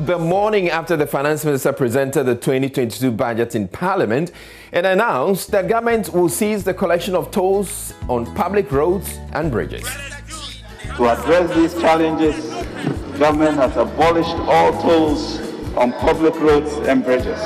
the morning after the Finance Minister presented the 2022 budget in Parliament and announced that government will cease the collection of tolls on public roads and bridges. To address these challenges, government has abolished all tolls on public roads and bridges.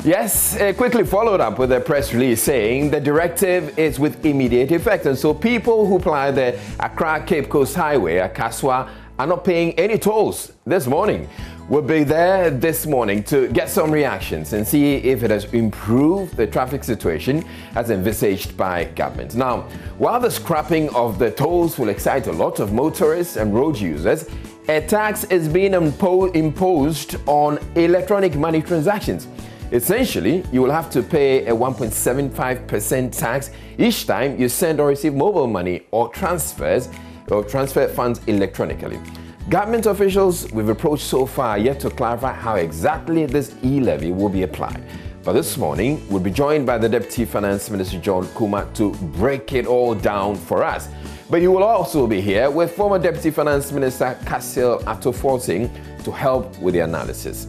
Yes, quickly followed up with a press release saying the directive is with immediate effect, and so people who ply the Accra-Cape Coast Highway at Kaswa are not paying any tolls this morning. We'll be there this morning to get some reactions and see if it has improved the traffic situation as envisaged by government. Now, while the scrapping of the tolls will excite a lot of motorists and road users, a tax is being imposed on electronic money transactions. Essentially, you will have to pay a 1.75% tax each time you send or receive mobile money or transfer funds electronically. Government officials we've approached so far are yet to clarify how exactly this e-levy will be applied. But this morning, we'll be joined by the Deputy Finance Minister John Kuma to break it all down for us. But you will also be here with former Deputy Finance Minister Kasil Atoforting to help with the analysis.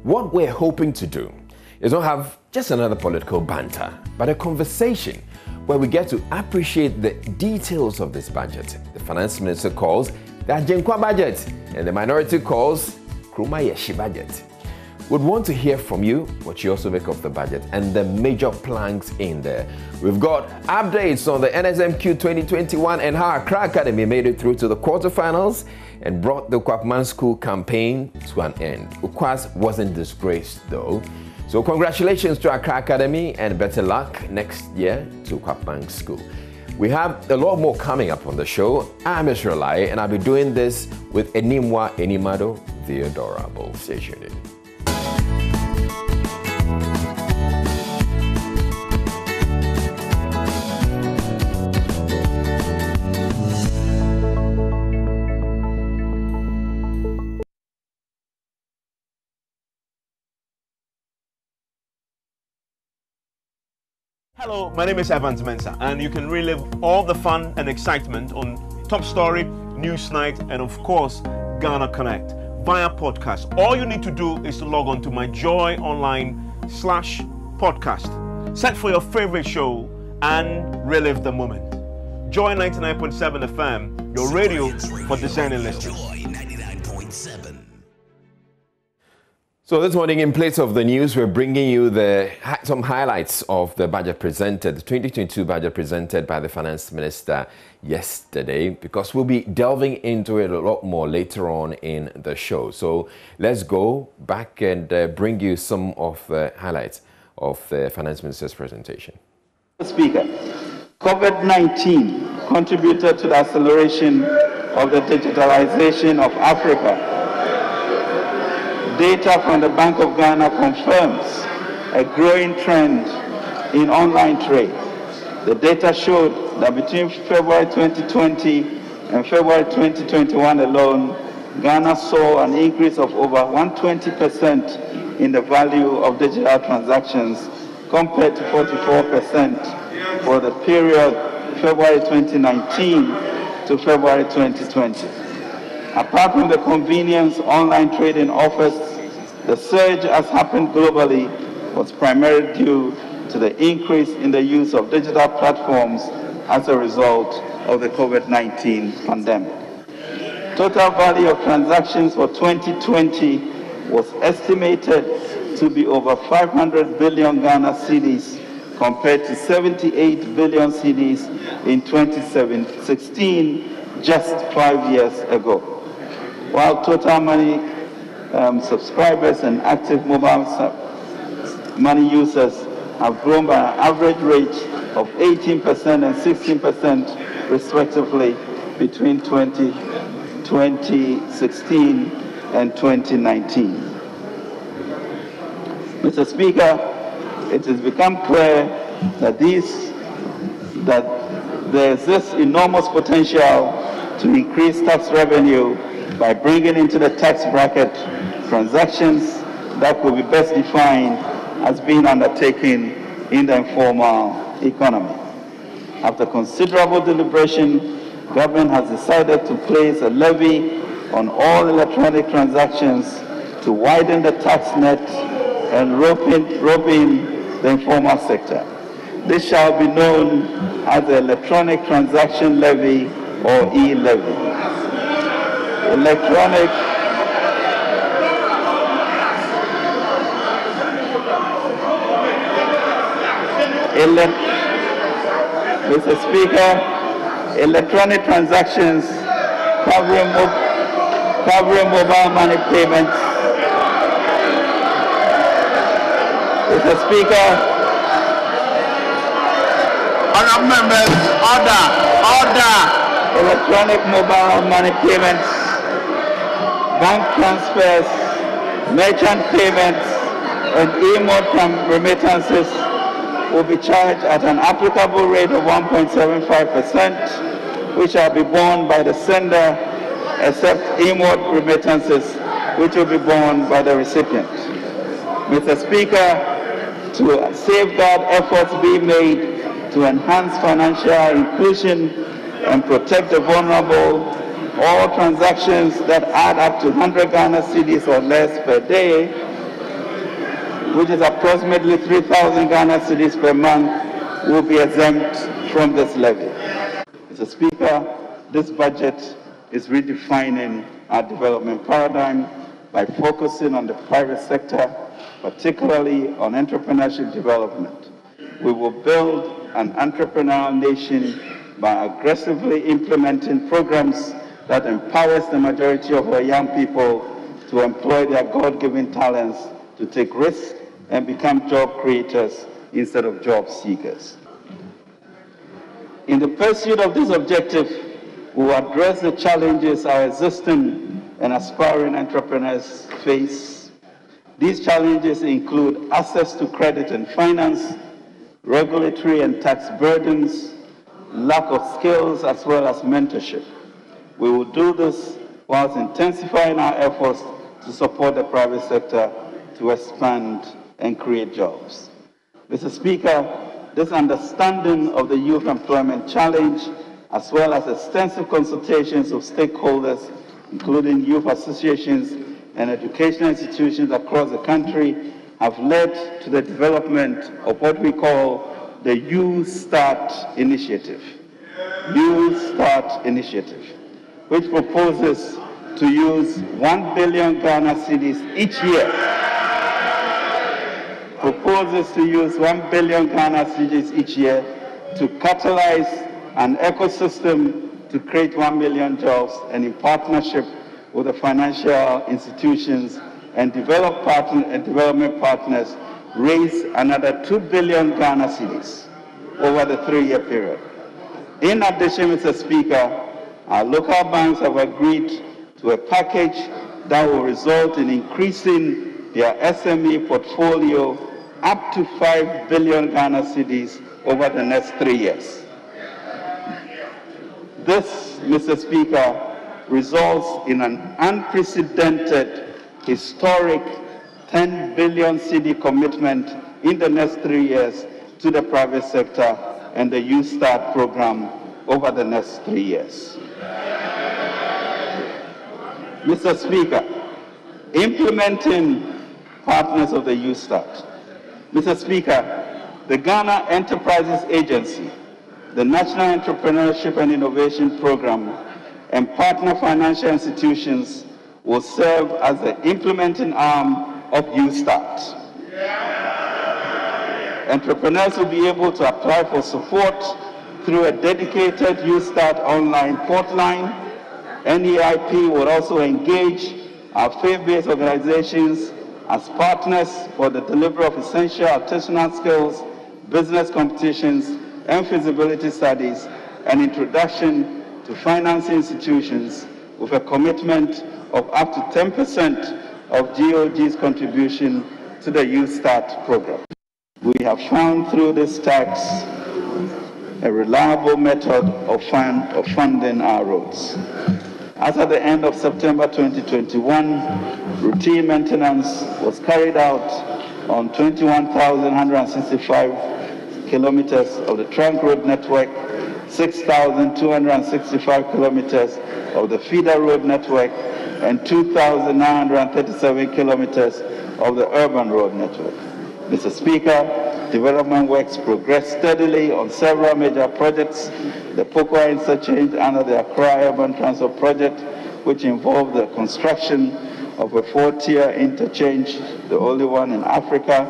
What we're hoping to do is not have just another political banter, but a conversation where we get to appreciate the details of this budget. The Finance Minister calls the Ajenkwa budget, and the minority calls Kruma Yeshi budget. We'd want to hear from you what you also make of the budget and the major planks in there. We've got updates on the NSMQ 2021 and how Accra Academy made it through to the quarterfinals and brought the Kwapman School campaign to an end. Ukwas wasn't disgraced though. So congratulations to Accra Academy and better luck next year to Kwapman School. We have a lot more coming up on the show. I'm Mr. Lai and I'll be doing this with Enimwa Enimado, the adorable. Stay tuned in. Hello, my name is Evans Mensah, and you can relive all the fun and excitement on Top Story, Newsnight, and of course, Ghana Connect via podcast. All you need to do is to log on to myjoyonline/podcast. Search for your favorite show and relive the moment. Joy 99.7 FM, your radio for discerning listeners. So this morning, in place of the news, we're bringing you some highlights of the budget presented, the 2022 budget presented by the Finance Minister yesterday, because we'll be delving into it a lot more later on in the show. So let's go back and bring you some of the highlights of the Finance Minister's presentation. Speaker, COVID-19 contributed to the acceleration of the digitalization of Africa. Data from the Bank of Ghana confirms a growing trend in online trade. The data showed that between February 2020 and February 2021 alone, Ghana saw an increase of over 120% in the value of digital transactions compared to 44% for the period February 2019 to February 2020. Apart from the convenience online trading offers, the surge has happened globally was primarily due to the increase in the use of digital platforms as a result of the COVID-19 pandemic. Total value of transactions for 2020 was estimated to be over 500 billion Ghana cedis compared to 78 billion cedis in 2016, just 5 years ago. While total money subscribers and active mobile money users have grown by an average rate of 18% and 16% respectively between 2016 and 2019. Mr. Speaker, it has become clear that there is this enormous potential to increase tax revenue by bringing into the tax bracket transactions that could be best defined as being undertaken in the informal economy. After considerable deliberation, government has decided to place a levy on all electronic transactions to widen the tax net and rope in the informal sector. This shall be known as the Electronic Transaction Levy or e-levy. Mr. Speaker, electronic transactions covering mobile money payments. Mr. Speaker, honourable members, order. Electronic mobile money payments, bank transfers, merchant payments, and e-mode remittances will be charged at an applicable rate of 1.75%, which shall be borne by the sender, except e-mode remittances, which will be borne by the recipient. Mr. Speaker, to safeguard efforts be made to enhance financial inclusion and protect the vulnerable, all transactions that add up to 100 Ghana cedis or less per day, which is approximately 3,000 Ghana cedis per month, will be exempt from this levy. Mr. Speaker, this budget is redefining our development paradigm by focusing on the private sector, particularly on entrepreneurship development. We will build an entrepreneurial nation by aggressively implementing programs that empowers the majority of our young people to employ their God-given talents to take risks and become job creators instead of job seekers. In the pursuit of this objective, we will address the challenges our existing and aspiring entrepreneurs face. These challenges include access to credit and finance, regulatory and tax burdens, lack of skills, as well as mentorship. We will do this whilst intensifying our efforts to support the private sector to expand and create jobs. Mr. Speaker, this understanding of the youth employment challenge, as well as extensive consultations of stakeholders, including youth associations and educational institutions across the country, have led to the development of what we call the Youth Start Initiative. Youth Start Initiative, which proposes to use 1 billion Ghana cedis each year. Proposes to use 1 billion Ghana cedis each year to catalyze an ecosystem to create 1 million jobs, and in partnership with the financial institutions and development partners, raise another 2 billion Ghana cedis over the 3-year period. In addition, Mr. Speaker, our local banks have agreed to a package that will result in increasing their SME portfolio up to 5 billion Ghana cedis over the next 3 years. This, Mr. Speaker, results in an unprecedented, historic 10 billion cedi commitment in the next 3 years to the private sector and the Youth Start program over the next 3 years. Mr. Speaker, implementing partners of the Youth Start. Mr. Speaker, the Ghana Enterprises Agency, the National Entrepreneurship and Innovation Program, and partner financial institutions will serve as the implementing arm of Youth Start. Entrepreneurs will be able to apply for support through a dedicated Youth Start online portline. NEIP will also engage our faith-based organizations as partners for the delivery of essential artisanal skills, business competitions, and feasibility studies, and introduction to financing institutions with a commitment of up to 10% of GOG's contribution to the Youth Start program. We have found through this tax a reliable method of funding our roads. As at the end of September 2021, routine maintenance was carried out on 21,165 kilometers of the trunk road network, 6,265 kilometers of the feeder road network, and 2,937 kilometers of the urban road network. Mr. Speaker, development works progressed steadily on several major projects. The Pokwa interchange under the Accra Urban Transport Project, which involved the construction of a 4-tier interchange, the only one in Africa,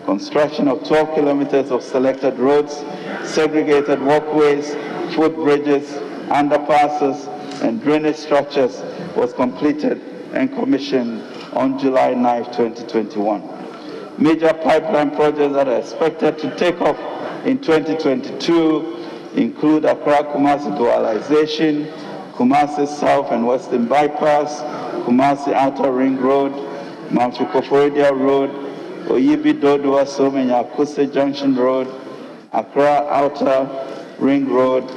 construction of 12 kilometers of selected roads, segregated walkways, footbridges, underpasses, and drainage structures was completed and commissioned on July 9, 2021. Major pipeline projects that are expected to take off in 2022 include Accra-Kumasi dualization, Kumasi South and Western Bypass, Kumasi Outer Ring Road, Mamfikoforidia Road, Oyibi Dodua Somenya Kuse Junction Road, Accra Outer Ring Road,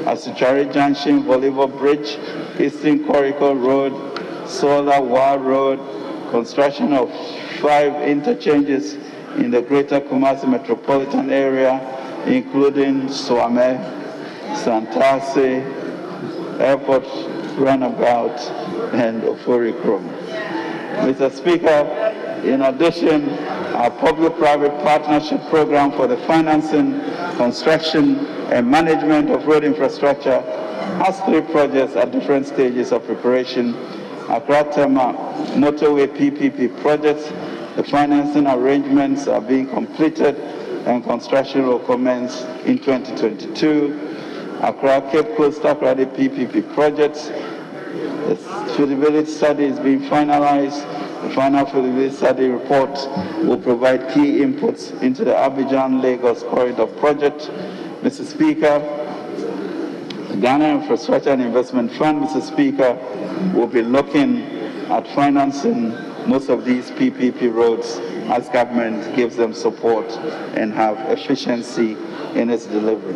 Asuchari Junction Volleyball Bridge, Eastern Corridor Road, Solar Wa Road, construction of 5 interchanges in the greater Kumasi metropolitan area, including Swame, Santase, Airport Runabout, and Ofori Krom. Mr. Speaker, in addition, our public-private partnership program for the financing, construction, and management of road infrastructure has 3 projects at different stages of preparation. Accra-Tema Motorway PPP projects, the financing arrangements are being completed and construction will commence in 2022. Accra Cape Coast Takoradi PPP projects, the feasibility study is being finalized. The final feasibility study report will provide key inputs into the Abidjan-Lagos Corridor project. Mr. Speaker, the Ghana Infrastructure and Investment Fund, Mr. Speaker, will be looking at financing most of these PPP roads as government gives them support and have efficiency in its delivery.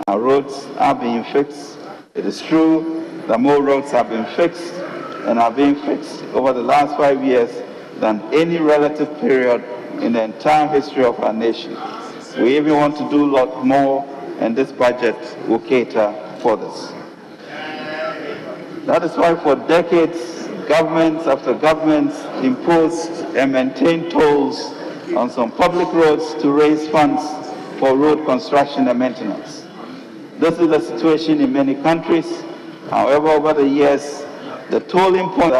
Our roads are being fixed. It is true that more roads have been fixed and are being fixed over the last 5 years than any relative period in the entire history of our nation. We even want to do a lot more, and this budget will cater for this. That is why for decades, governments after governments imposed and maintained tolls on some public roads to raise funds for road construction and maintenance. This is the situation in many countries. However, over the years, the tolling point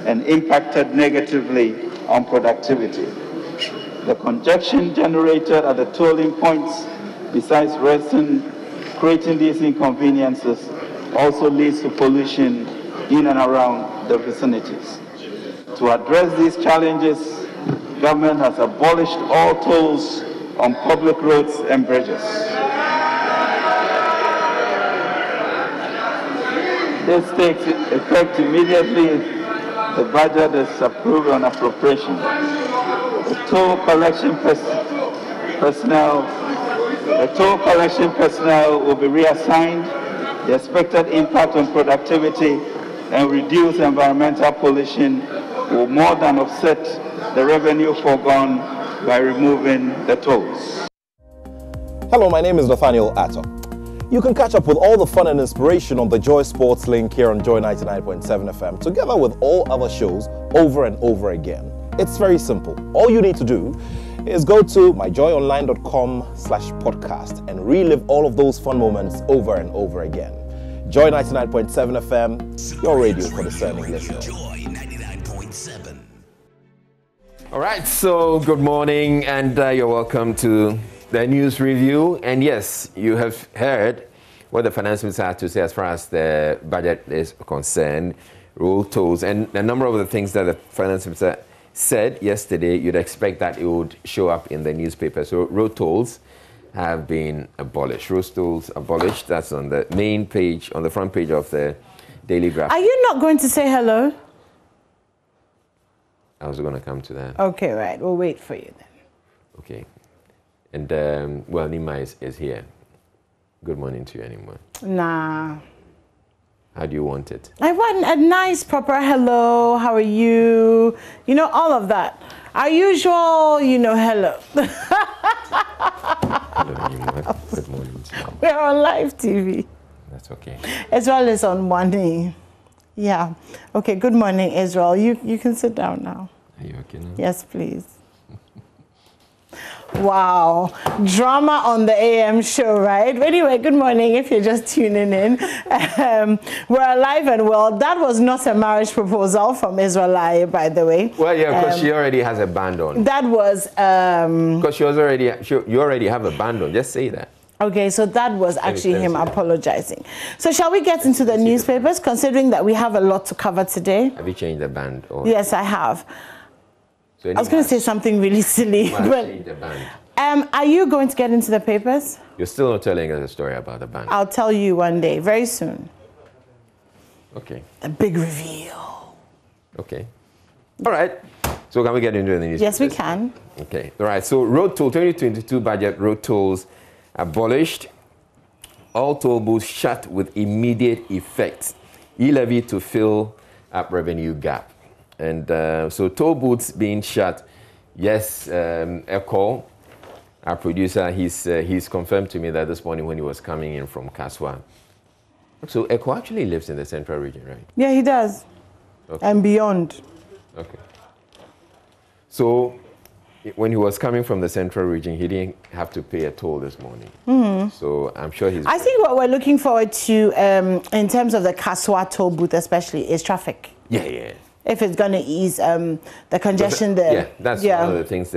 and impacted negatively on productivity. The congestion generated at the tolling points, besides creating these inconveniences, also leads to pollution in and around the vicinities. To address these challenges, government has abolished all tolls on public roads and bridges. This takes effect immediately the budget is approved on appropriation. The toll collection personnel will be reassigned. The expected impact on productivity and reduce environmental pollution will more than offset the revenue foregone by removing the tolls. Hello, my name is Nathaniel Atto. You can catch up with all the fun and inspiration on the Joy Sports link here on Joy 99.7 FM, together with all other shows over and over again. It's very simple. All you need to do is go to myjoyonline.com/podcast and relive all of those fun moments over and over again. Joy 99.7 FM, your radio for discerning listeners. Joy 99.7. All right, so good morning, and you're welcome to the news review. And yes, you have heard what the finance minister had to say as far as the budget is concerned, road tolls, and a number of the things that the finance minister said yesterday. You'd expect that it would show up in the newspaper. So road tolls have been abolished. Road tolls abolished. That's on the main page, on the front page of the Daily Graph. Are you not going to say hello? I was going to come to that. Okay, right. We'll wait for you then. Okay. And, well, Nima is here. Good morning to you, Nima. Nah. How do you want it? I want a nice, proper hello. How are you? You know, all of that. Our usual, hello. Good morning to you. We're on live TV. That's okay. Israel is on one knee. Yeah. Okay, good morning, Israel. You can sit down now. Are you okay now? Yes, please. Wow, drama on the AM show, right? Anyway, good morning if you're just tuning in. We're alive and well. That was not a marriage proposal from Israel, by the way. Well, yeah, because she already has a band on. That was... Because you already have a band on. Just say that. Okay, so that was actually him apologizing. So shall we get into the newspapers, considering that we have a lot to cover today? Have you changed the band? Or? Yes, I have. So I was going to say something really silly. But, change the band. are you going to get into the papers? You're still not telling us a story about the band. I'll tell you one day, very soon. Okay. A big reveal. Okay. All right. So can we get into the newspapers? Yes, we can. Okay. All right. So road toll 2022 budget, road tolls abolished. All toll booths shut with immediate effect. E-levy to fill up revenue gap. And so toll booths being shut. Yes, Echo, our producer, he's confirmed to me that this morning when he was coming in from Kaswa. So Echo actually lives in the central region, right? Yeah, he does. Okay. And beyond. Okay. So when he was coming from the central region, he didn't have to pay a toll this morning. Mm-hmm. So I'm sure he's... I think what we're looking forward to in terms of the Kaswa toll booth especially is traffic. Yeah. If it's going to ease the congestion there. Yeah, that's one of the things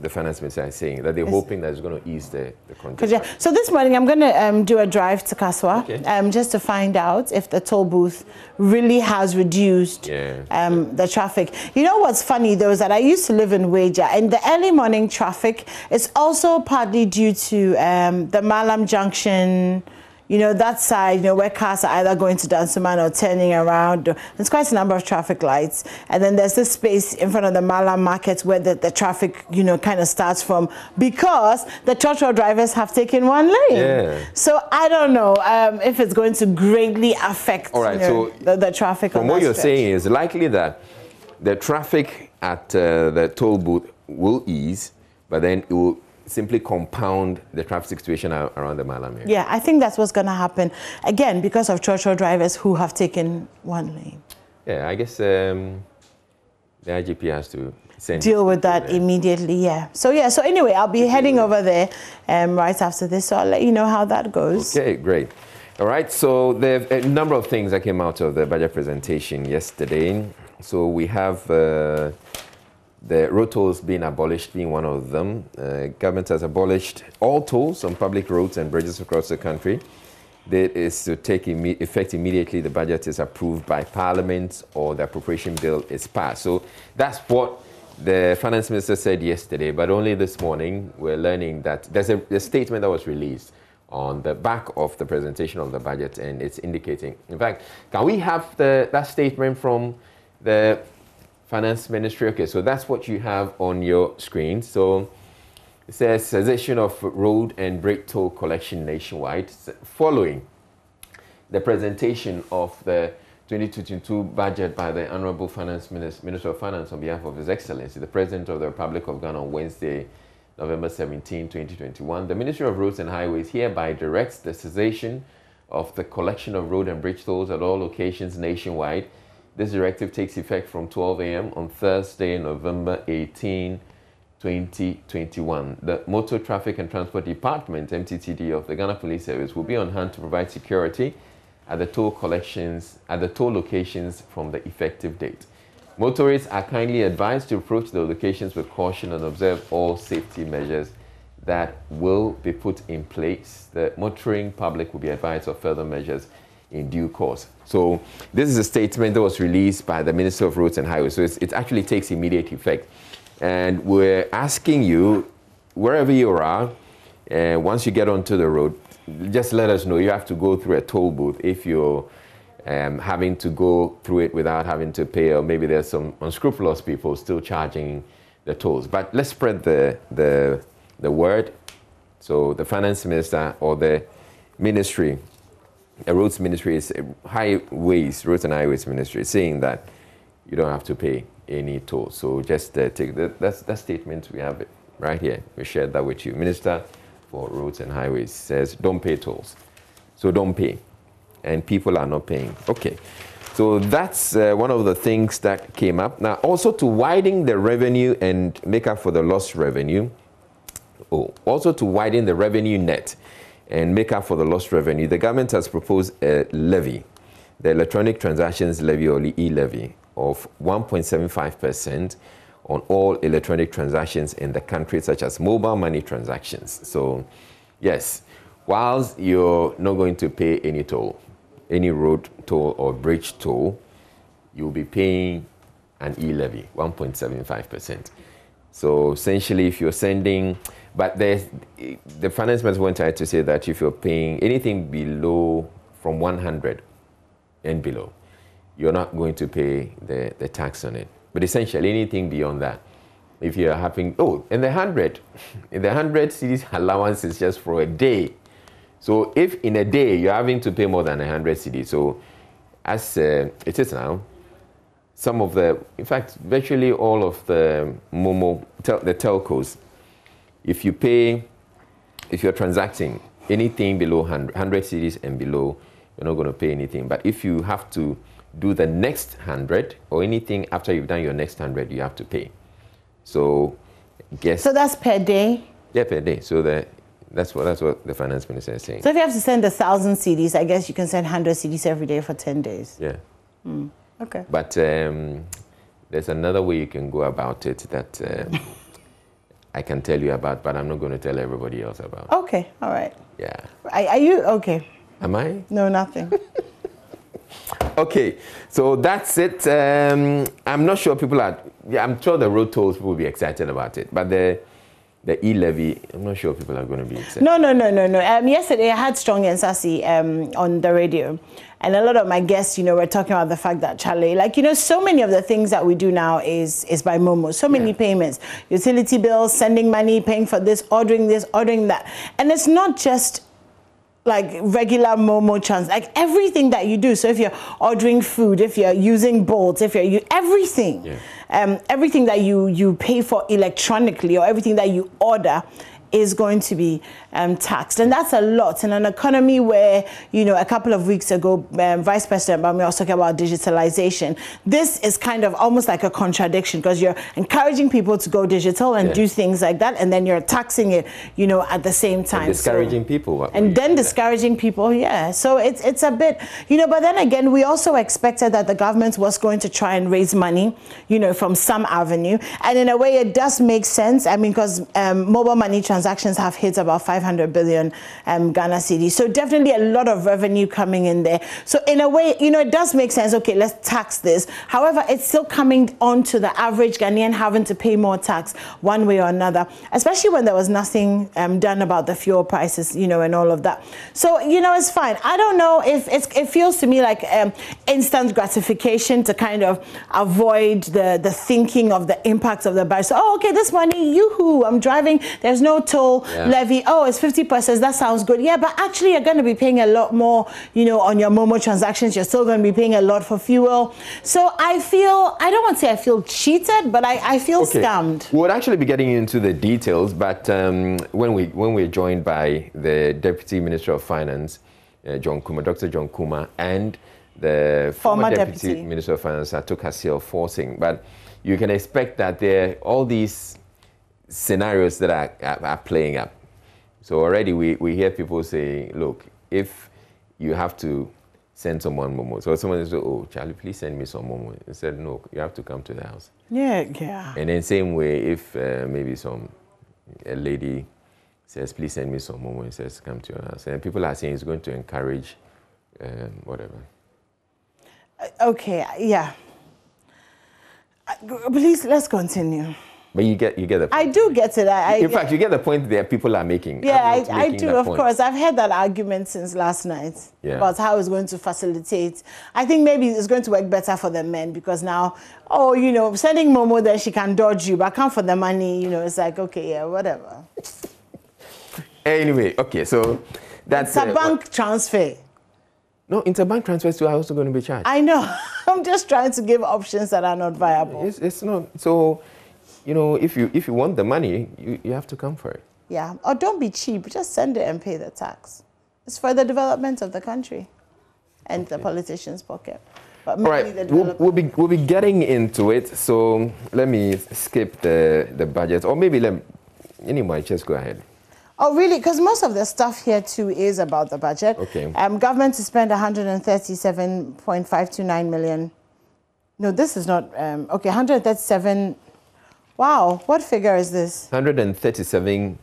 the finance minister is saying, that they're hoping that it's going to ease the congestion. So this morning I'm going to do a drive to Kaswa just to find out if the toll booth really has reduced the traffic. You know what's funny though is that I used to live in Weja, and the early morning traffic is also partly due to the Malam Junction, you know, that side, you know, where cars are either going to Dansuman or turning around. There's quite a number of traffic lights. And then there's this space in front of the Malam market where the traffic, you know, kind of starts from, because the trotro drivers have taken one lane. Yeah. So I don't know if it's going to greatly affect the traffic from on what that you're stretch. saying is likely that the traffic at the toll booth will ease, but then it will simply compound the traffic situation around the Malam area. Yeah, I think that's what's going to happen, again, because of trotro drivers who have taken one lane. Yeah, I guess the IGP has to deal with that immediately, So anyway, I'll be heading over there right after this, so I'll let you know how that goes. Okay, great. All right, so there are a number of things that came out of the budget presentation yesterday. So we have... the road tolls being abolished being one of them. Government has abolished all tolls on public roads and bridges across the country. That is to take effect immediately the budget is approved by Parliament or the appropriation bill is passed. So that's what the finance minister said yesterday, but only this morning we're learning that there's a statement that was released on the back of the presentation of the budget, and it's indicating. In fact, can we have that statement from the Finance Ministry? Okay, so that's what you have on your screen. So it says cessation of road and brake toll collection nationwide following the presentation of the 2022 budget by the Honorable Minister of Finance on behalf of His Excellency, the President of the Republic of Ghana on Wednesday, November 17, 2021. The Ministry of Roads and Highways hereby directs the cessation of the collection of road and bridge tolls at all locations nationwide. This directive takes effect from 12 a.m. on Thursday, November 18, 2021. The Motor Traffic and Transport Department, MTTD, of the Ghana Police Service will be on hand to provide security at the toll locations from the effective date. Motorists are kindly advised to approach the locations with caution and observe all safety measures that will be put in place. The motoring public will be advised of further measures in due course. So this is a statement that was released by the Minister of Roads and Highways. So it actually takes immediate effect. And we're asking you, wherever you are, once you get onto the road, just let us know. You have to go through a toll booth if you're having to go through it without having to pay, or maybe there's some unscrupulous people still charging the tolls. But let's spread the word. So the Finance Minister or the Ministry, the Roads Ministry, is Roads and Highways Ministry, is saying that you don't have to pay any toll. So just take that statement. We have it right here. We shared that with you. Minister for Roads and Highways says, don't pay tolls. So don't pay. And people are not paying. Okay. So that's one of the things that came up. Now, also to widen the revenue and make up for the lost revenue, also to widen the revenue net and make up for the lost revenue, the government has proposed a levy, the Electronic Transactions Levy or e-levy of 1.75% on all electronic transactions in the country, such as mobile money transactions. So, yes, whilst you're not going to pay any toll, any road toll or bridge toll, you'll be paying an e-levy, 1.75%. So essentially, if you're sending, but the finance minister wanted to say that if you're paying anything below from 100 and below, you're not going to pay the tax on it. But essentially, anything beyond that, if you're having, and the 100 cedis allowance is just for a day. So if in a day you're having to pay more than 100 cedis, so as it is now, some of in fact, virtually all of the Momo, the telcos, if you're transacting anything below 100 cedis and below, you're not going to pay anything. But if you have to do the next 100 or anything after you've done your next 100, you have to pay. So, So that's per day? Yeah, per day. So that's what the finance minister is saying. So if you have to send 1,000 cedis, I guess you can send 100 cedis every day for 10 days. Yeah. Okay. But there's another way you can go about it that I can tell you about, but I'm not going to tell everybody else about. Okay. All right. Yeah. Are you okay? Am I? No, nothing. Okay, so that's it. I'm not sure people are. Yeah, I'm sure the road tolls will be excited about it, but the e-levy, I'm not sure people are going to be excited. No. Yesterday I had Strong and Sassy on the radio, and a lot of my guests, were talking about the fact that Charlie, so many of the things that we do now is by Momo. So many payments, utility bills, sending money, paying for this, ordering that, and it's not just like regular Momo trans, like everything that you do. So if you're ordering food, if you're using Bolt, if you're everything, everything that you pay for electronically or everything that you order is going to be taxed. And that's a lot in an economy where, a couple of weeks ago, Vice President Bami was talking about digitalization. This is kind of almost like a contradiction because you're encouraging people to go digital and do things like that, and then you're taxing it, at the same time. And discouraging people. And then discouraging people, yeah. So it's a bit, but then again, we also expected that the government was going to try and raise money, from some avenue. And in a way, it does make sense. I mean, because mobile money transactions have hit about 500 billion Ghana cedis. So definitely a lot of revenue coming in there. So in a way, it does make sense. Okay, let's tax this. However, it's still coming on to the average Ghanaian having to pay more tax one way or another, especially when there was nothing done about the fuel prices, and all of that. So, it's fine. I don't know if it feels to me like instant gratification to kind of avoid the thinking of the impacts of the budget. So, okay, this money, yoo-hoo, I'm driving, there's no toll levy. Oh, it's 50%. That sounds good. Yeah, but actually you're going to be paying a lot more, on your Momo transactions. You're still going to be paying a lot for fuel. So I don't want to say I feel cheated, but I feel scammed. We'll actually be getting into the details, but when we're joined by the Deputy Minister of Finance, Dr. John Kuma, and the former Deputy Minister of Finance, Atuka Forcing. But you can expect that there are all these scenarios that are playing up. So already we hear people say, look, if you have to send someone Momo, so someone says, oh, Charlie, please send me some Momo. He said, no, you have to come to the house. Yeah. And then same way, if maybe a lady says, please send me some Momo, he says, come to your house. And people are saying it's going to encourage whatever. Okay, yeah. Please, let's continue. But you get the point. I do get it. In fact, you get the point that people are making. Yeah, I do, of course. I've heard that argument since last night about how it's going to facilitate. I think maybe it's going to work better for the men because now, sending Momo there, she can dodge you, but come for the money, it's like, okay, yeah, whatever. Anyway, okay, so that's... It's a bank transfer. No, interbank transfers are also going to be charged. I know. I'm just trying to give options that are not viable. It's not. So you know, if you want the money, you have to come for it. Yeah, or don't be cheap. Just send it and pay the tax. It's for the development of the country and the politician's pocket. But all right, we'll be getting into it. So let me skip the budget, or maybe anyway, just go ahead. Oh, really? Because most of the stuff here too is about the budget. Okay. Government to spend 137.529 million. No, this is not. Okay, 137. Wow, what figure is this? 137.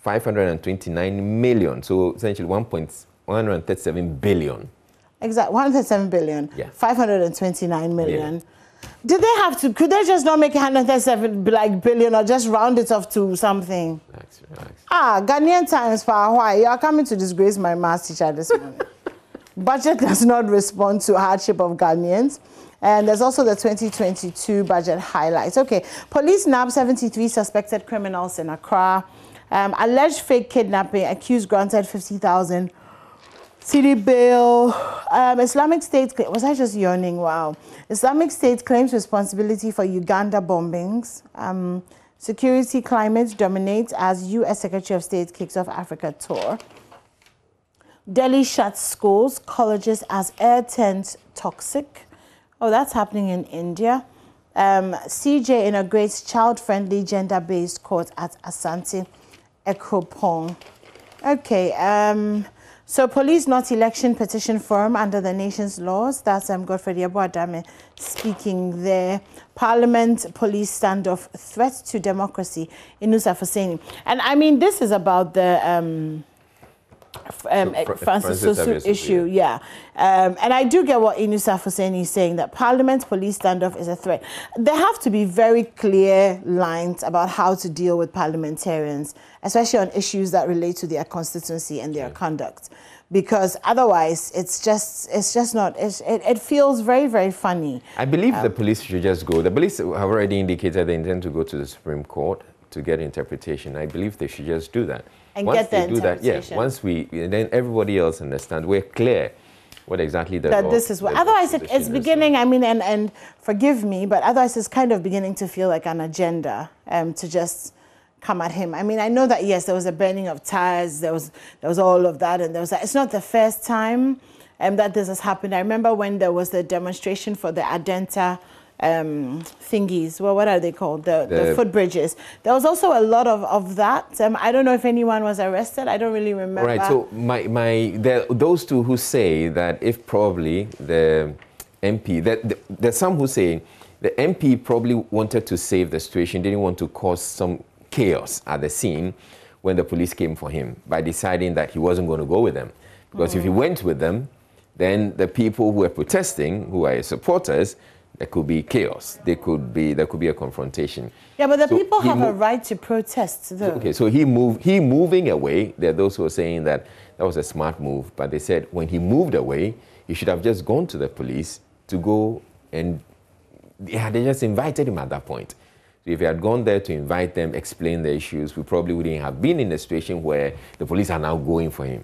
529 million. So essentially 137 billion. Exactly, 137 billion. Yeah. 529 million. Yeah. Did they have to? Could they just not make 137 billion or just round it off to something? Relax. Ghanaian Times for why you are coming to disgrace my maths teacher this morning. Budget does not respond to hardship of Ghanaians. And there's also the 2022 budget highlights. Okay, police nab 73 suspected criminals in Accra. Alleged fake kidnapping, accused granted 50,000 city bail. Islamic State, was I just yawning? Wow. Islamic State claims responsibility for Uganda bombings. Security climate dominates as U.S. Secretary of State kicks off Africa tour. Delhi shuts schools, colleges as air turns toxic. Oh, that's happening in India. CJ inaugurates child-friendly, gender-based court at Asante Ekropong. Okay, so police not election petition forum under the nation's laws. That's Godfrey Yeboadame speaking there. Parliament police standoff, threat to democracy, Inusa Fuseni. And I mean, this is about the Francis Sosu issue, yeah. And I do get what Inusa Fuseni is saying, that Parliament police standoff is a threat. There have to be very clear lines about how to deal with parliamentarians, especially on issues that relate to their constituency and their conduct. Because otherwise, it feels very, very funny. I believe the police should just go. The police have already indicated they intend to go to the Supreme Court to get interpretation. I believe they should just do that. And once get the they do that, yeah. Once then everybody else understands. We're clear what exactly the law, this is what. Otherwise, it's beginning. I mean, and forgive me, but otherwise, it's kind of beginning to feel like an agenda to just come at him. I mean, I know that yes, there was a burning of tires. There was all of that, and there was. It's not the first time that this has happened. I remember when there was the demonstration for the Adenta thingies. Well, what are they called? The footbridges. There was also a lot of that. I don't know if anyone was arrested. I don't really remember. Right. So those two who say that if probably the MP, there's some who say the MP probably wanted to save the situation, didn't want to cause some chaos at the scene when the police came for him by deciding that he wasn't going to go with them. Because if he went with them, then the people who were protesting, who are his supporters, there could be chaos. There could be a confrontation. Yeah, but the people have a right to protest, though. Okay, so he moving away. There are those who are saying that was a smart move, but they said when he moved away, he should have just gone to the police to go and they just invited him at that point. So if he had gone there to invite them, explain the issues, we probably wouldn't have been in a situation where the police are now going for him.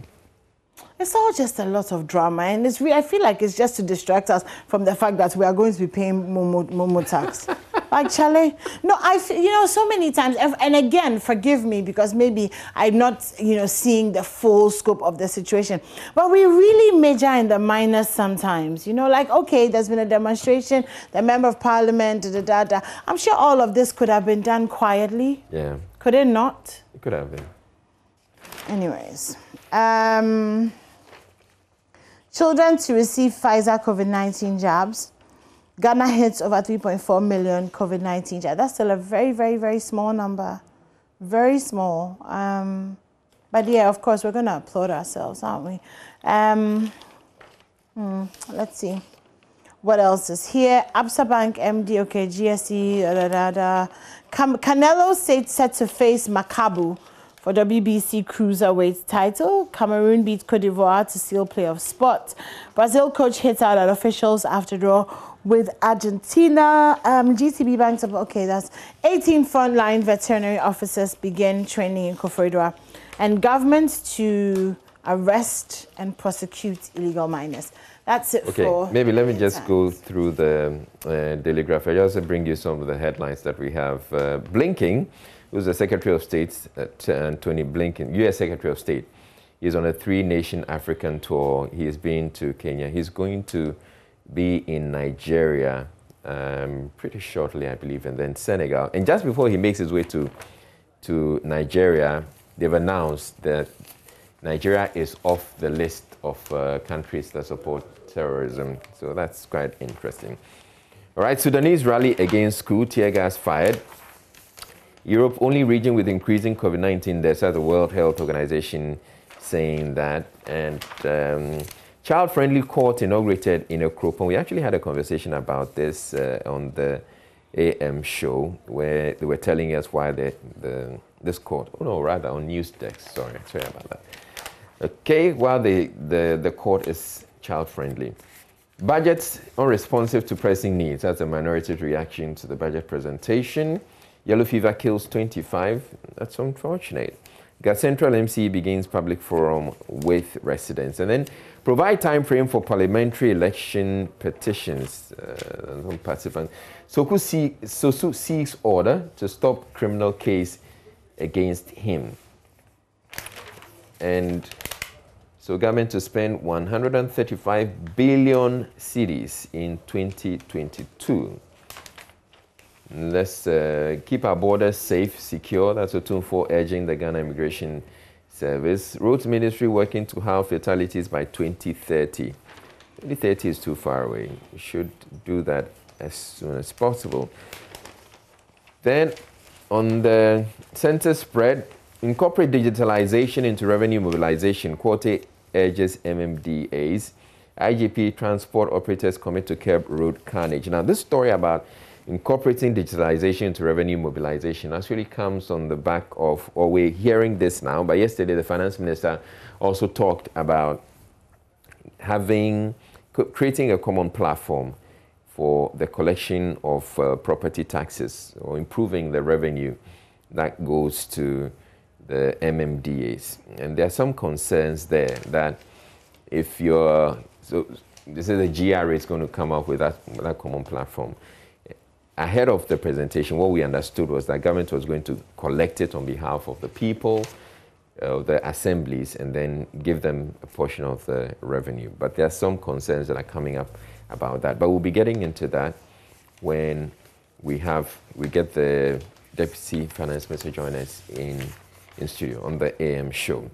It's all just a lot of drama, and I feel like it's just to distract us from the fact that we are going to be paying Momo tax. Like, Charlie, no, so many times, and again, forgive me because maybe I'm not, seeing the full scope of the situation, but we really major in the minors sometimes, like, okay, there's been a demonstration, the member of parliament, I'm sure all of this could have been done quietly. Yeah. Could it not? It could have been. Anyways, children to receive Pfizer COVID-19 jabs. Ghana hits over 3.4 million COVID-19 jabs. That's still a very, very, very small number. Very small. But yeah, of course, we're going to applaud ourselves, aren't we? Let's see. What else is here? Absa Bank MD, okay, GSE, Canelo set to face Makabu for WBC Cruiserweight title. Cameroon beat Cote d'Ivoire to seal playoff spot. Brazil coach hits out at officials after draw with Argentina. GTB Banks, okay, that's 18 frontline veterinary officers begin training in Kofredwa. And government to arrest and prosecute illegal miners. That's it for... Okay, maybe let me just go through the Daily Graph. I just bring you some of the headlines that we have. Blinken, who's the Secretary of State, Tony Blinken, U.S. Secretary of State, is on a 3-nation African tour. He has been to Kenya. He's going to be in Nigeria pretty shortly, I believe, and then Senegal. And just before he makes his way to Nigeria, they've announced that Nigeria is off the list of countries that support terrorism. So that's quite interesting. All right, Sudanese rally against coup, tear gas fired. Europe, only region with increasing COVID-19 deaths, as the World Health Organization saying that. And child-friendly court inaugurated in Okropon. We actually had a conversation about this on the AM show, where they were telling us why this court, on News Desk, sorry about that. Okay, while the court is child-friendly. Budgets unresponsive to pressing needs. That's a minority's reaction to the budget presentation. Yellow fever kills 25. That's unfortunate. Gas Central MC begins public forum with residents. And then provide time frame for parliamentary election petitions. Sosu seeks order to stop criminal case against him. And so government to spend 135 billion cedis in 2022. Let's keep our borders safe, secure. That's Otunfo urging the Ghana Immigration Service. Roads Ministry working to halve fatalities by 2030. 2030 is too far away. We should do that as soon as possible. Then, on the center spread, incorporate digitalization into revenue mobilization. Quote urges MMDAs. IGP transport operators commit to curb road carnage. Now, this story about incorporating digitalization into revenue mobilization actually comes on the back of, or we're hearing this now, but yesterday the finance minister also talked about creating a common platform for the collection of property taxes, or improving the revenue that goes to the MMDAs. And there are some concerns there that if this is the GRA is going to come up with that common platform. Ahead of the presentation, what we understood was that government was going to collect it on behalf of the people, the assemblies, and then give them a portion of the revenue. But there are some concerns that are coming up about that. But we'll be getting into that when we get the Deputy Finance Minister join us in studio on the AM show.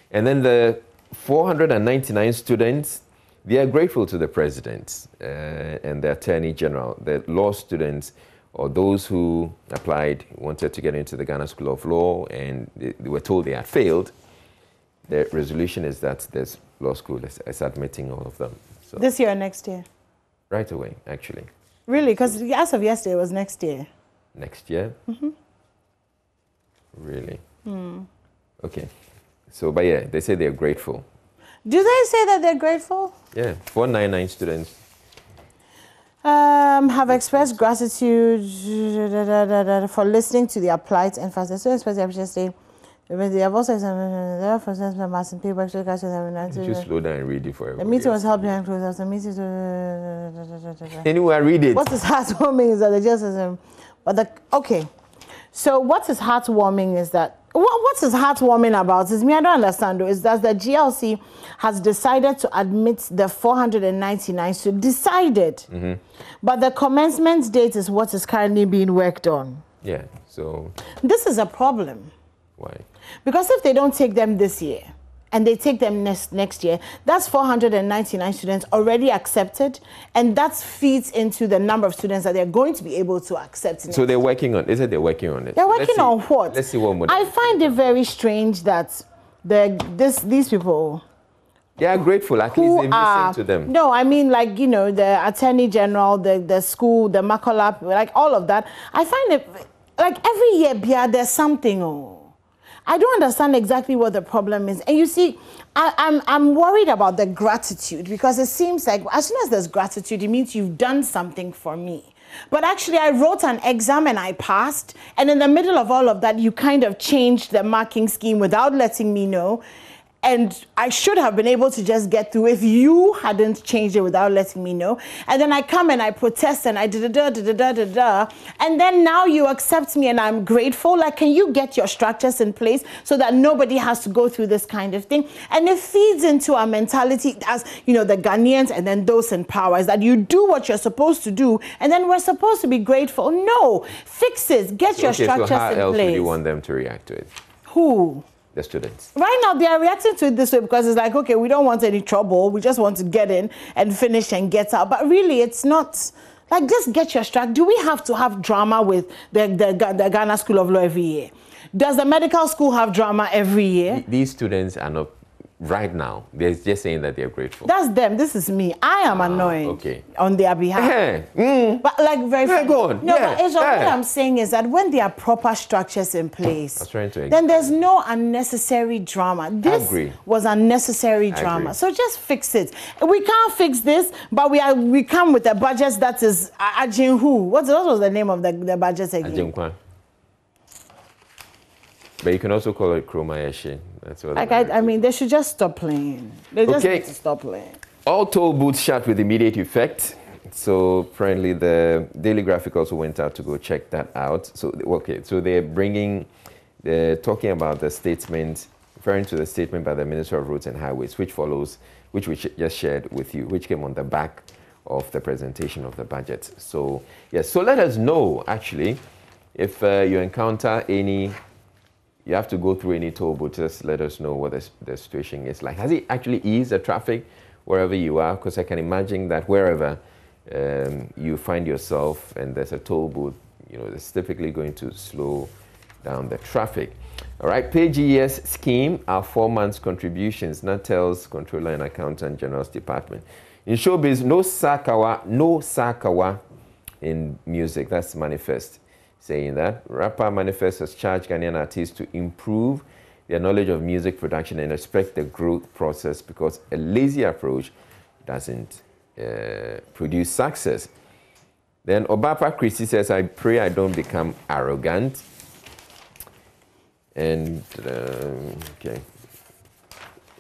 And then the 499 students, they are grateful to the President and the Attorney General. The law students, or those who applied, wanted to get into the Ghana School of Law, and they were told they had failed. The resolution is that this law school is admitting all of them. So, this year or next year? Right away, actually. Really? Because as of yesterday, it was next year. Next year? Mm-hmm. Really? Mm. Okay. So, but yeah, they say they're grateful. Do they say that they're grateful? Yeah, 499 students. Have expressed gratitude for listening to their plight and fast. So especially appreciate they have also members and people actually catch them. You slow down and read it for everyone. The meeting was held behind closed doors. The meeting anyway, read it. What is heartwarming is that the justice okay. So what is heartwarming is that what is heartwarming about is me, I don't understand though, is that the GLC has decided to admit the 499 decided. Mm-hmm. But the commencement date is what is currently being worked on. Yeah, so this is a problem. Why? Because if they don't take them this year and they take them next year, that's 499 students already accepted, and that feeds into the number of students that they're going to be able to accept. So they're working on, is it they're working on it? They're working on what? Let's see what more. I find it very strange that these people... They are grateful, at least they've listened to them. No, I mean, like, you know, the Attorney General, the school, the Macolap, like all of that. I find it, like every year, Bia, there's something, I don't understand exactly what the problem is. And you see, I'm worried about the gratitude, because it seems like as soon as there's gratitude, it means you've done something for me. But actually, I wrote an exam and I passed. And in the middle of all of that, you kind of changed the marking scheme without letting me know. And I should have been able to just get through if you hadn't changed it without letting me know. And then I come and I protest and I da-da-da-da-da-da-da. And then now you accept me and I'm grateful. Like, can you get your structures in place so that nobody has to go through this kind of thing? And it feeds into our mentality as, you know, the Ghanaians and then those in power, is that you do what you're supposed to do and then we're supposed to be grateful. No, fix it. Get your structures in place. So how else would you want them to react to it? Who? The students. Right now, they are reacting to it this way because it's like, okay, we don't want any trouble. We just want to get in and finish and get out. But really, it's not like, just get your strike. Do we have to have drama with the Ghana School of Law every year? Does the medical school have drama every year? These students are not, right now, they're just saying that they're grateful. That's them. This is me. I am annoyed on their behalf. But like very go on. No, but what I'm saying is that when there are proper structures in place, then there's no unnecessary drama. This was unnecessary drama. So just fix it. We can't fix this, but we come with a budget that is Ajin who? What was the name of the budget again? Ajin. But you can also call it Kromayeshi. That's what I mean, they should just stop playing. They just need to stop playing. All toll booths shut with immediate effect. So apparently the Daily Graphic also went out to go check that out. So so they're talking about the statement, referring to the statement by the Minister of Roads and Highways, which we just shared with you, which came on the back of the presentation of the budget. So yes, so let us know actually if you encounter any. You have to go through any toll booth. Just let us know what the situation is like. Has it actually eased the traffic wherever you are? Because I can imagine that wherever you find yourself and there's a toll booth, you know, it's typically going to slow down the traffic. All right, PGES scheme, our 4 months contributions, Natel's Controller and Accountant General's Department. In showbiz, no Sakawa in music. That's Manifest saying that. Rapper Manifest has charged Ghanaian artists to improve their knowledge of music production and respect the growth process because a lazy approach doesn't produce success. Then Obapa Christie says, I pray I don't become arrogant. And,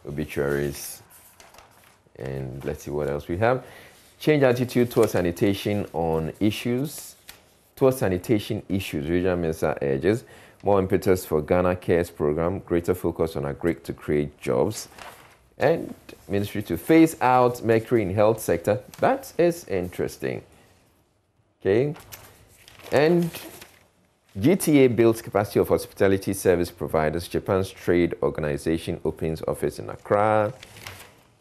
obituaries. And let's see what else we have. Change attitude towards sanitation on issues. Towards sanitation issues, Regional Minister urges more impetus for Ghana Cares program, greater focus on agri to create jobs, and Ministry to phase out mercury in health sector. That is interesting. Okay, and GTA builds capacity of hospitality service providers. Japan's trade organization opens office in Accra.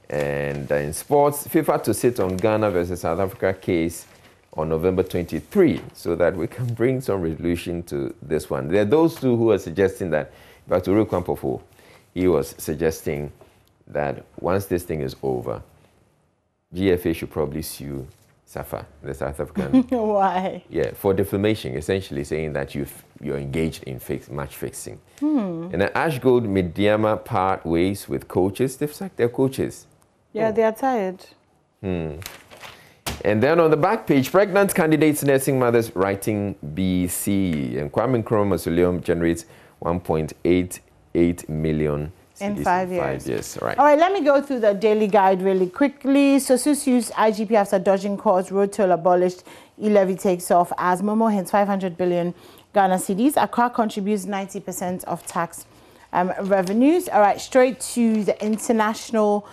And in sports, FIFA to sit on Ghana versus South Africa case on November 23, so that we can bring some resolution to this one. There are those two who are suggesting that, back to Rukwan Pofo, he was suggesting that once this thing is over, GFA should probably sue SAFA, the South African. Why? Yeah, for defamation, essentially saying that you're engaged in match fixing. And then Ash Gold Midiama part ways with coaches. They've sacked their coaches. Yeah, they are tired. And then on the back page, pregnant candidates, nursing mothers writing BC. And Kwame Nkrumah Mausoleum generates 1.88 million in 5 years. 5 years, right. All right, let me go through the daily guide really quickly. So Susu's IGP after dodging courts, road toll abolished, e-levy takes off as Momo hits 500 billion Ghana cedis. Accra contributes 90% of tax revenues. All right, straight to the international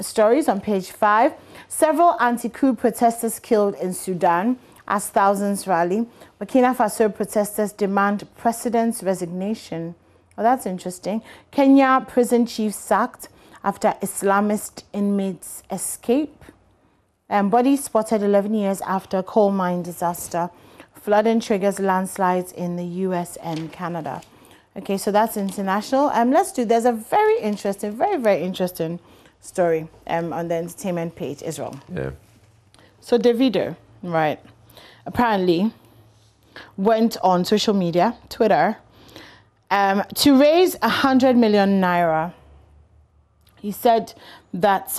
stories on page 5. Several anti-coup protesters killed in Sudan as thousands rally. Burkina Faso protesters demand president's resignation. Oh, that's interesting. Kenya prison chief sacked after Islamist inmates escape. Body spotted 11 years after coal mine disaster. Flooding triggers landslides in the US and Canada. Okay, so that's international. There's a very interesting, very interesting story on the entertainment page, Israel. Yeah. So Davido, right, apparently went on social media, Twitter, to raise 100 million naira. He said that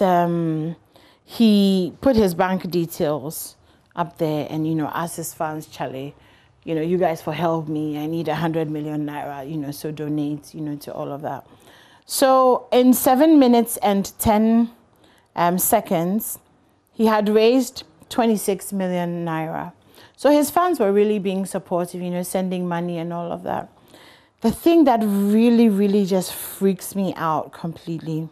he put his bank details up there and, you know, asked his fans, Charlie, you know, you guys for help me, I need 100 million naira, you know, so donate, you know, to all of that. So in 7 minutes and 10 seconds, he had raised 26 million naira. So his fans were really being supportive, you know, sending money and all of that. The thing that really, really just freaks me out completely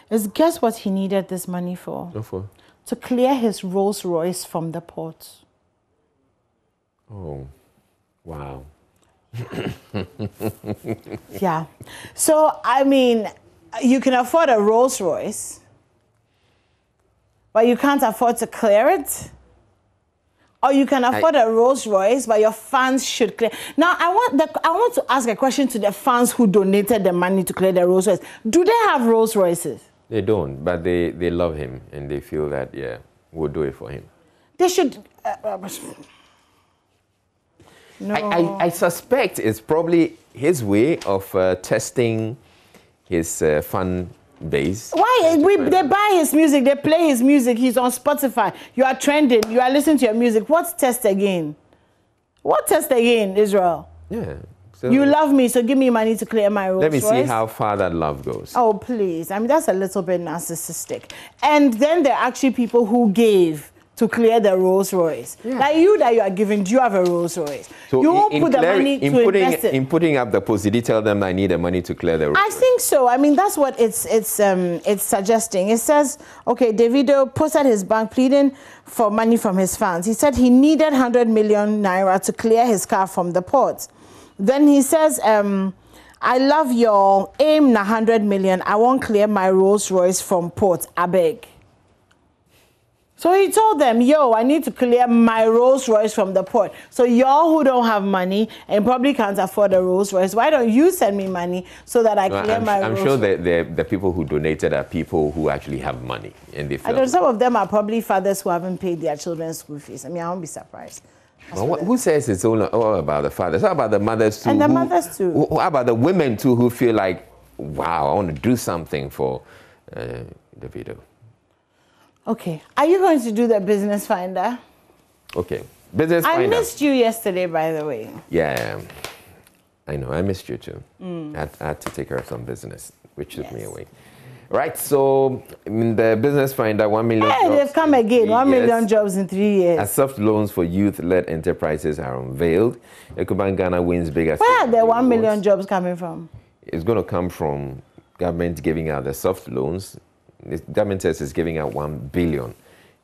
is, guess what he needed this money for? What for? To clear his Rolls Royce from the port. Oh, wow. Yeah. So, I mean, you can afford a Rolls Royce, but you can't afford to clear it. Or you can afford a Rolls Royce, but your fans should clear. Now, I want to ask a question to the fans who donated the money to clear the Rolls Royce. Do they have Rolls Royces? They don't, but they love him and they feel that, yeah, we'll do it for him. They should. No. I suspect it's probably his way of testing his fan base. Why? They buy his music, they play his music, he's on Spotify. You are trending, you are listening to your music. What's test again? What test again, Israel? Yeah. So you love me, so give me money to clear my Rolls Let me Royce. see how far that love goes. Oh, please. I mean, that's a little bit narcissistic. And then there are actually people who gave to clear the Rolls Royce. Yeah. Like you that you are giving, do you have a Rolls Royce? So you won't put the money to invest it. In putting up the post, did he tell them I need the money to clear the Rolls Royce? I think so. I mean, that's what it's suggesting. It says, okay, Davido posted his bank pleading for money from his fans. He said he needed 100 million naira to clear his car from the port. Then he says, I love your aim na 100 million. I won't clear my Rolls Royce from port. I beg. So he told them, yo, I need to clear my Rolls Royce from the port. So y'all who don't have money and probably can't afford a Rolls Royce, why don't you send me money so that I clear my Rolls Royce? I'm sure that the people who donated are people who actually have money. And they I know some of them are probably fathers who haven't paid their children's school fees. I mean, I won't be surprised. Well, who says it's all about the fathers? How about the mothers too? And the mothers too. How about the women too who feel like, wow, I want to do something for Davido? Okay. Are you going to do the business finder? Okay. Business finder. I missed you yesterday, by the way. Yeah. I know. I missed you too. I had to take care of some business, which took me away. Right. So, in the business finder, 1 million jobs. Hey, they've come again. 1 million jobs in 3 years. As soft loans for youth-led enterprises are unveiled, Ecobank Ghana wins bigger. Where are the 1 million jobs coming from? It's going to come from government giving out the soft loans. The government says it's giving out 1 billion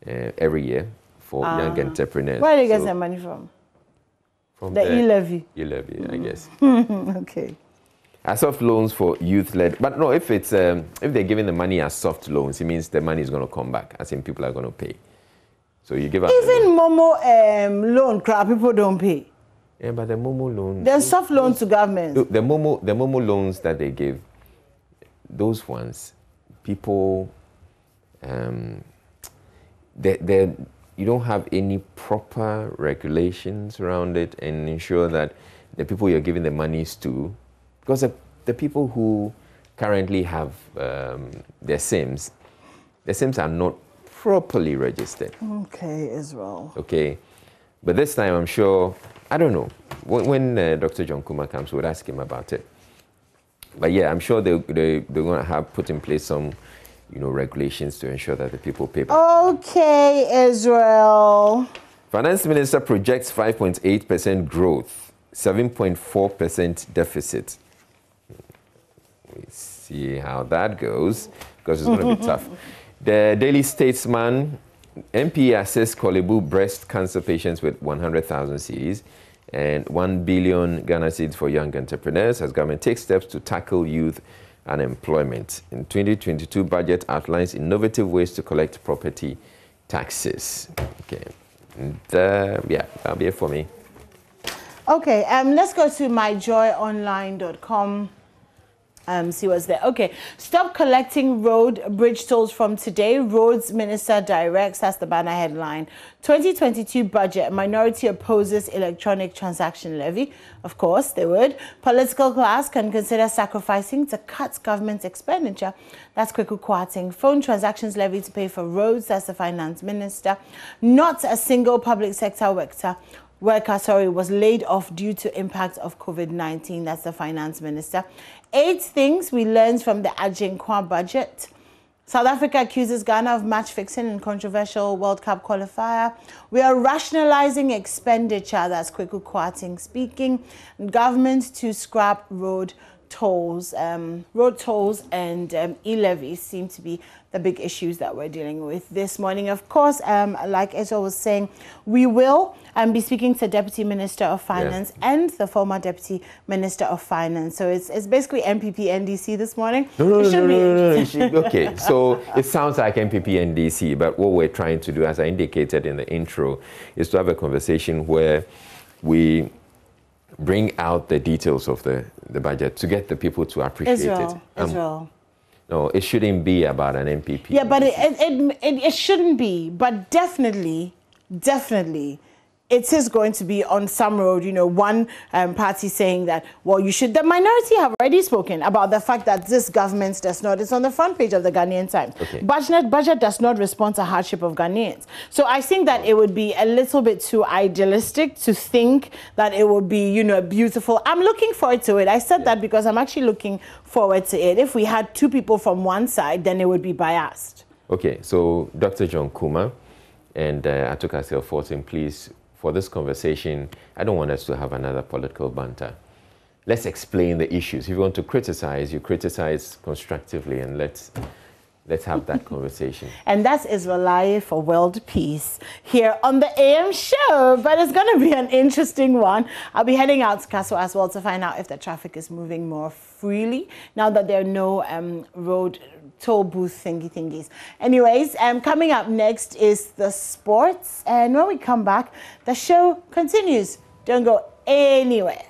every year for young entrepreneurs. Where do you get their money from? From the e-levy. E-levy, I guess. Okay. As soft loans for youth-led, but no, if it's if they're giving the money as soft loans, it means the money is going to come back, as in people are going to pay. So you give out. Even Momo loan, people don't pay. Yeah, but the Momo loan. There's soft loans to government. The Momo loans that they give, those ones, people, you don't have any proper regulations around it and ensure that the people you're giving the monies to, because the people who currently have their SIMs are not properly registered. Okay, Israel. Okay, but this time I'm sure, I don't know, when Dr. John Kuma comes, we'll ask him about it. But yeah, I'm sure they're going to have put in place some, regulations to ensure that the people pay back. Okay, Israel. Finance Minister projects 5.8% growth, 7.4% deficit. We see how that goes, because it's going to be tough. The Daily Statesman, MP assists Kolebu breast cancer patients with 100,000 cedis and 1 billion Ghana cedis for young entrepreneurs as government takes steps to tackle youth unemployment. In 2022 budget outlines innovative ways to collect property taxes. Okay, and yeah, that'll be it for me. Okay, let's go to myjoyonline.com. See what's there. Okay, stop collecting road bridge tolls from today. Roads Minister directs. That's the banner headline. 2022 budget. Minority opposes electronic transaction levy. Of course, they would. Political class can consider sacrificing to cut government expenditure. That's Kweku Kwarteng. Phone transactions levy to pay for roads. That's the finance minister. Not a single public sector worker worker, was laid off due to impact of COVID-19. That's the finance minister. 8 things we learned from the Ajinkwa budget. South Africa accuses Ghana of match fixing in controversial World Cup qualifier. We are rationalizing expenditure. That's Kweku Kwarteng speaking. Government to scrap road tolls. Road tolls and e-levies seem to be the big issues that we're dealing with this morning. Of course, like Ezo was saying, we will be speaking to Deputy Minister of Finance and the former Deputy Minister of Finance. So it's basically MPP NDC this morning. No. Okay, so it sounds like MPP NDC, but what we're trying to do, as I indicated in the intro, is to have a conversation where we bring out the details of the budget to get the people to appreciate it. Israel. No, it shouldn't be about an MPP. Yeah, but it shouldn't be. But definitely, it is going to be on some road, one party saying that, well, you should. The minority have already spoken about the fact that this government does not. It's on the front page of the Ghanaian Times. Okay. Budget does not respond to hardship of Ghanaians. So I think that it would be a little bit too idealistic to think that it would be, beautiful. I'm looking forward to it. I said that because I'm actually looking forward to it. If we had 2 people from one side, then it would be biased. Okay, so Dr. John Kuma and Atukasi Fortin, please, for this conversation, I don't want us to have another political banter. Let's explain the issues. If you want to criticize, you criticize constructively, and let's have that conversation. And that's Israel for world peace here on the AM show. But it's going to be an interesting one. I'll be heading out to Castle as well to find out if the traffic is moving more freely now that there are no road toll booth thingies. Anyways, coming up next is the sports. And when we come back, the show continues. Don't go anywhere.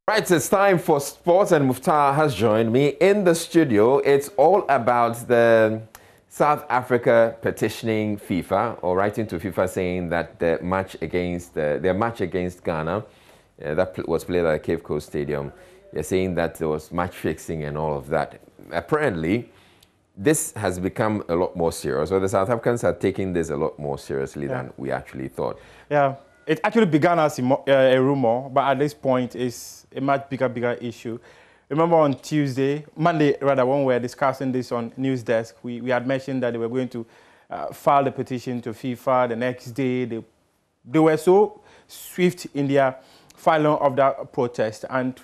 Right, it's time for sports, and Mukhtar has joined me in the studio. It's all about the South Africa petitioning FIFA, or writing to FIFA saying that their match against Ghana, that was played at the Cape Coast Stadium, they're saying that there was match fixing and all of that. Apparently, this has become a lot more serious, or the South Africans are taking this a lot more seriously than we actually thought. Yeah, it actually began as a rumor, but at this point, it's a much bigger issue. Remember on Monday, when we were discussing this on News Desk, we had mentioned that they were going to file the petition to FIFA. The next day, they were so swift in their filing of that protest. And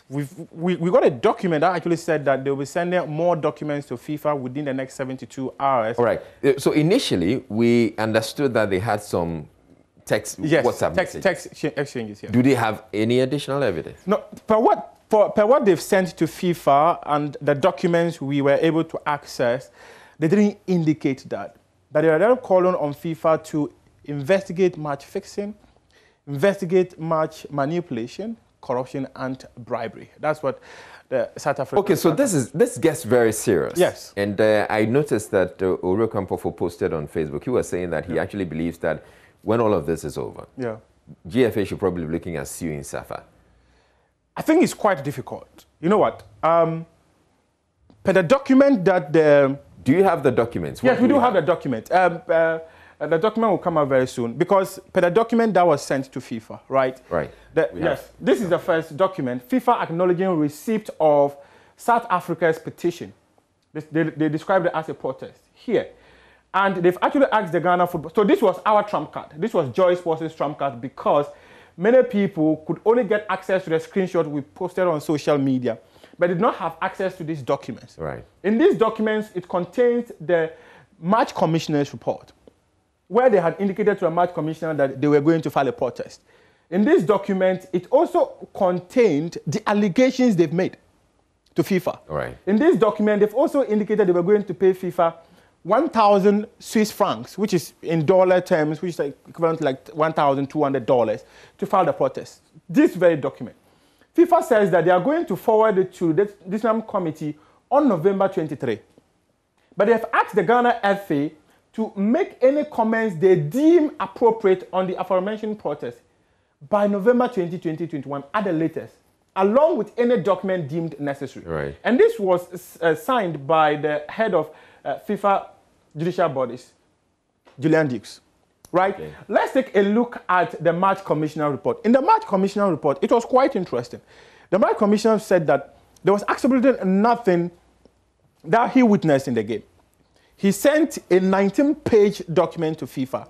we got a document that actually said that they'll be sending more documents to FIFA within the next 72 hours. All right. So initially, we understood that they had some WhatsApp messages. Text exchanges, yes. Do they have any additional evidence? No, per what they've sent to FIFA and the documents we were able to access, they didn't indicate that. But they are calling on FIFA to investigate match fixing, investigate match manipulation, corruption, and bribery. That's what the South Africa... Okay, so this gets very serious. Yes. And I noticed that Oro Kampofo posted on Facebook. He was saying that he actually believes that when all of this is over, GFA should probably be looking at suing SAFA. I think it's quite difficult. You know what? Per the document that the... Do you have the documents? Yes, we do have the document. The document will come out very soon because per the document that was sent to FIFA, right? Right. Yes, this is the first document. FIFA acknowledging receipt of South Africa's petition. They described it as a protest here. And they've actually asked the Ghana football. So this was our trump card. This was Joy Sports' trump card because many people could only get access to the screenshot we posted on social media, but did not have access to these documents. Right. In these documents, it contains the match commissioner's report, where they had indicated to the match commissioner that they were going to file a protest. In this document, it also contained the allegations they've made to FIFA. Right. In this document, they've also indicated they were going to pay FIFA 1,000 Swiss francs, which is in dollar terms, which is like equivalent to like $1,200 to file the protest. This very document. FIFA says that they are going to forward it to the Disciplinary Committee on November 23. But they have asked the Ghana FA to make any comments they deem appropriate on the aforementioned protest by November 2020-21 at the latest, along with any document deemed necessary. Right. And this was signed by the head of FIFA judicial bodies, Julian Dukes. Right? Okay. Let's take a look at the March Commissioner report. In the March Commissioner report, it was quite interesting. The March Commissioner said that there was absolutely nothing that he witnessed in the game. He sent a 19-page document to FIFA.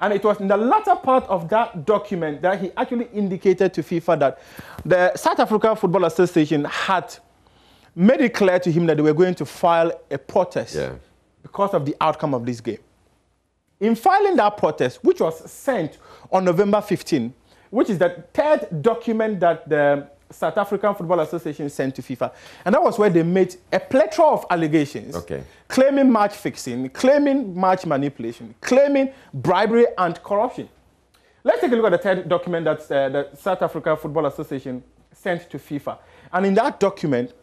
And it was in the latter part of that document that he actually indicated to FIFA that the South Africa Football Association had made it clear to him that they were going to file a protest because of the outcome of this game. In filing that protest, which was sent on November 15, which is the third document that the South African Football Association sent to FIFA, and that was where they made a plethora of allegations, claiming match fixing, claiming match manipulation, claiming bribery and corruption. Let's take a look at the third document that the South Africa Football Association sent to FIFA. And in that document,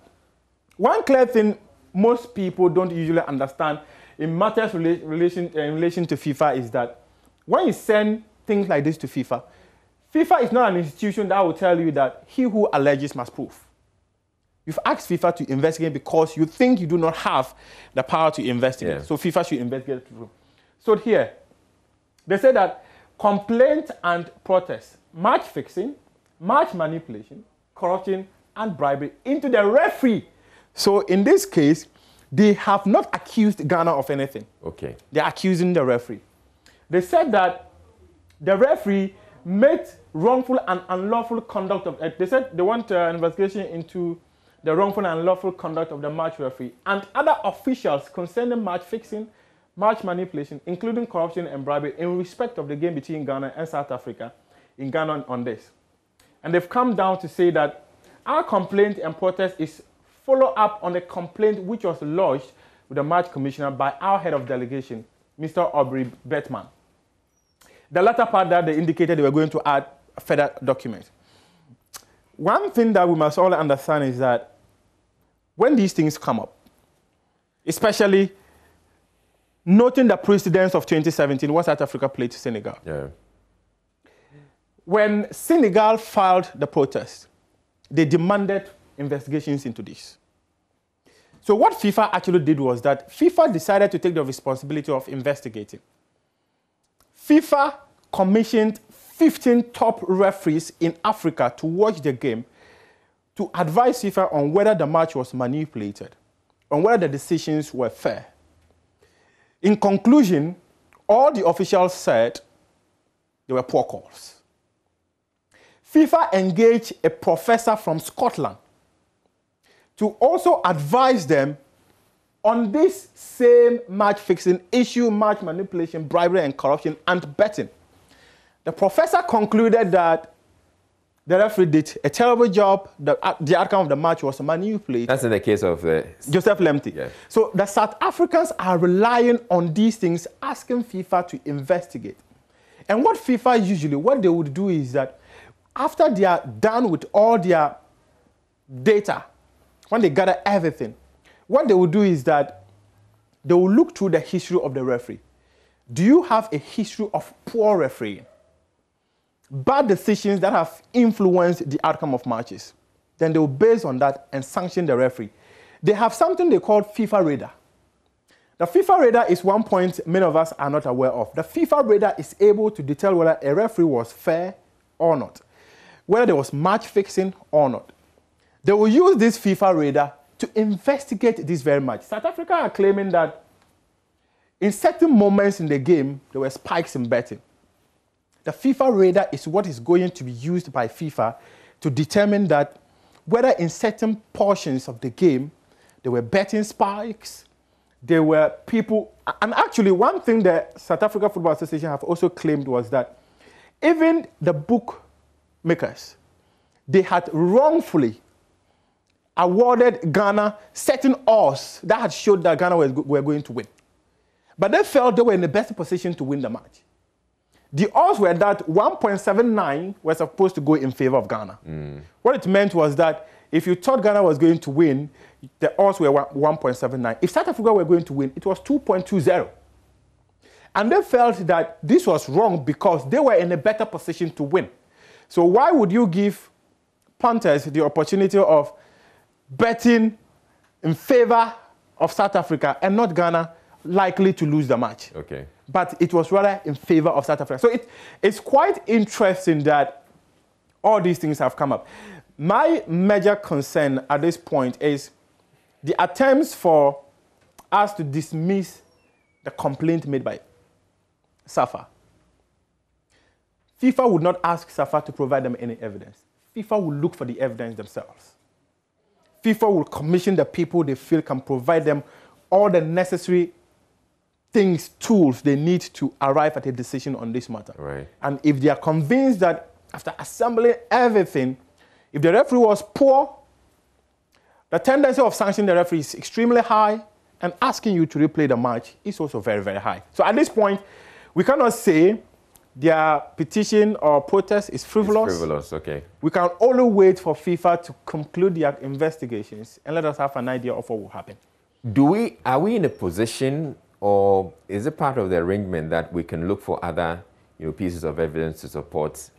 one clear thing most people don't usually understand in matters in relation to FIFA is that when you send things like this to FIFA, FIFA is not an institution that will tell you that he who alleges must prove. You've asked FIFA to investigate because you think you do not have the power to investigate. So FIFA should investigate. So here, they say that complaint and protest, match fixing, match manipulation, corruption, and bribery into the referee. So in this case, they have not accused Ghana of anything. They're accusing the referee. They said that the referee made wrongful and unlawful conduct of it. They said they want an investigation into the wrongful and unlawful conduct of the match referee and other officials concerning match fixing, match manipulation, including corruption and bribery in respect of the game between Ghana and South Africa in Ghana on this. And they've come down to say that our complaint and protest is follow up on a complaint which was lodged with the match commissioner by our head of delegation, Mr. Aubrey Bettman. The latter part that they indicated they were going to add further documents. One thing that we must all understand is that when these things come up, especially noting the precedence of 2017, when South Africa played Senegal. When Senegal filed the protest, they demanded investigations into this. So what FIFA actually did was that FIFA decided to take the responsibility of investigating. FIFA commissioned 15 top referees in Africa to watch the game to advise FIFA on whether the match was manipulated, on whether the decisions were fair. In conclusion, all the officials said they were poor calls. FIFA engaged a professor from Scotland to also advise them on this same match fixing issue, match manipulation, bribery and corruption, and betting. The professor concluded that the referee did a terrible job, the outcome of the match was manipulated. That's in the case of Joseph Lemty. So the South Africans are relying on these things, asking FIFA to investigate. And what FIFA usually, what they would do is that after they are done with all their data, when they gather everything, what they will do is that they will look through the history of the referee. Do you have a history of poor refereeing? Bad decisions that have influenced the outcome of matches? Then they will base on that and sanction the referee. They have something they call FIFA Radar. The FIFA Radar is one point many of us are not aware of. The FIFA Radar is able to tell whether a referee was fair or not, whether there was match fixing or not. They will use this FIFA Radar to investigate this very match. South Africa are claiming that in certain moments in the game, there were spikes in betting. The FIFA Radar is what is going to be used by FIFA to determine that whether in certain portions of the game, there were betting spikes, there were people, and actually one thing the South Africa Football Association have also claimed was that even the bookmakers, they had wrongfully awarded Ghana certain odds that had showed that Ghana were going to win. But they felt they were in the best position to win the match. The odds were that 1.79 were supposed to go in favor of Ghana. What it meant was that if you thought Ghana was going to win, the odds were 1.79. If South Africa were going to win, it was 2.20. And they felt that this was wrong because they were in a better position to win. So why would you give punters the opportunity of betting in favor of South Africa and not Ghana likely to lose the match? Okay. But it was rather in favor of South Africa. So it's quite interesting that all these things have come up. My major concern at this point is the attempts for us to dismiss the complaint made by SAFA. FIFA would not ask SAFA to provide them any evidence. FIFA will look for the evidence themselves. FIFA will commission the people they feel can provide them all the necessary things, tools they need to arrive at a decision on this matter. Right. And if they are convinced that after assembling everything, if the referee was poor, the tendency of sanctioning the referee is extremely high, and asking you to replay the match is also very, very high. So at this point, we cannot say their petition or protest is frivolous. It's frivolous, okay. We can only wait for FIFA to conclude their investigations and let us have an idea of what will happen. Are we in a position, or is it part of the arrangement that we can look for other pieces of evidence to support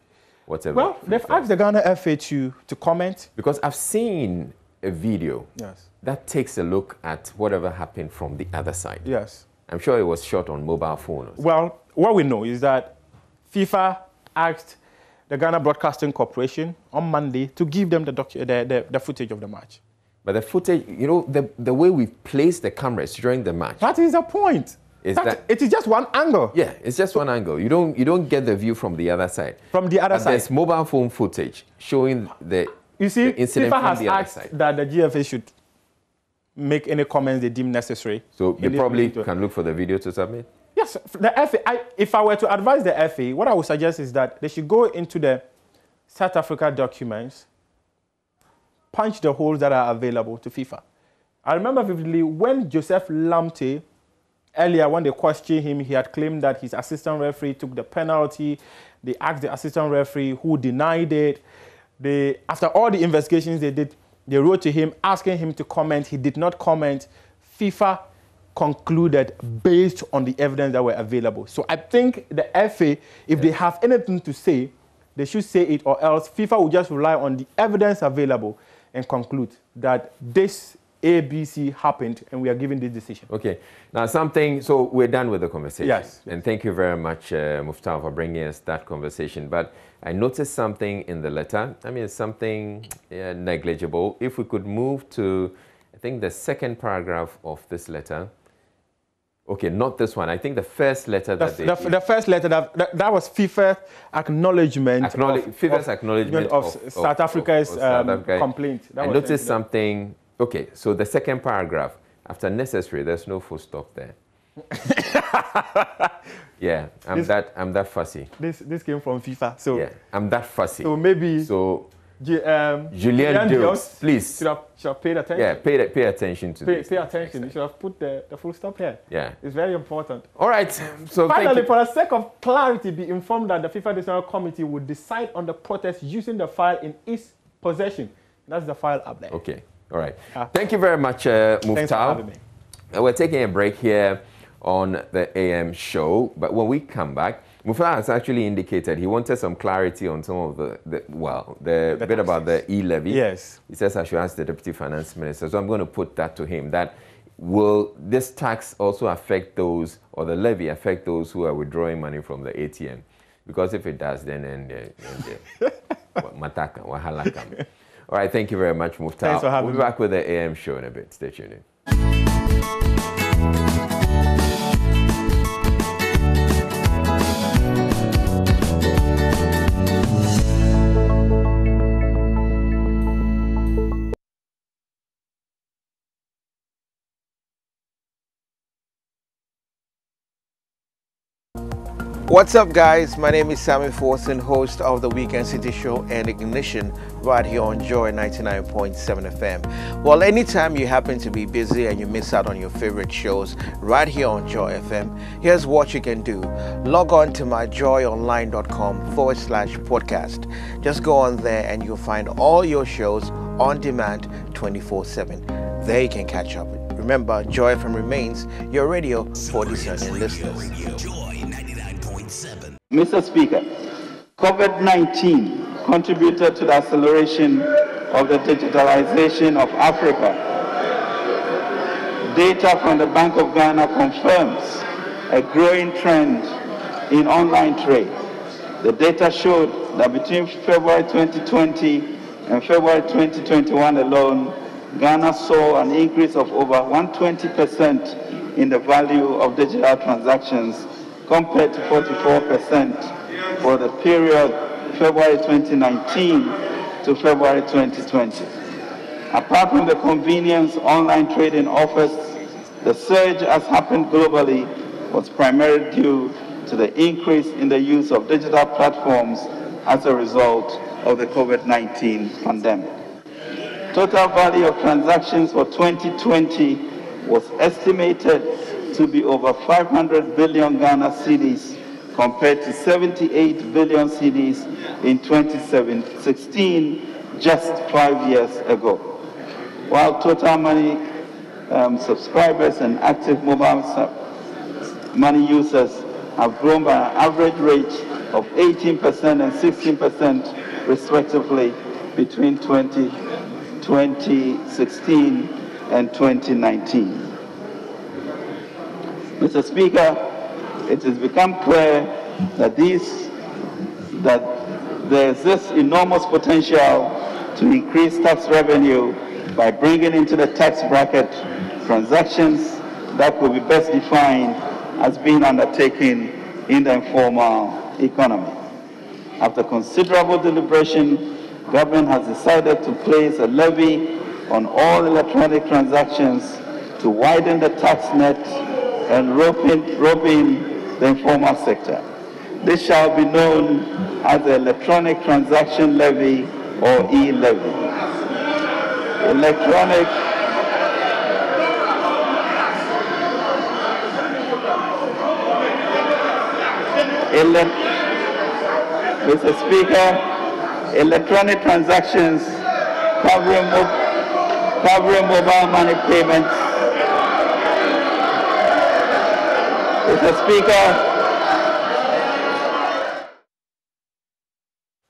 whatever? Well, they've asked the Ghana FA to comment. Because I've seen a video Yes. that takes a look at whatever happened from the other side. Yes. I'm sure it was shot on mobile phone. Well, what we know is that FIFA asked the Ghana Broadcasting Corporation on Monday to give them the footage of the match. But the footage, the way we placed the cameras during the match. That is the point. It is just one angle. Yeah, it's just one angle. You don't get the view from the other side. From the other side. There's mobile phone footage showing the incident FIFA from has the other asked side. that the GFA should make any comments they deem necessary. So you probably can look for the video to submit? Yes, the FA. If I were to advise the FA, what I would suggest is that they should go into the South Africa documents, punch the holes that are available to FIFA. I remember vividly when Joseph Lamptey, earlier when they questioned him, he had claimed that his assistant referee took the penalty. They asked the assistant referee who denied it. After all the investigations they did, they wrote to him asking him to comment. He did not comment. FIFA concluded based on the evidence that were available. So I think the FA, if they have anything to say, they should say it, or else FIFA will just rely on the evidence available and conclude that this ABC happened and we are giving this decision. Okay. Now so we're done with the conversation. Yes. And thank you very much, Muftar, for bringing us that conversation. But I noticed something in the letter. I mean, something negligible. If we could move to, I think, the second paragraph of this letter. Okay, not this one. I think the first letter the first letter, that was FIFA's acknowledgement. FIFA's acknowledgement of South Africa's complaint. I noticed something. Okay, so the second paragraph, after necessary, there's no full stop there. Yeah, I'm that fussy. This came from FIFA, so yeah, I'm that fussy. So maybe Julien Dios, please should have paid attention. Yeah, pay attention to this. Pay attention. You should have put the full stop here. Yeah, it's very important. All right. So finally, for the sake of clarity, be informed that the FIFA Decisional Committee will decide on the protest using the file in its possession. That's the file up there. Okay. All right. Thank you very much, Muftar. Thanks for having me. We're taking a break here on the AM show, but when we come back, Muftar has actually indicated he wanted some clarity on some of the bit taxes about the e-levy. Yes. He says I should ask the Deputy Finance Minister, so I'm going to put that to him. That will this tax also affect those, or the levy affect those who are withdrawing money from the ATM? Because if it does, then mataka, wahala come. All right, thank you very much, Muftar. Thanks for having me. We'll be back with the AM show in a bit. Stay tuned in. What's up, guys? My name is Sammy Forson, host of the Weekend City Show and Ignition right here on Joy 99.7 FM. Well, anytime you happen to be busy and you miss out on your favorite shows right here on Joy FM, here's what you can do. Log on to myjoyonline.com/podcast. Just go on there and you'll find all your shows on demand 24/7. There you can catch up. Remember, Joy FM remains your radio for discerning listeners. Mr. Speaker, COVID-19 contributed to the acceleration of the digitalization of Africa. Data from the Bank of Ghana confirms a growing trend in online trade. The data showed that between February 2020 and February 2021 alone, Ghana saw an increase of over 120% in the value of digital transactions compared to 44% for the period February 2019 to February 2020. Apart from the convenience online trading offers, the surge has happened globally was primarily due to the increase in the use of digital platforms as a result of the COVID-19 pandemic. Total value of transactions for 2020 was estimated to be over 500 billion Ghana cedis compared to 78 billion cedis in 2016, just 5 years ago. While total money subscribers and active mobile money users have grown by an average rate of 18% and 16% respectively between 2016 and 2019. Mr. Speaker, it has become clear that there is this enormous potential to increase tax revenue by bringing into the tax bracket transactions that could be best defined as being undertaken in the informal economy. After considerable deliberation, government has decided to place a levy on all electronic transactions to widen the tax net and rope in the informal sector. This shall be known as the Electronic Transaction Levy or e-levy. Mr. Speaker, electronic transactions covering mobile money payments. Mr. Speaker.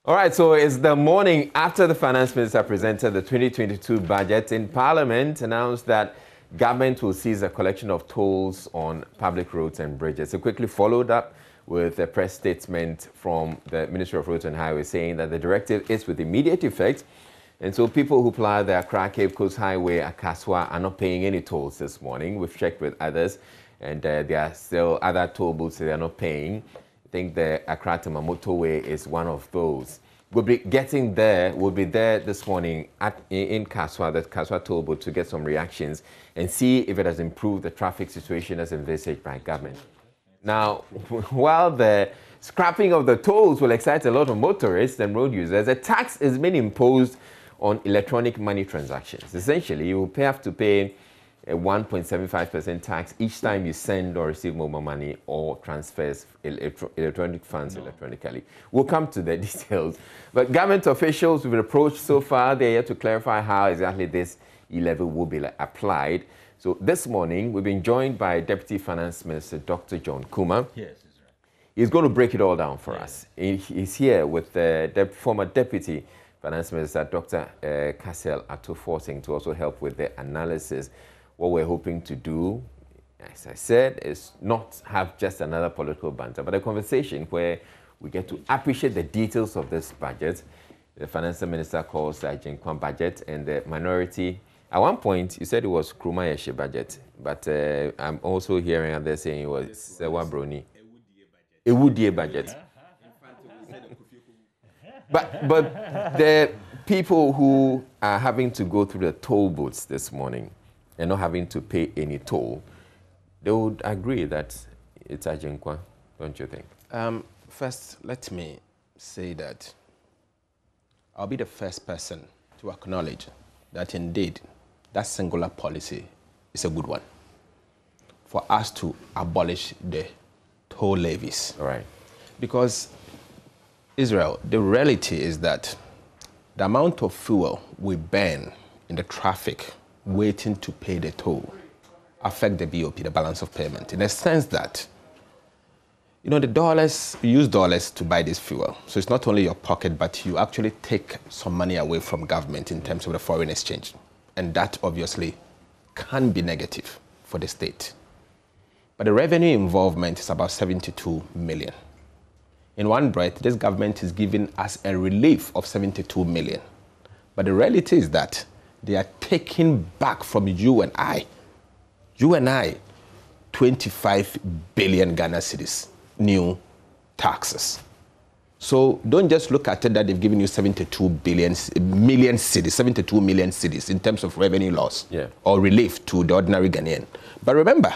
All right, so it's the morning after the finance minister presented the 2022 budget in Parliament, announced that government will cease the collection of tolls on public roads and bridges. It quickly followed up with a press statement from the Ministry of Roads and Highways saying that the directive is with immediate effect. And so people who ply the Accra Cape Coast Highway at Kaswa are not paying any tolls this morning. We've checked with others, and there are still other toll booths that they are not paying. I think the Accra Tema Motorway is one of those. We'll be getting there. We'll be there this morning in Kaswa, the Kaswa toll booth, to get some reactions and see if it has improved the traffic situation as envisaged by government. Now, while the scrapping of the tolls will excite a lot of motorists and road users, a tax is being imposed on electronic money transactions. Essentially, you will have to pay a 1.75% tax each time you send or receive mobile money or transfers electronic funds electronically. We'll come to the details. But government officials who've been approached so far, they're here to clarify how exactly this e-levy will be applied. So this morning, we've been joined by Deputy Finance Minister Dr. John Kuma. Yes, that's right. He's going to break it all down for us. He's here with the former Deputy Finance Minister Dr. Kassel Atuforting to also help with the analysis. What we're hoping to do, as I said, is not have just another political banter, but a conversation where we get to appreciate the details of this budget. The Finance Minister calls the Ajenkwan budget, and the minority. At one point, you said it was Krumayeshe budget, but I'm also hearing others saying it was Sewa Broni. A Woodie budget. But the people who are having to go through the toll booths this morning and not having to pay any toll, they would agree that it's Ajenkwa, don't you think? First, let me say that I'll be the first person to acknowledge that indeed that singular policy is a good one for us to abolish the toll levies. All right. Because, Israel, the reality is that the amount of fuel we burn in the traffic waiting to pay the toll affect the BOP, the balance of payment, in the sense that You know, the dollars, you use dollars to buy this fuel. So it's not only your pocket, but you actually take some money away from government in terms of the foreign exchange. And that obviously can be negative for the state. But the revenue involvement is about 72 million. In one breath, this government is giving us a relief of 72 million. But the reality is that they are taking back from you and I, 25 billion Ghana cedis, new taxes. So don't just look at it that they've given you 72 million cedis in terms of revenue loss or relief to the ordinary Ghanaian. But remember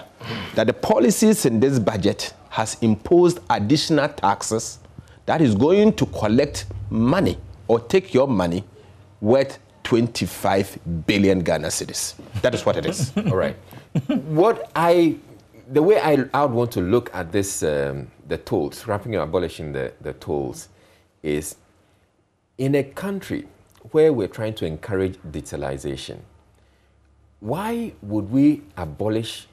that the policies in this budget has imposed additional taxes that is going to collect money or take your money worth 25 billion Ghana cedis. That is what it is. All right. The way I would want to look at this, the tolls, abolishing the tolls, is in a country where we're trying to encourage digitalization, why would we abolish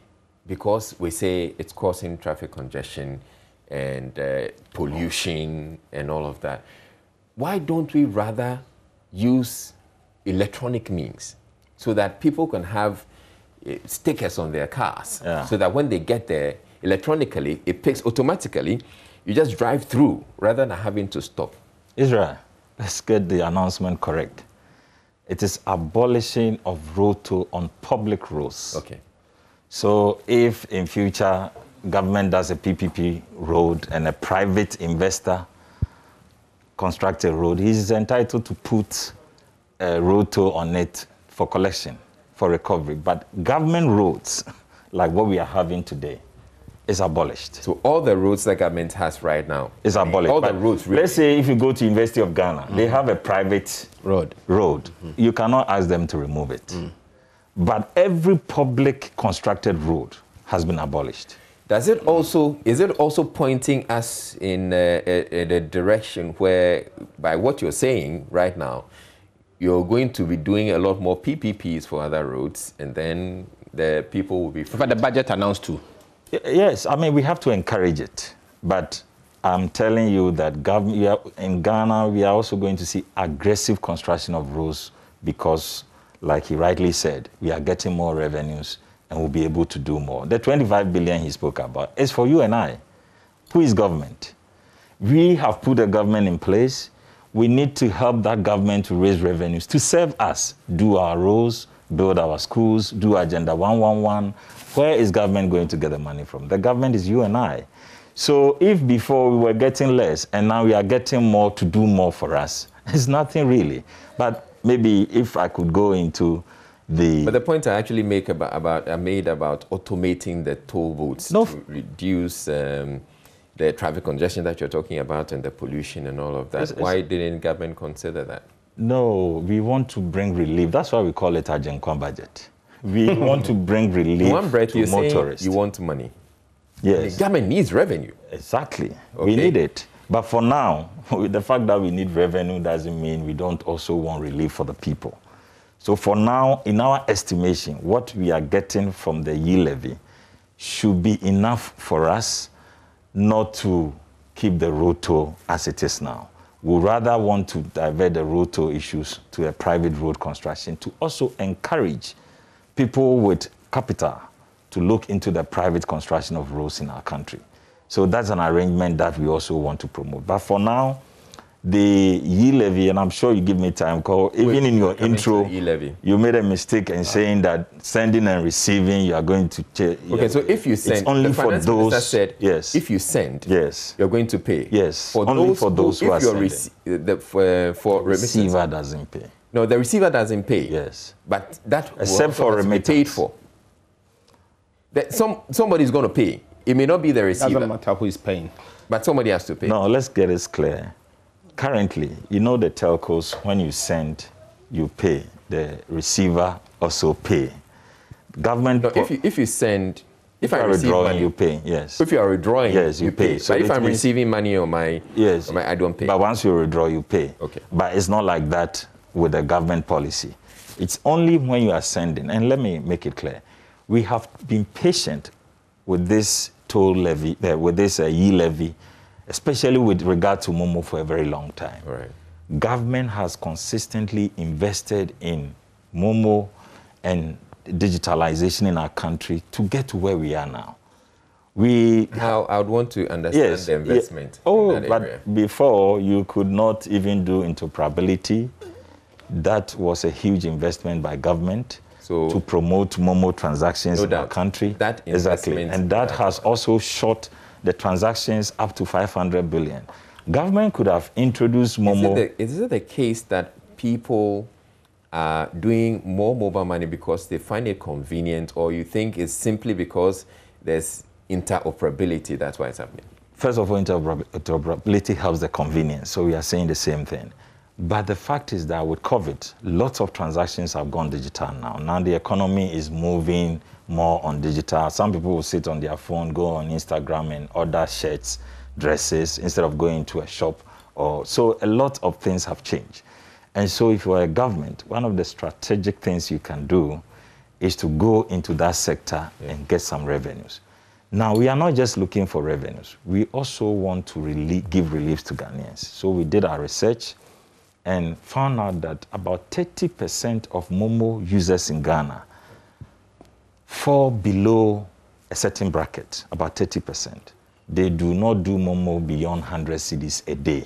because we say it's causing traffic congestion and pollution and all of that? Why don't we rather use electronic means so that people can have stickers on their cars, so that when they get there electronically, it picks automatically. You just drive through rather than having to stop. Israel, let's get the announcement correct. It is abolishing of road toll on public roads. Okay. So if in future government does a PPP road and a private investor constructs a road, he is entitled to put a road toll on it for collection, for recovery. But government roads, like what we are having today, is abolished. So all the roads that government has right now is abolished. All the roads. Really. Let's say if you go to University of Ghana, they have a private road. You cannot ask them to remove it. But every public constructed road has been abolished. Is it also pointing us in a direction where, by what you're saying right now, you're going to be doing a lot more PPPs for other roads, and then the people will be free? But the budget announced too. Yes, I mean, we have to encourage it. But I'm telling you that in Ghana, we are also going to see aggressive construction of roads because, like he rightly said, we are getting more revenues and we'll be able to do more. The 25 billion he spoke about is for you and I. Who is government? We have put a government in place. We need to help that government to raise revenues, to serve us, do our roads, build our schools, do Agenda 111. Where is government going to get the money from? The government is you and I. So if before we were getting less and now we are getting more to do more for us, it's nothing really. But maybe if I could go into But the point I actually made about automating the toll booths to reduce the traffic congestion that you're talking about and the pollution and all of that. Why didn't government consider that? No, we want to bring relief. That's why we call it a Genkwan budget. We want to bring relief one breath, to motorists. You want money. Yes. The government needs revenue. Exactly. Okay. We need it. But for now, the fact that we need revenue doesn't mean we don't also want relief for the people. So for now, in our estimation, what we are getting from the yield levy should be enough for us not to keep the road toll as it is now. We rather want to divert the road toll issues to a private road construction to also encourage people with capital to look into the private construction of roads in our country. So that's an arrangement that we also want to promote. But for now, the yield levy, and I'm sure you give me time, even in your intro, you made a mistake in saying that sending and receiving, you are going to... Okay, so if you send, it's only for those... said, yes. If you send, yes, you're going to pay. Yes, for only those for those who are sending. For receiver doesn't pay. No, the receiver doesn't pay. Yes. But that except for remittance. Paid for. Somebody's going to pay. It may not be the receiver. Doesn't matter who is paying. But somebody has to pay. No, let's get this clear. Currently, you know the telcos, when you send, you pay. The receiver also pay. Government... No, if you send... If I receive money, you pay, yes. If you are withdrawing, yes, you pay. So but if I'm receiving money on my... Yes. I don't pay. But once you withdraw, you pay. Okay. But it's not like that with the government policy. It's only when you are sending. And let me make it clear. We have been patient with this toll levy, with this e-levy, especially with regard to Momo for a very long time. Right. Government has consistently invested in Momo and digitalization in our country to get to where we are now. I would want to understand the investment. Oh, but before you could not even do interoperability. That was a huge investment by government to promote Momo transactions in our country. That exactly, and that has also shot the transactions up to 500 billion. Government could have introduced Momo. Is it the case that people are doing more mobile money because they find it convenient, or you think it's simply because there's interoperability, that's why it's happening? First of all, interoperability helps the convenience, so we are saying the same thing. But the fact is that with COVID, lots of transactions have gone digital now. Now the economy is moving more on digital. Some people will sit on their phone, go on Instagram and order shirts, dresses, instead of going to a shop. So a lot of things have changed. And so if you are a government, one of the strategic things you can do is to go into that sector and get some revenues. Now, we are not just looking for revenues. We also want to give relief to Ghanaians. So we did our research and found out that about 30% of Momo users in Ghana fall below a certain bracket, about 30%. They do not do Momo beyond 100 cedis a day.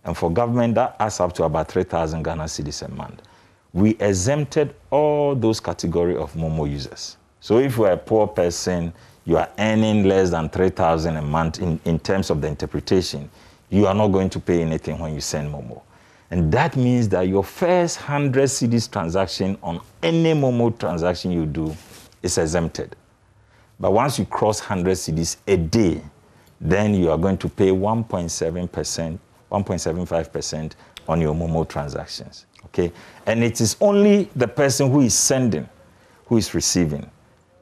And for government, that adds up to about 3,000 Ghana cedis a month. We exempted all those category of Momo users. So if you're a poor person, you are earning less than 3,000 a month in terms of the interpretation, you are not going to pay anything when you send Momo. And that means that your first 100 cedis transaction on any Momo transaction you do is exempted. But once you cross 100 cedis a day, then you are going to pay 1.7%, 1.75% on your Momo transactions. Okay? And it is only the person who is sending who is receiving.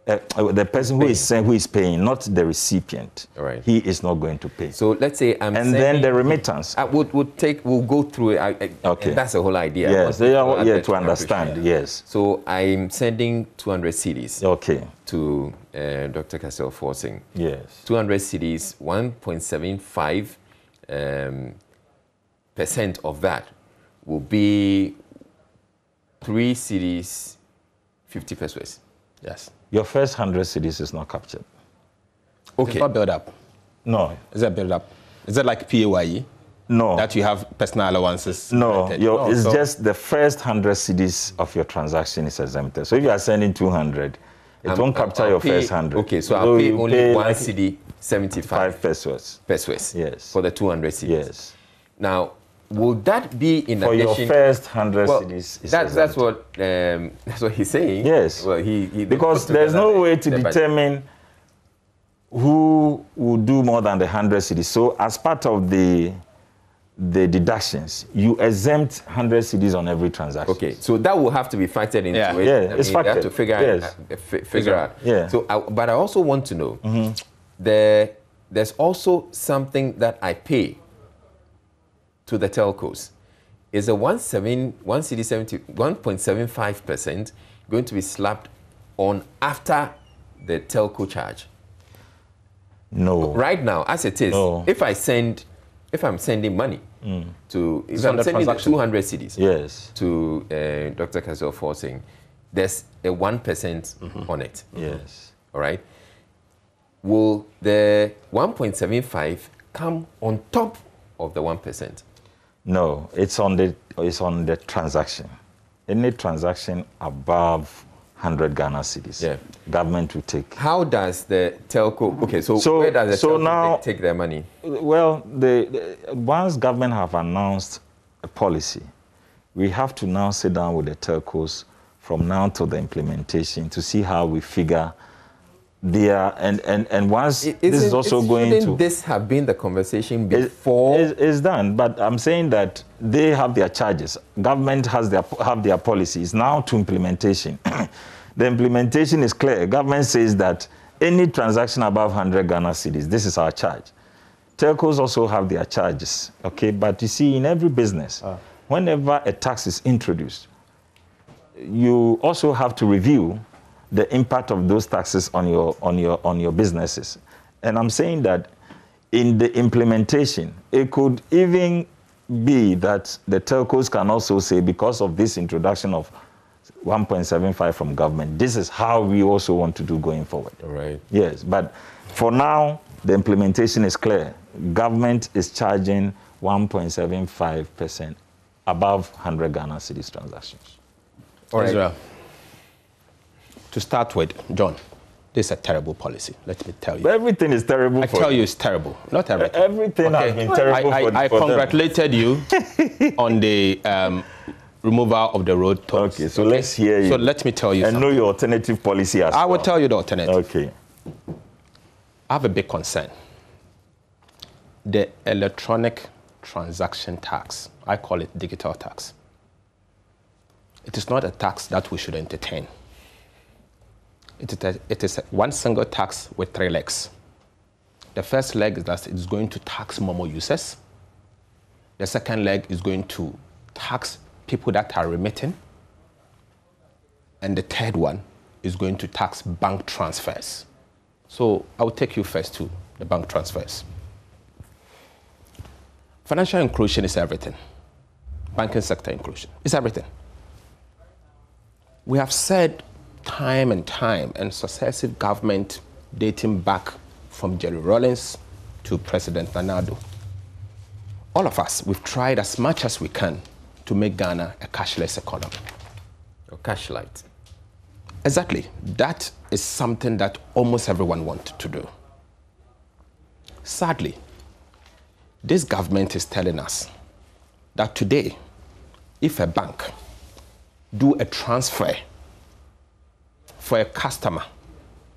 The person who is paying, not the recipient. Right. He is not going to pay. So let's say then the remittance. We'll go through it. Okay. That's the whole idea. Yes, they are here to understand. Yes. So I'm sending 200 cedis. Okay. To Dr. Cassell Forcing. Yes. 200 cedis, 1.75% percent of that will be 3 cedis, 50 pesos. Yes. Your first 100 cedis is not captured. Okay. It's not build up. No. Is that build up? Is it like PAYE? No. That you have personal allowances? No. It's just the first 100 cedis of your transaction is exempted. So if you are sending 200, it won't capture your first 100. Okay, so I'll pay only 1 cedi, 75 pesos. Pesos. Yes. For the 200 cedis. Yes. Now, will that be in for addition? Your first 100 cedis is that's what he's saying. Yes. Well, he because there's no way to determine who will do more than the 100 cedis. So as part of the deductions, you exempt 100 cedis on every transaction. Okay, so that will have to be factored into it. Yeah, it's factored. You have to figure out. Yeah. So, but I also want to know, there's also something that I pay to the telcos. Is a 1.75% going to be slapped on after the telco charge? No. Right now, as it is, if I'm sending money to, if I'm sending the 200 cedis to Dr. Cassell Forcing, there's a 1% on it. Yes. All right. Will the 1.75 come on top of the 1%? No, it's on the transaction. Any transaction above 100 Ghana cedis, government will take. How does the telco? Okay, so where does the telco take their money? Well, once government have announced a policy, we have to now sit down with the telcos from now to the implementation to see how we figure. And once this is also going to... Shouldn't this have been the conversation before? It's done, but I'm saying that they have their charges. Government have their policies. Now to implementation. The implementation is clear. Government says that any transaction above 100 Ghana cedis, this is our charge. Telcos also have their charges, okay? But you see, in every business, whenever a tax is introduced, you also have to review the impact of those taxes on your businesses. And I'm saying that in the implementation, it could even be that the telcos can also say, because of this introduction of 1.75 from government, this is how we also want to do going forward. Right. Yes, but for now, the implementation is clear. Government is charging 1.75% above 100 Ghana cedis transactions. All right. Israel, to start with, John, this is a terrible policy, let me tell you. Everything is terrible. I tell you it's terrible. Not everything. Everything has been terrible I congratulated you on the removal of the road tolls. Okay, so let's hear you. So let me tell you something. Know your alternative policy as well. I will tell you the alternative. Okay. I have a big concern. The electronic transaction tax, I call it digital tax. It is not a tax that we should entertain. It is one single tax with 3 legs. The first leg is that it's going to tax Momo users. The second leg is going to tax people that are remitting. And the third one is going to tax bank transfers. So I will take you first to the bank transfers. Financial inclusion is everything. Banking sector inclusion is everything. We have said time and time, and successive government dating back from Jerry Rawlings to President Nana, all of us, we've tried as much as we can to make Ghana a cashless economy. Or cash light. Exactly. That is something that almost everyone wanted to do. Sadly, this government is telling us that today, if a bank do a transfer for a customer,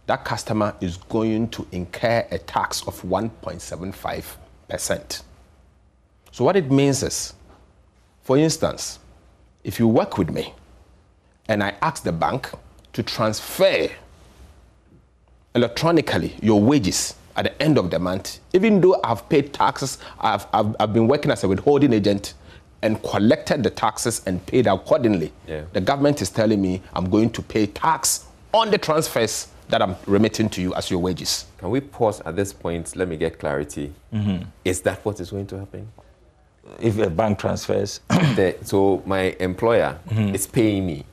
that customer is going to incur a tax of 1.75%. So what it means is, for instance, if you work with me and I ask the bank to transfer electronically your wages at the end of the month, even though I've paid taxes, I've been working as a withholding agent and collected the taxes and paid accordingly. Yeah. The government is telling me I'm going to pay tax on the transfers that I'm remitting to you as your wages. Can we pause at this point? Let me get clarity. Mm-hmm. Is that what is going to happen? If a bank transfers? So my employer is paying me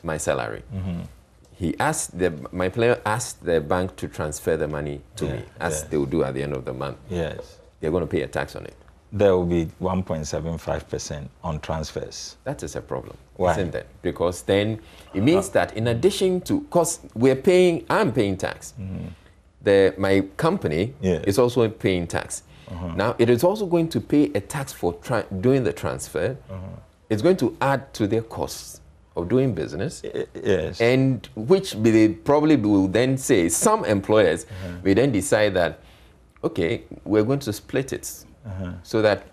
my salary. Mm-hmm. My employer asked the bank to transfer the money to me, as they will do at the end of the month. Yes. They're going to pay a tax on it. There will be 1.75% on transfers. That is a problem. Why? Isn't it? Because then it means that in addition to, because I'm paying tax. Mm-hmm. My company is also paying tax. Uh-huh. Now, it is also going to pay a tax for doing the transfer. Uh-huh. It's going to add to their costs of doing business. Yes. And which they probably will then say, some employers will then decide that, okay, we're going to split it. So that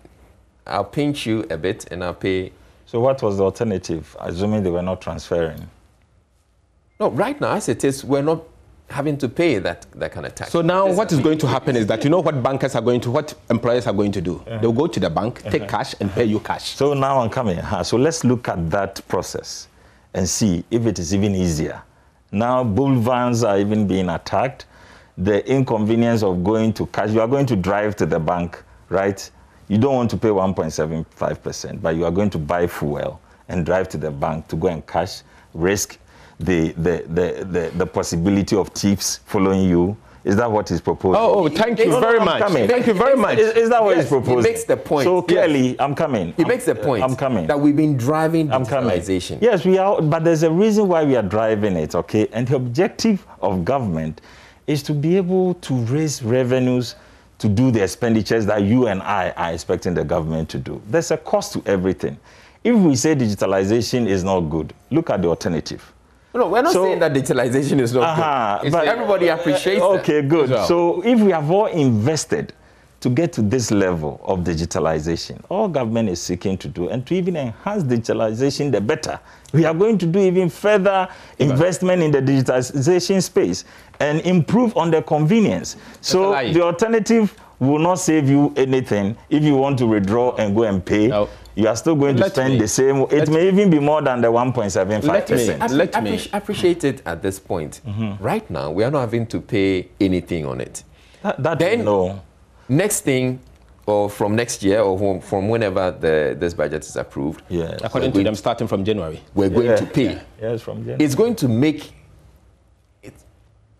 I'll pinch you a bit and I'll pay. So what was the alternative, assuming they were not transferring? No, right now, as it is, we're not having to pay that kind of tax. So now what is going to happen is that, you know what what employers are going to do? They'll go to the bank, take cash and pay you cash. So now I'm coming. So let's look at that process and see if it is even easier. Now bull vans are even being attacked. The inconvenience of going to cash, you are going to drive to the bank, right? You don't want to pay 1.75%, but you are going to buy fuel and drive to the bank to go and cash, risk the possibility of thieves following you. Is that what is proposed? Oh, thank you very much. Thank you very much. Is that what is proposed? He makes the point. So clearly, I'm coming. He makes the point. I'm coming. That we've been driving digitalization. Yes, we are, but there's a reason why we are driving it, okay? And the objective of government is to be able to raise revenues to do the expenditures that you and I are expecting the government to do. There's a cost to everything. If we say digitalization is not good, look at the alternative. No, we're not saying that digitalization is not good. But everybody appreciates that. Okay, good. Well. So if we have all invested to get to this level of digitalization, all government is seeking to do, and to even enhance digitalization, the better. We are going to do even further investment in the digitalization space and improve on the convenience. So the alternative will not save you anything if you want to withdraw and go and pay. No. You are still going to spend the same. It may even be more than the 1.75%. Let me appreciate it at this point. Mm-hmm. Right now, we are not having to pay anything on it. Then, no. Next thing, or from next year, or from whenever this budget is approved. Yeah. According to them, starting from January. We're going to pay. Yes, from January. It's going to make,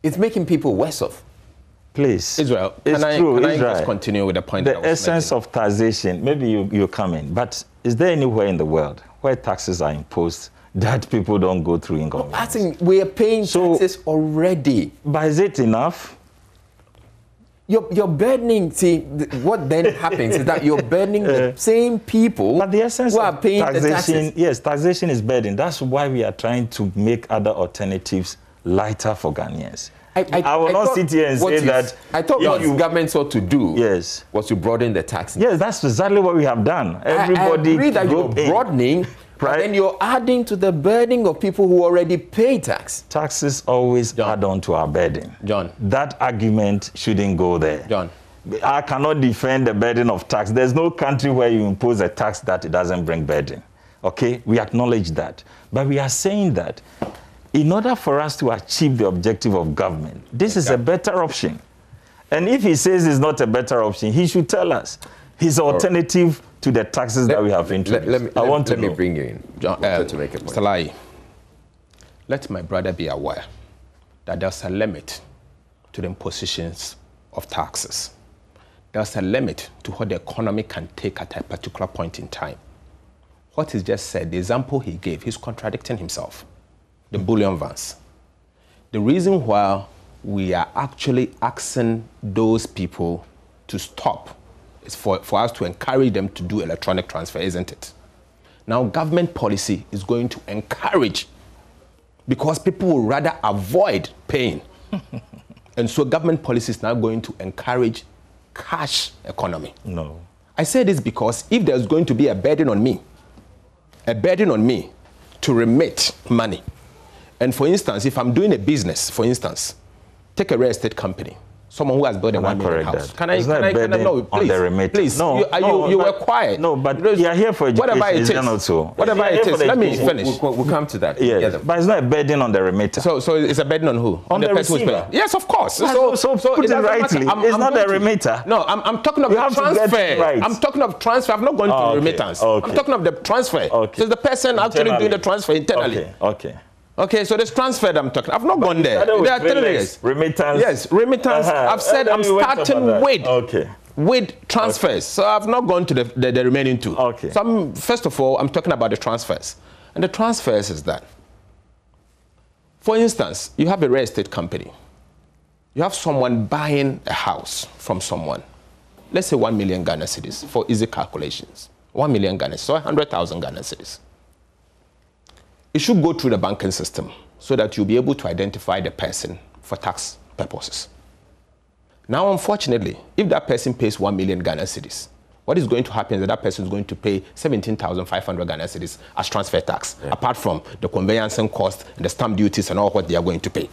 it's making people worse off. Please. Israel, it's true, can I Israel. just continue with the point The that I was essence making? of taxation, maybe you come in, but is there anywhere in the world where taxes are imposed that people don't go through inconvenience? I think we are paying taxes already. But is it enough? You're burdening, see, what then happens is that you're burdening the same people but the essence who are of paying taxation, the taxes. Yes, taxation is burden. That's why we are trying to make other alternatives lighter for Ghanaians. I will not sit here and say that. I thought what the government ought to do was to broaden the taxes. Yes, that's exactly what we have done. Everybody I agree that you're broadening, but then you're adding to the burden of people who already pay tax. Taxes always add on to our burden. John. That argument shouldn't go there. John. I cannot defend the burden of tax. There's no country where you impose a tax that it doesn't bring burden. Okay? We acknowledge that. But we are saying that in order for us to achieve the objective of government, this is a better option. And if he says it's not a better option, he should tell us his alternative to the taxes that we have introduced. Let me bring you in, John, to make a point. Salai, let my brother be aware that there's a limit to the impositions of taxes. There's a limit to what the economy can take at a particular point in time. What he just said, the example he gave, he's contradicting himself. The bullion vans. The reason why we are actually asking those people to stop is for us to encourage them to do electronic transfer, isn't it? Now, government policy is going to encourage, because people will rather avoid paying. And so government policy is now going to encourage cash economy. No. I say this because if there's going to be a burden on me to remit money, and for instance, if I'm doing a business, for instance, take a real estate company, someone who has built a 1 million house. Can I no, please, please. No, you were quiet. No, but you are here for education. Whatever it is. Whatever it is. Let me finish. We'll come to that. Yes, but it's not a burden on the remitter. So it's a burden on who? On the receiver. Yes, of course. So put it rightly. It's not a remitter. No, I'm talking of the transfer. Right. I'm talking of transfer. I'm not going to remittance. I'm talking of the transfer. Okay. So the person actually doing the transfer internally. Okay, so there's transfer that I'm talking. I've not gone there. There are 3 layers. Remittance. Yes, remittance. I've said I'm starting with transfers. So I've not gone to the remaining 2. Okay. So first of all, I'm talking about the transfers. And the transfers is that, for instance, you have a real estate company. You have someone buying a house from someone. Let's say 1 million Ghana cedis for easy calculations. 1 million Ghana, so 100,000 Ghana cedis. It should go through the banking system so that you'll be able to identify the person for tax purposes. Now, unfortunately, if that person pays 1 million Ghana cedis, what is going to happen is that person is going to pay 17,500 Ghana cedis as transfer tax, apart from the conveyancing cost and the stamp duties and all what they are going to pay.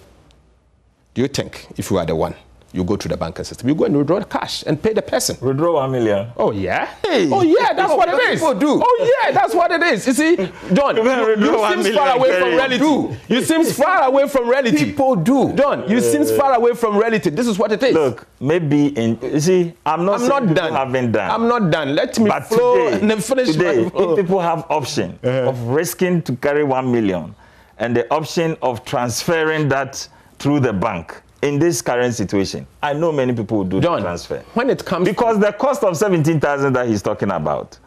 Do you think, if you are the one, you go to the banking system, you go and withdraw the cash and pay the person? Withdraw 1 million. Oh, yeah? Hey. Oh, yeah, that's what it is. People do. Oh, yeah, that's what it is. You see, John, you seem far away from reality. You seem far away from reality. People do. John, you seem far away from reality. This is what it is. Look, maybe you see, I'm not done. Haven't done. I'm not done. Let me but flow today, and then finish today, my flow. if people have option of risking to carry 1 million and the option of transferring that through the bank, in this current situation, I know many people will do the transfer. When it comes because the cost of 17,000 that he's talking about,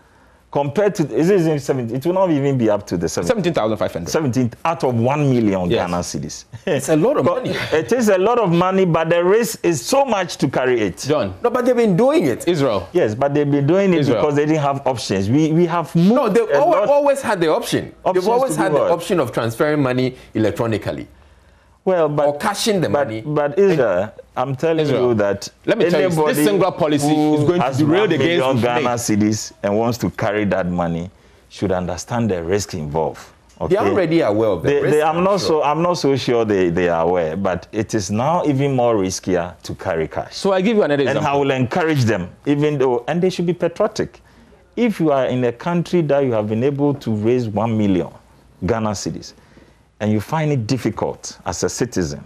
compared to, it will not even be up to the 17,500. 17 out of 1 million Ghana cedis. It's a lot of money. It is a lot of money, but the risk is so much to carry it. John. No, but they've been doing it. Israel. Yes, but they've been doing it because they didn't have options. We have moved. No, they've always had the option. They've always had the option of transferring money electronically. Well, but or cashing the money. But Israel, I'm telling you that let me tell you, this single policy is going to derail the gains of Ghana cedis and wants to carry that money should understand the risk involved. Okay? They are already aware of the risk. I'm not so sure they are aware, but it is now even more riskier to carry cash. So I give you another example. And I will encourage them, even though, and they should be patriotic. If you are in a country that you have been able to raise 1 million Ghana cedis, and you find it difficult as a citizen,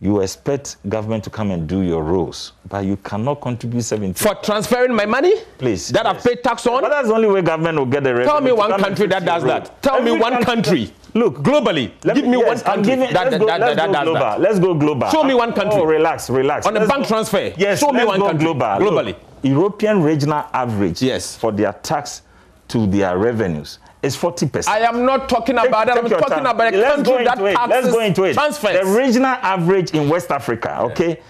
You expect government to come and do your rules, but you cannot contribute 17. For transferring my money? Please. That I've paid tax on? But that's the only way government will get the revenue. Tell me one country that does that. Tell me one country. Look, globally. Give me one country that does that. Let's go global. Show me one country. Oh, relax. On a bank transfer. Yes, show me one country. Globally. Look, European regional average for their tax to their revenues is 40%. I am not talking about that. I'm talking about a country that taxes Let's go into it. Transfers. The regional average in West Africa, okay,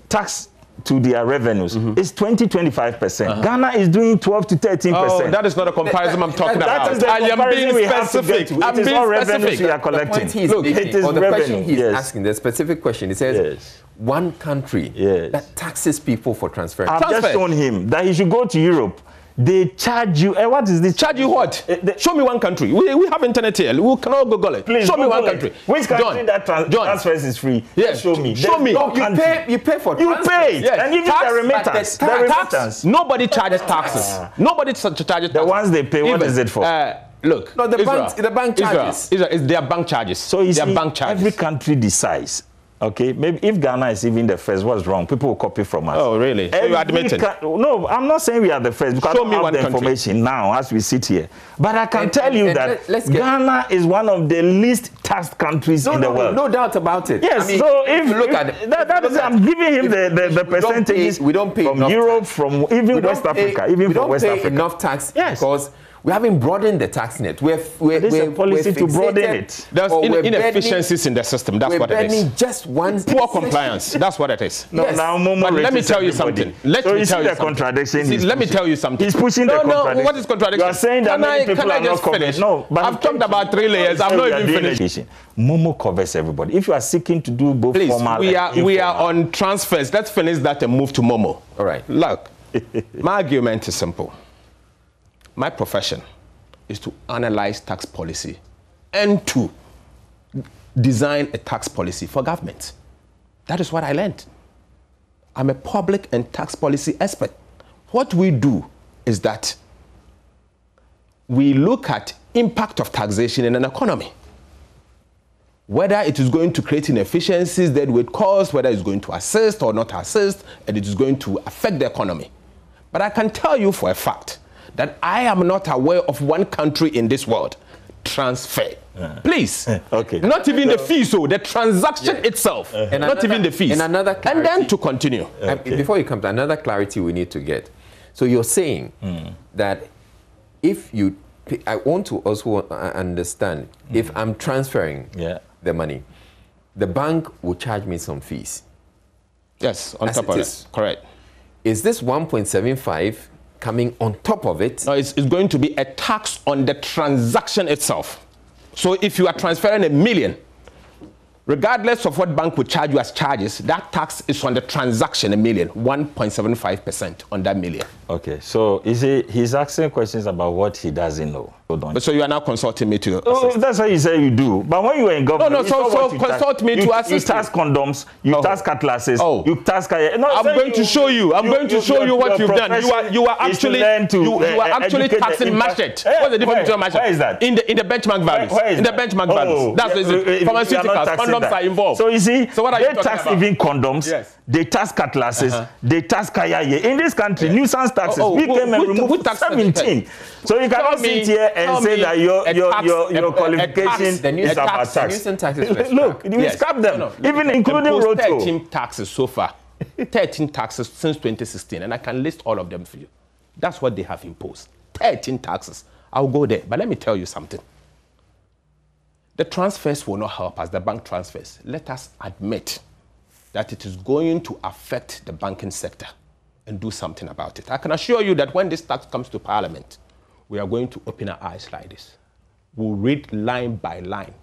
tax to their revenues is 20-25%. Ghana is doing 12 to 13%. Oh, that is not a comparison I'm talking about. That is the comparison we have to get to. I'm it is being all specific. revenues we are collecting. Look, it is the question he's asking, the specific question, he says, one country that taxes people for transfer. I've just shown him that he should go to Europe. They charge you. What is this? Charge you what? Show me one country. We have internet here. We cannot Google it. Please, show me one country. Which country that transfers is free? Yes. Show me. Show me. No, you pay for you pay. Yes. And even the remittance. Tax. Nobody charges taxes. Nobody charges taxes. The ones they pay, what is it for? Look. No, the bank charges. Israel is their bank charges. So you see, bank charges. Every country decides. Okay, maybe if Ghana is even the first, what's wrong? People will copy from us. Oh, really? So you admit it? No, I'm not saying we are the first because I don't have the information now as we sit here. But I can tell you that Ghana is one of the least taxed countries in the world. No doubt about it. Yes, I mean, so if you look at it, I'm giving him the percentages we don't pay from Europe, from even West Africa, even from West Africa. We don't pay enough tax because we haven't broadened the tax net. We're a policy to broaden it. There's inefficiencies in the system. That's what it is. Just one poor compliance. That's what it is. No, yes. Now, but let me tell you something. Let me tell you something. Let me tell you something. He's pushing the contradiction. No, what is contradiction? You are saying that many people are not covered. No, but I've talked about 3 layers. I'm not even finished. Momo covers everybody. If you are seeking to do both formal and we are on transfers. Let's finish that and move to Momo. All right. Look, my argument is simple. My profession is to analyze tax policy and to design a tax policy for government. That is what I learned. I'm a public and tax policy expert. What we do is that we look at impact of taxation in an economy. Whether it is going to create inefficiencies that would cause, whether it's going to assist or not assist, and it is going to affect the economy. But I can tell you for a fact that I am not aware of one country in this world transfer. Please. Okay. Not even the fees, so the transaction itself. Not even the fees. And then to continue. Okay. Before you come to another clarity we need to get. So you're saying that if you, I want to also understand, if I'm transferring the money, the bank will charge me some fees. Yes, on top of it. Correct. Is this 1.75 coming on top of it? No, it's going to be a tax on the transaction itself. So if you are transferring $1 million, regardless of what bank would charge you as charges, that tax is on the transaction, $1 million, 1.75% on that $1 million. Okay, so he's asking questions about what he doesn't know. But so you are now consulting me to assist. That's what you say you do. But when you were in government, so consult me to assist. You tax condoms, you tax cutlasses, you tax... I'm going to show you. I'm going to show you what you've done. You are actually taxing machete. What's the difference between machete? Where is that? In the benchmark values. In the benchmark values. That's it. Pharmaceuticals, condoms are involved. So you see, what are they tax even condoms, they tax cutlasses, they tax kayaye. In this country, nuisance taxes, we came and removed 17. So you cannot sit here and say that your qualification is about tax. Look, we scrap them, even including road toll. 13 taxes so far. 13 taxes since 2016, and I can list all of them for you. That's what they have imposed. 13 taxes. I'll go there, but let me tell you something. The transfers will not help us, the bank transfers. Let us admit that it is going to affect the banking sector and do something about it. I can assure you that when this tax comes to Parliament, we are going to open our eyes like this. We'll read line by line,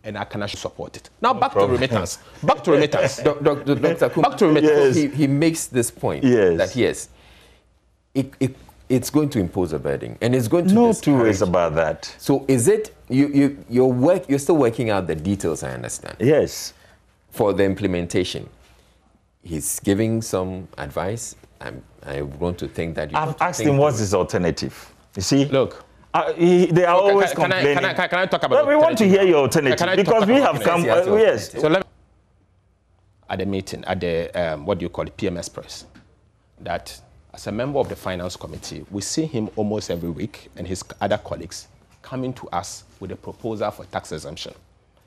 and I can actually support it. Now, back to remittance. Back to remittance. Dr. Back to remittance. Yes. He makes this point that, yes, it's going to impose a burden, and it's going to no two ways about that. So is it, you're still working out the details, I understand? Yes. For the implementation. He's giving some advice. I want to think that I've asked him what's his alternative. You see, look, they are always complaining. Can I talk about? We want to hear your alternative because we have come. Yes. So at the meeting, at the, what do you call it, PMS Press, that as a member of the Finance Committee, we see him almost every week and his other colleagues coming to us with a proposal for tax exemption.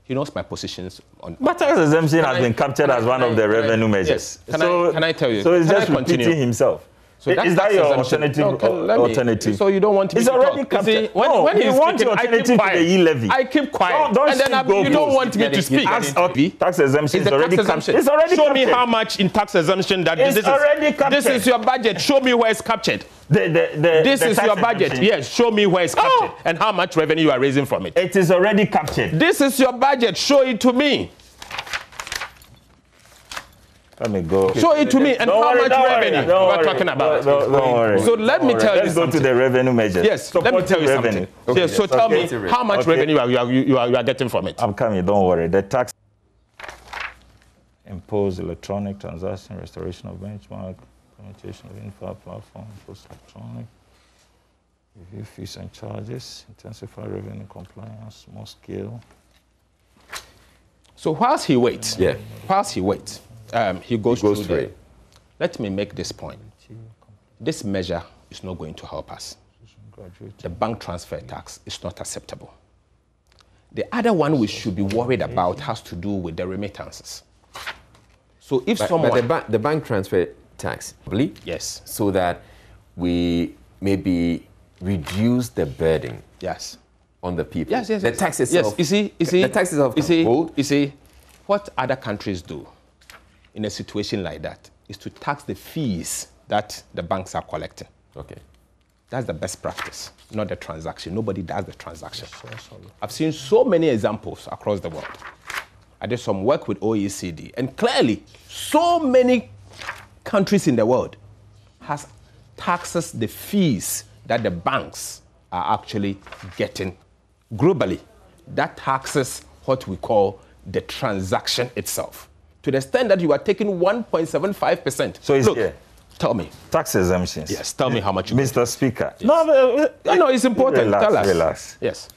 He knows my positions on... But tax exemption has been captured as one of the revenue measures. Yes. Can I tell you? So it's just repeating himself. So is that your alternative? So you don't want to it's already captured. When you want your alternative to the e-levy. I keep quiet. Don't you don't want me to speak. Tax exemption is already captured. It's already Show me how much in tax exemption that this is. Already captured. This is your budget. Show me where it's captured. This is your budget. Yes, show me where it's captured and how much revenue you are raising from it. It is already captured. This is your budget. Show it to me. Let me go. Show it to me and how much revenue we're talking about. Don't worry. So let me tell you something. Let's go to the revenue measures. Yes, let me tell you something. Okay. Yes, so tell me how much revenue you are getting from it. I'm coming, don't worry. The tax impose electronic transaction, restoration of benchmark, implementation of info platform, impose electronic, review fees and charges, intensify revenue compliance, small scale. So whilst he waits, he goes through it. Let me make this point. This measure is not going to help us. The bank transfer tax is not acceptable. The other one we should be worried about has to do with the remittances. So if But the bank transfer tax, yes, so that we maybe reduce the burden. Yes. On the people. Yes. The tax itself. Yes. You see, the tax itself. You see, what other countries do in a situation like that is to tax the fees that the banks are collecting. Okay. That's the best practice, not the transaction. Nobody does the transaction. I've seen so many examples across the world. I did some work with OECD, and clearly, so many countries in the world has taxes the fees that the banks are actually getting globally. That taxes what we call the transaction itself, to the extent that you are taking 1.75%. So it's here. Tell me. Tax exemptions. Yes, tell me how much you Mr. Speaker. Yes. No, it's important. Tell us. Relax. Yes.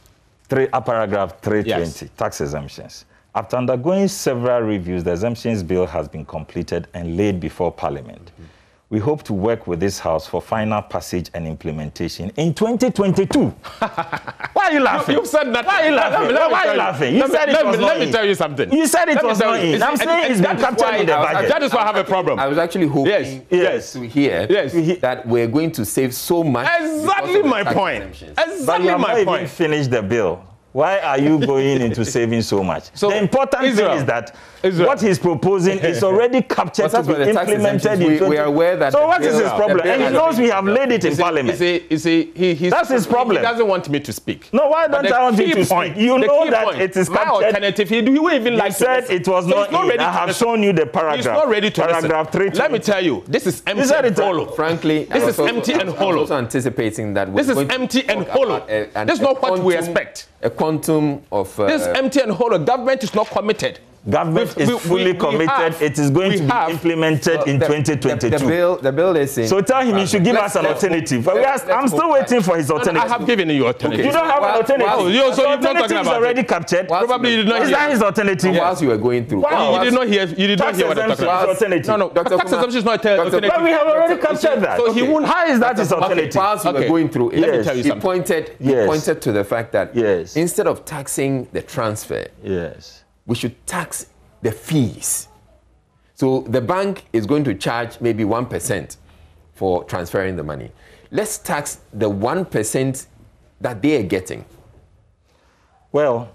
Paragraph 320, yes. Tax exemptions. After undergoing several reviews, the exemptions bill has been completed and laid before Parliament. Mm-hmm. We hope to work with this House for final passage and implementation in 2022. Why are you laughing? You've said that. Why are you laughing? Why are you laughing? You said it was not in. Let me tell you something. You said it was not in. I'm saying it's been captured in the budget. That is why I have a problem. I was actually hoping to hear that we're going to save so much. Exactly my point. But you have not even finished the bill. Why are you going into saving so much? So the important thing is that what he's proposing is already captured to be implemented in we are aware that. So what is his problem? And he knows we have laid it in Parliament. That's his problem. He doesn't want me to speak. No, why don't I want you to speak? You know that it is captured. My alternative, he won't even like to said it was not in. I have shown you the paragraph. He's not ready to Paragraph 3. Let me tell you, this is empty and hollow. Frankly, this is empty and hollow. I'm also anticipating that this is empty and hollow. This is not what we expect. A quantum of... this is empty and hollow. Government is not committed. Government is fully committed. It is going to be implemented in 2022. The bill is saying... So tell him he should give us an alternative. I'm still waiting for his alternative. I have given you alternative. You don't have an alternative. So you're not talking about already captured. Probably you did not hear. Is that his alternative? Whilst you were going through. Wow. You did not hear. You did not hear what I'm talking about. No. Tax exemption is not an alternative. But we have already captured that. So he won't. How is that his alternative? Whilst you were going through, let me tell you something. He pointed to the fact that instead of taxing the transfer, we should tax the fees. So the bank is going to charge maybe 1% for transferring the money. Let's tax the 1% that they are getting. Well,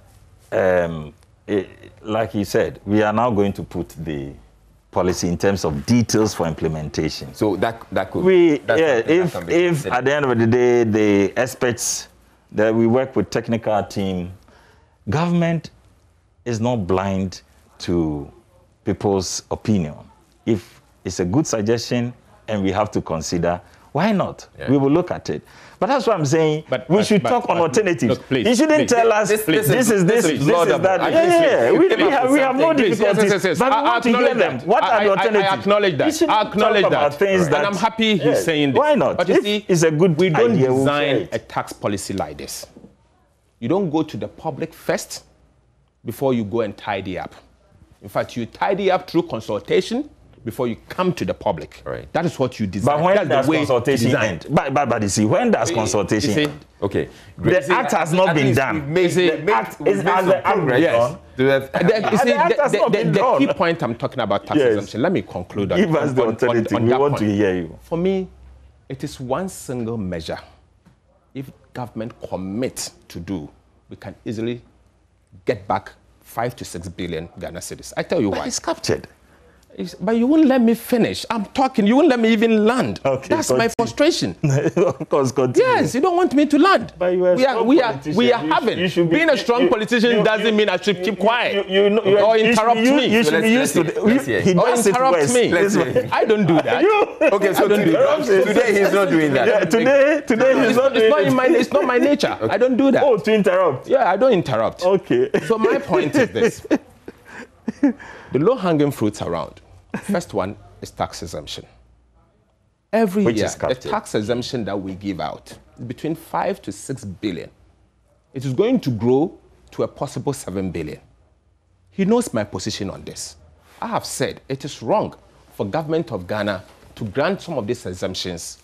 like you said, we are now going to put the policy in terms of details for implementation. So that could... If at the end of the day, the experts that we work with, technical team, government is not blind to people's opinion. If it's a good suggestion and we have to consider, why not? We will look at it. But that's what I'm saying. We should talk on alternatives. Please, you shouldn't tell us this is that. We have no difficulties. But we want to hear them. What are the alternatives? I acknowledge that. I acknowledge that. And I'm happy he's saying this. Why not? But you see, it's a good we don't idea, design a tax policy like this. You don't go to the public first before you go and tidy up. In fact, you tidy up through consultation before you come to the public. Right. That is what you design. But when That's does the way consultation end? But you see, when does consultation end? Okay. The act has not been done. The key point I'm talking about tax exemption, let me conclude on, Give us the alternative. We want to hear you. For me, it is one single measure. If government commits to do, we can easily get back 5 to 6 billion Ghana cedis. I tell you why. It's captured. But you won't let me finish. I'm talking. You won't let me even land. Okay, that's my frustration. Of course, continue. Yes, you don't want me to land. But you are we are having. Being a strong politician doesn't mean I should keep quiet or interrupt me. You should be used to he does interrupt me. I don't do that. Okay, so today he's not doing that. Yeah, today he's not doing it. It's not my nature. Okay. I don't do that. Oh, to interrupt. Yeah, I don't interrupt. Okay. So my point is this. The low-hanging fruits around. First one is tax exemption. Every year, the tax exemption that we give out is between 5 to 6 billion. It is going to grow to a possible 7 billion. He knows my position on this. I have said it is wrong for government of Ghana to grant some of these exemptions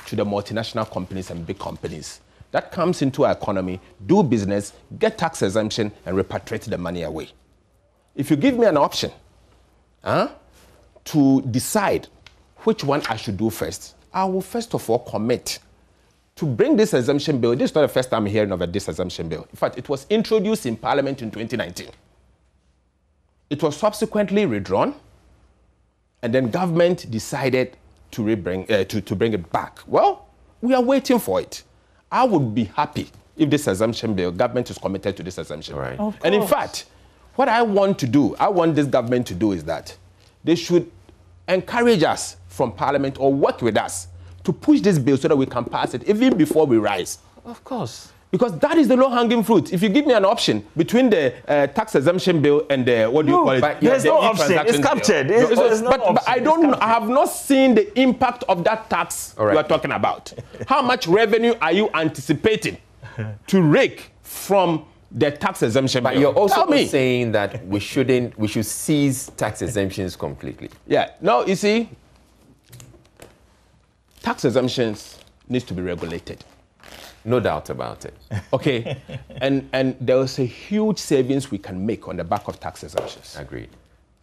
to the multinational companies and big companies. That comes into our economy, do business, get tax exemption, and repatriate the money away. If you give me an option, to decide which one I should do first, I will first of all commit to bring this exemption bill. This is not the first time I'm hearing of this exemption bill. In fact, it was introduced in Parliament in 2019. It was subsequently withdrawn, and then government decided to bring it back. Well, we are waiting for it. I would be happy if this exemption bill, government is committed to this exemption. Right. And in fact, what I want this government to do is that they should encourage us from Parliament or work with us to push this bill so that we can pass it even before we rise. Of course. Because that is the low-hanging fruit. If you give me an option between the tax exemption bill and the, what do you call it? There's no option. It's captured. But I have not seen the impact of that tax you are talking about. How much revenue are you anticipating to rake from the tax exemption bill? But you're also saying that we should cease tax exemptions completely. Yeah. No, you see, tax exemptions needs to be regulated. No doubt about it. Okay. and there is a huge savings we can make on the back of tax exemptions. Agreed.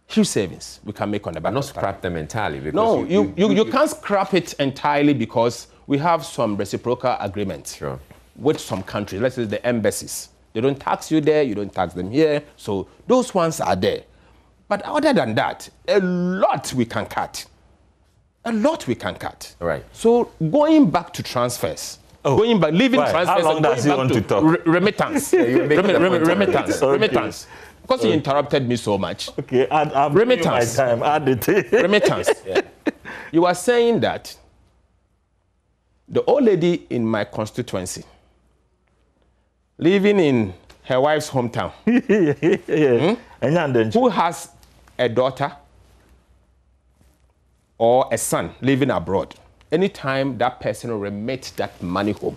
Huge savings we can make on the back. But not scrap them entirely. Because no, you can't scrap it entirely because we have some reciprocal agreements with some countries. Let's say the embassies. They don't tax you there, you don't tax them here. So those ones are there. But other than that, a lot we can cut. A lot we can cut. Right. So going back to transfers, leaving transfers How long does he want to talk? Remittance. Remittance. Because he interrupted me so much. Okay, I've remittance. My time. Add it. Remittance. Yeah. You are saying that the old lady in my constituency, living in her wife's hometown, who has a daughter or a son living abroad, anytime that person remits that money home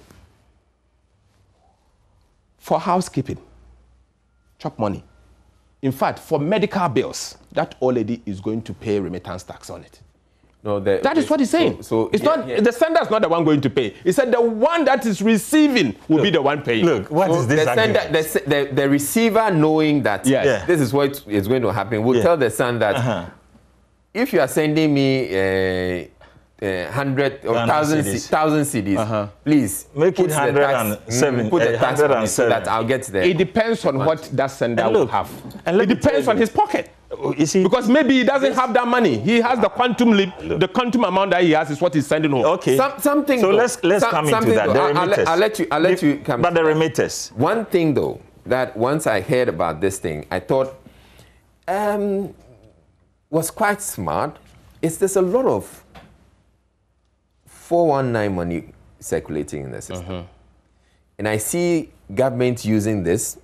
for housekeeping, chop money. In fact, for medical bills, that old lady is going to pay remittance tax on it. No, that is what he's saying. So it's not the sender is not the one going to pay. He said the one that is receiving will be the one paying. Look, what is this? The receiver, knowing that this is what is going to happen, will tell the son that if you are sending me 100 or 1,000 CDs, please make it 107. Put the tax on it so that I'll get there. It depends on what that sender will have. And it depends on his pocket. You see, because maybe he doesn't have that money. He has the quantum the quantum amount that he has is what he's sending home. Okay. Something. So let's come into that. I'll let you come. But the remitters. One thing though, that once I heard about this thing, I thought was quite smart. There's a lot of 419 money circulating in the system, and I see government using this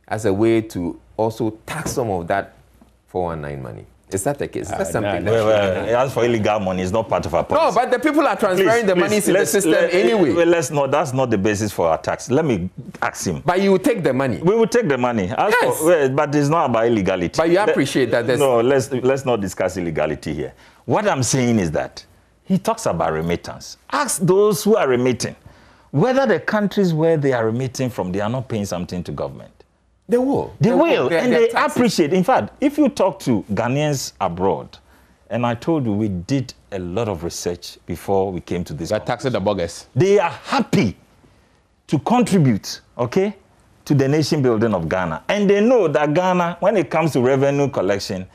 as a way to also tax some of that 419 money. Is that the case? That's something. As for illegal money, it's not part of our policy. No, but the people are transferring the money in the system anyway. That's not the basis for our tax. Let me ask him. But you will take the money. We will take the money. But it's not about illegality. But you appreciate that. No, let's not discuss illegality here. What I'm saying is that he talks about remittance. Ask those who are remitting whether the countries where they are remitting from, they are not paying something to government. They will. They will, and they appreciate. In fact, if you talk to Ghanaians abroad, and I told you we did a lot of research before we came to this. We're taxing the bogus. They are happy to contribute, okay, to the nation building of Ghana. And they know that Ghana, when it comes to revenue collection,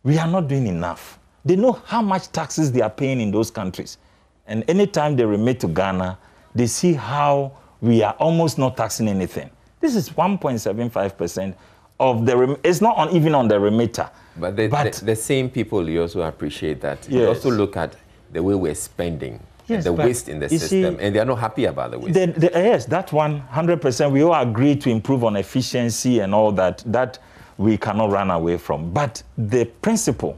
we are not doing enough. They know how much taxes they are paying in those countries. And anytime they remit to Ghana, they see how we are almost not taxing anything. This is 1.75% of the, it's not even on the remitter. But the same people, you also appreciate that. You also look at the way we're spending, the waste in the system, and they're not happy about the waste. Yes, that 100%, we all agree to improve on efficiency and all that, that we cannot run away from. But the principle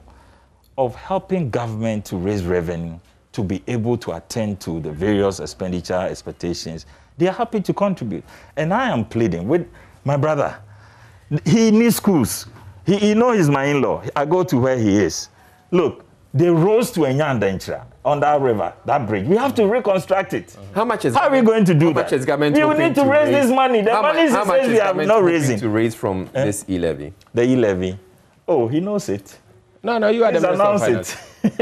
of helping government to raise revenue, to be able to attend to the various expenditure expectations, they are happy to contribute. And I am pleading with my brother. He needs schools. He knows he's my in-law. I go to where he is. Look, they rose to Enyandenchra on that river, that bridge. We have to reconstruct it. How much is? How are we going to do that? How much is government? We need to raise this money. The money says we are not raising. To raise from this e-levy? The e-levy. Oh, he knows it. No, you are the minister of finance.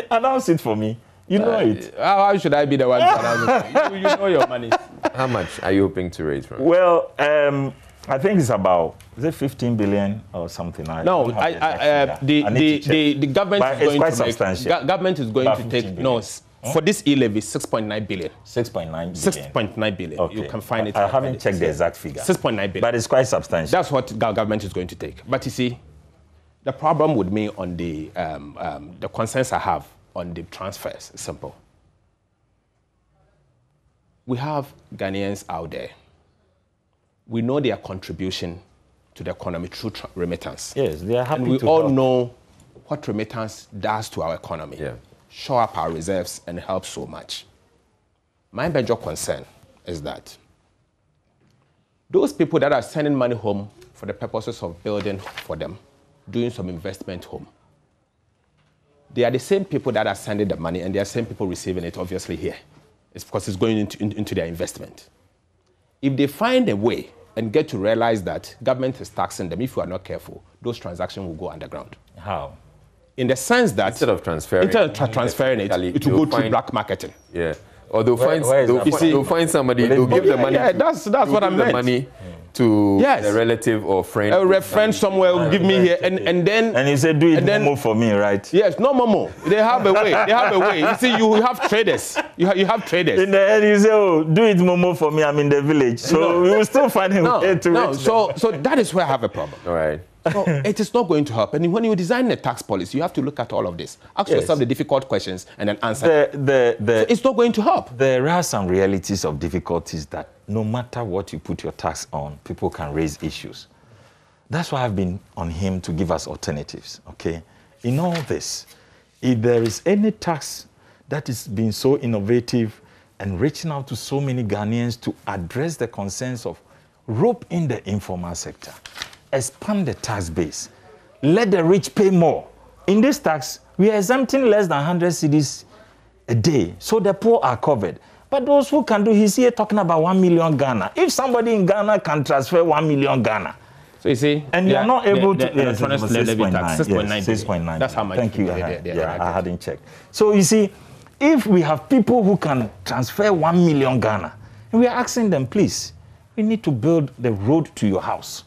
Announce it for me. You know it. How should I be the one to announce it? You know your money. How much are you hoping to raise from? Well, I think it's about, is it 15 billion or something? The government is going to take, for this e-levy, 6.9 billion. 6.9 billion. Okay. You can find it. I haven't checked the exact figure. 6.9 billion. But it's quite substantial. That's what the government is going to take. But you see, the problem with me on the concerns I have on the transfers is simple. We have Ghanaians out there. We know their contribution to the economy through remittance. Yes, they are happy and we to all help. know what remittance does to our economy. Yeah. Shore up our reserves and help so much. My major concern is that those people that are sending money home for the purposes of building for them, doing some investment home, they are the same people that are sending the money and they are the same people receiving it, obviously, here. It's because it's going into their investment. If they find a way and get to realize that government is taxing them, if you are not careful, those transactions will go underground. How? In the sense that instead of transferring it will go through black marketing. Yeah. Or they'll find somebody, they'll give the money. Yeah, that's what I meant. The money to a relative or friend. A friend somewhere will give me here, and then. And he said, "Do it Momo for me, right?" Yes, no Momo. They have a way. They have a way. You see, you have traders. You have traders. In the end, you say, "Oh, do it Momo for me. I'm in the village." So we will still find him to So that is where I have a problem. All right. So it is not going to help. And when you design a tax policy, you have to look at all of this. Ask yourself the difficult questions and then answer. So it's not going to help. There are some realities of difficulties that no matter what you put your tax on, people can raise issues. That's why I've been on him to give us alternatives, okay? In all this, if there is any tax that is being so innovative and reaching out to so many Ghanaians to address the concerns of rope in the informal sector, expand the tax base, let the rich pay more. In this tax, we are exempting less than 100 cedis a day, so the poor are covered. But those who can do, he's here talking about 1 million Ghana. If somebody in Ghana can transfer 1 million Ghana, so you see, and you're not able to. 6.9. That's how much. Thank you. I hadn't checked. So you see, if we have people who can transfer 1 million Ghana, and we are asking them, please, we need to build the road to your house.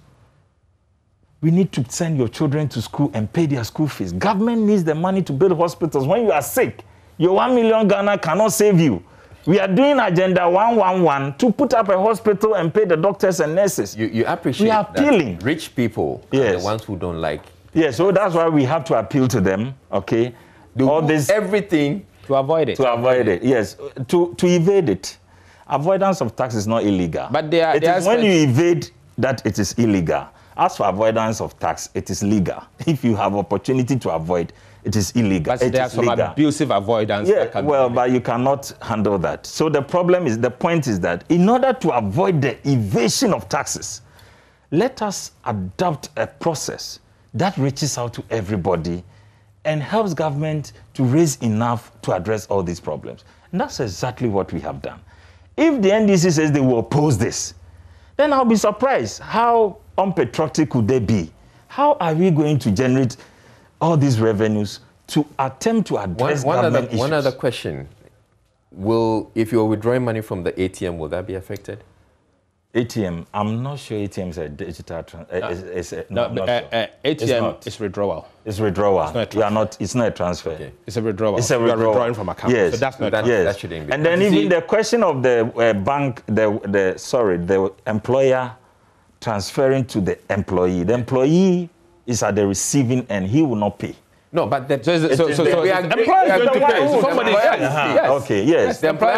We need to send your children to school and pay their school fees. Government needs the money to build hospitals. When you are sick, your 1 million Ghana cannot save you. We are doing Agenda 111 to put up a hospital and pay the doctors and nurses. You appreciate we are appealing. That rich people are the ones who don't like. Yes, so that's why we have to appeal to them, okay? Everything to avoid it. To avoid it, yes. To evade it. Avoidance of tax is not illegal. But it is when you evade that it is illegal. As for avoidance of tax, it is legal. If you have opportunity to avoid, it is illegal. But there are some abusive avoidance. Yeah, well, but you cannot handle that. So the point is that in order to avoid the evasion of taxes, let us adopt a process that reaches out to everybody and helps government to raise enough to address all these problems. And that's exactly what we have done. If the NDC says they will oppose this, then I'll be surprised. How unpatriotic could they be? How are we going to generate all these revenues to attempt to address government issues? One other question. If you're withdrawing money from the ATM, will that be affected? ATM, I'm not sure ATM is a digital ATM is withdrawal. It's withdrawal. It's not a transfer. Okay. It's a withdrawal. It's a withdrawal. You are withdrawing from account. Yes. So that's not that shouldn't be. And then even the question of the bank, the employer transferring to the employee. The employee is at the receiving end. He will not pay. No, but the employer is going to pay. Somebody yes. Okay, yes. The employer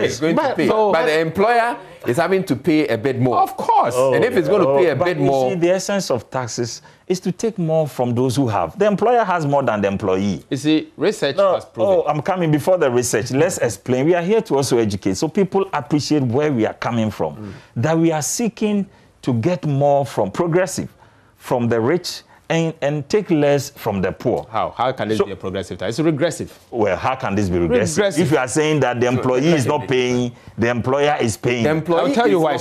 is going to pay. But the employer is having to pay a bit more. Of course. And if it's going to pay a bit more... See, the essence of taxes is to take more from those who have. The employer has more than the employee. You see, research has proven... I'm coming before the research. Let's explain. We are here to also educate, so people appreciate where we are coming from. That we are seeking to get more from progressive, from the rich, and take less from the poor. How can this be a progressive tax? It's regressive. Well, how can this be regressive? If you are saying that the employee is not paying, the employer is paying. The employee I'll tell you why.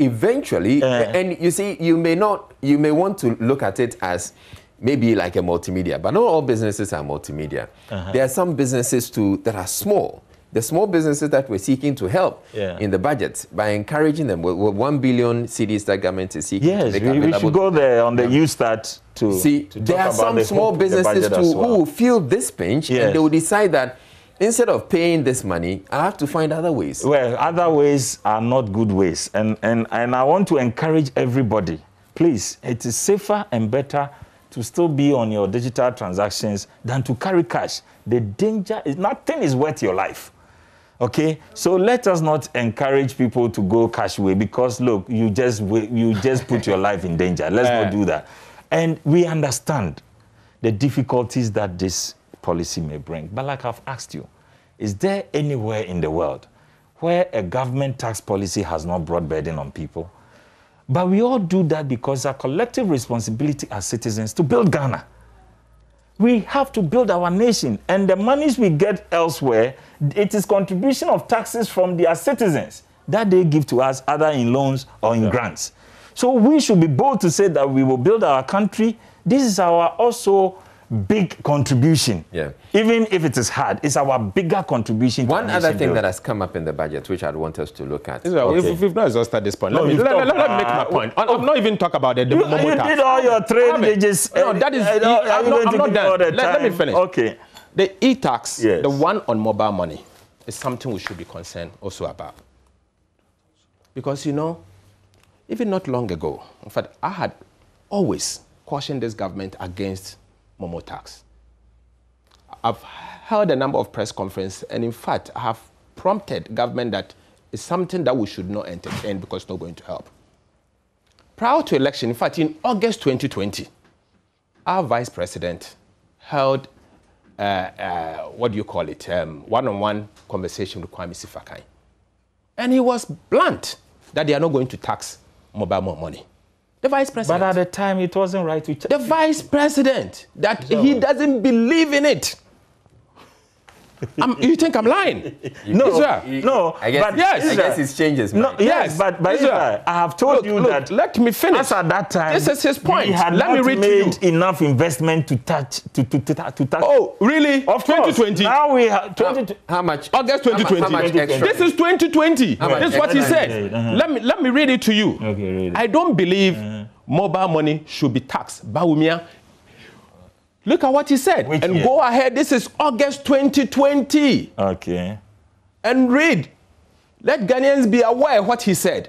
Eventually, and you see, you may want to look at it as maybe like a multimedia, but not all businesses are multimedia. There are some businesses too that are small. The small businesses that we're seeking to help in the budget by encouraging them with 1 billion cedis that government is seeking. Yes, we should go there on the U-Start to see. To there are some small businesses too who will feel this pinch and they will decide that instead of paying this money, I have to find other ways. Well, other ways are not good ways, and I want to encourage everybody. Please, it is safer and better to still be on your digital transactions than to carry cash. The danger is nothing is worth your life. Okay, so let us not encourage people to go cash away because look, you just put your life in danger. Let's not do that. And we understand the difficulties that this policy may bring. But like I've asked you, is there anywhere in the world where a government tax policy has not brought burden on people? But we all do that because our collective responsibility as citizens to build Ghana. We have to build our nation, and the monies we get elsewhere, it is contribution of taxes from their citizens that they give to us, either in loans or in grants. So we should be bold to say that we will build our country. This is our also big contribution. Even if it is hard, it's our bigger contribution. One other thing that has come up in the budget, which I'd want us to look at. We've not exhausted this point. Let me make my point. I'm not even talk about the You did all your trade wages. No, that is... I'm not done. Let me finish. Okay. The e-tax, the one on mobile money, is something we should be concerned also about. Because, you know, even not long ago, in fact, I had always cautioned this government against Momo tax. I've held a number of press conferences, and in fact, I have prompted government that it's something that we should not entertain because it's not going to help. Prior to election, in fact, in August 2020, our vice president held, one-on-one conversation with Kwame Sifakai. And he was blunt that they are not going to tax mobile money. The vice president. But at the time, it wasn't right to... The vice president, that he doesn't believe in it. You think I'm lying? No. I guess it's changes. No, yes, but Israel, I have told you that. Let me finish. As at that time, this is his point. We had not made enough investment to touch. Oh, really? Of 2020. Now we have how much? August 2020. How much extra? This is 2020. This is what he said. Let me read it to you. Okay, read it. I don't believe mobile money should be taxed. Bawumia. Look at what he said. Go ahead. This is August 2020. Okay. And read. Let Ghanaians be aware of what he said.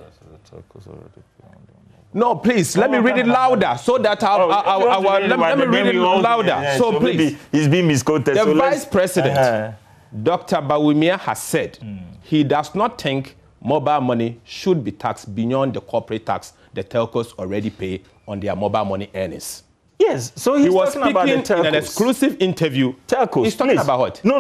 No, please, let me read it louder so that let me read it louder. So please. He's being misquoted. The vice president, Dr. Bawumia, has said he does not think mobile money should be taxed beyond the corporate tax the telcos already pay on their mobile money earnings. Yes, so he was speaking about the telcos. in an exclusive interview. Telcos, he's talking please. about what? No.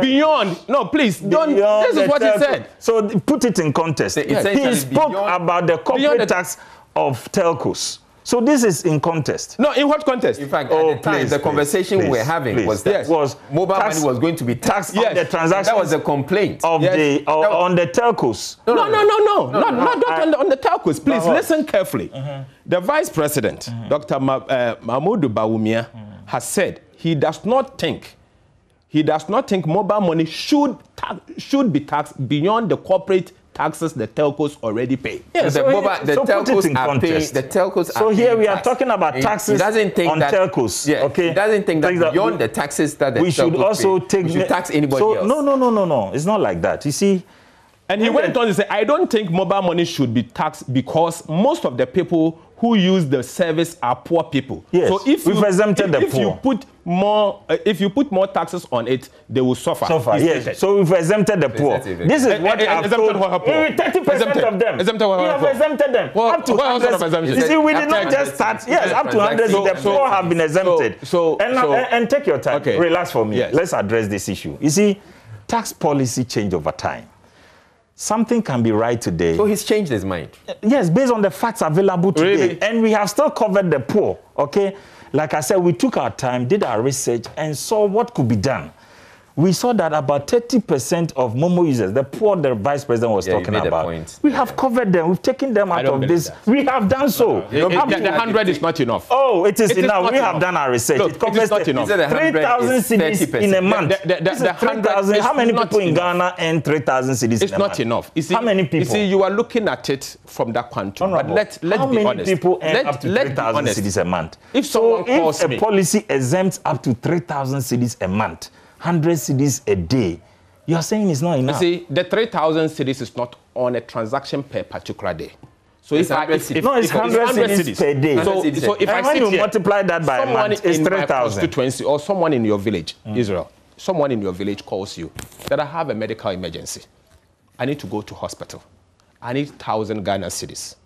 Beyond. No, please. Don't. This is what he said. So put it in context. He spoke about the corporate tax of telcos. So this is in context. No, in what context? In fact, at the time, the conversation we were having was that mobile money was going to be taxed on the transaction. That was a complaint of on the telcos. No, not on the telcos. Please listen carefully. The Vice President, Dr. Mahmoud Bawumia, has said he does not think mobile money should be taxed beyond the corporate taxes the telcos already pay. Yeah, so the telcos are paying. Here we are talking about taxes on telcos. Yeah, okay. He doesn't think that beyond the taxes that the we should also pay, we should tax anybody else. No. It's not like that. You see. And he went on to say, I don't think mobile money should be taxed because most of the people who use the service are poor people. Yes, so if we've exempted the poor. If you put more taxes on it, they will suffer. Yes. So we've exempted the poor. This is what I've told 30% of them. We have exempted them. Up to 100. You see, we did not just start. Yes, up to 100. The poor have been exempted. And take your time. Okay. Relax for me. Yes. Let's address this issue. You see, tax policy change over time. Something can be right today. So he's changed his mind? Yes, based on the facts available today. Really? And we have still covered the poor, okay? Like I said, we took our time, did our research, and saw what could be done. We saw that about 30% of Momo users, the poor the Vice President was talking about, we have covered them. We've taken them out of this. We have done so. The 100 is not enough. Oh, it is enough. We have done our research. Look, it covers 3,000 cedis in a month. The 3,000. How many people in Ghana earn 3,000 cedis in a month? It's not enough. You see, how many people? You see, you are looking at it from that quantity. But let's be honest. How many people earn up to 3,000 cedis a month? If a policy exempts up to 3,000 cedis a month, 100 cedis a day, you are saying it's not enough. You see, the 3,000 cedis is not on a transaction per particular day. So it's 100 cedis per day. So if I you multiply that by a month, it's 3,000. Or someone in your village, Israel, someone in your village calls you that I have a medical emergency. I need to go to hospital. I need 1,000 Ghana cedis.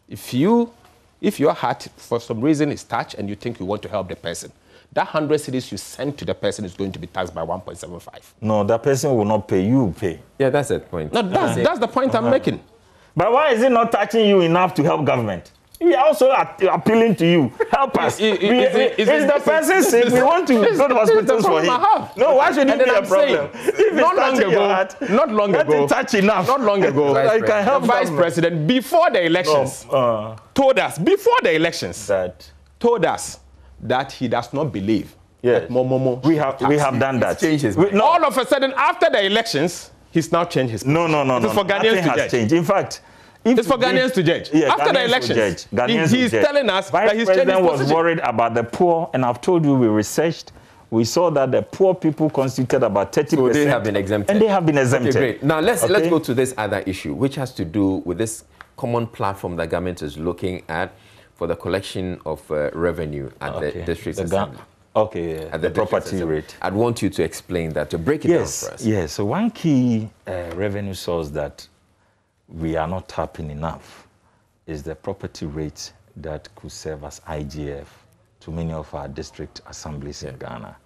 If your heart for some reason is touched and you think you want to help the person, that 100 cedis you send to the person is going to be taxed by 1.75. No, that person will not pay. You pay. Yeah, that's the point. No, that's the point I'm making. But why is it not touching you enough to help government? We are also appealing to you. Help us. Is the person sick? We want to go to hospitals for him. No, why should it be a problem? If not long ago, touch enough. Not long ago, I can help the Vice President before the elections told us that he does not believe that Momo. We have done that. All of a sudden, after the elections, he's now changed his No. It's for Ghanaians to judge. Changed. In fact, it's for Ghanaians to judge. After the elections, he's telling us that he's changed his position. Vice President was worried about the poor, and I've told you we researched. We saw that the poor people constituted about 30%. So they have been exempted. And they have been exempted. Okay, great. Now let's go to this other issue, which has to do with this common platform that government is looking at for the collection of revenue at the district assembly. At the property rate. I'd want you to explain that, to break it down for us. Yes, so one key revenue source that we are not tapping enough is the property rate that could serve as IGF to many of our district assemblies in Ghana.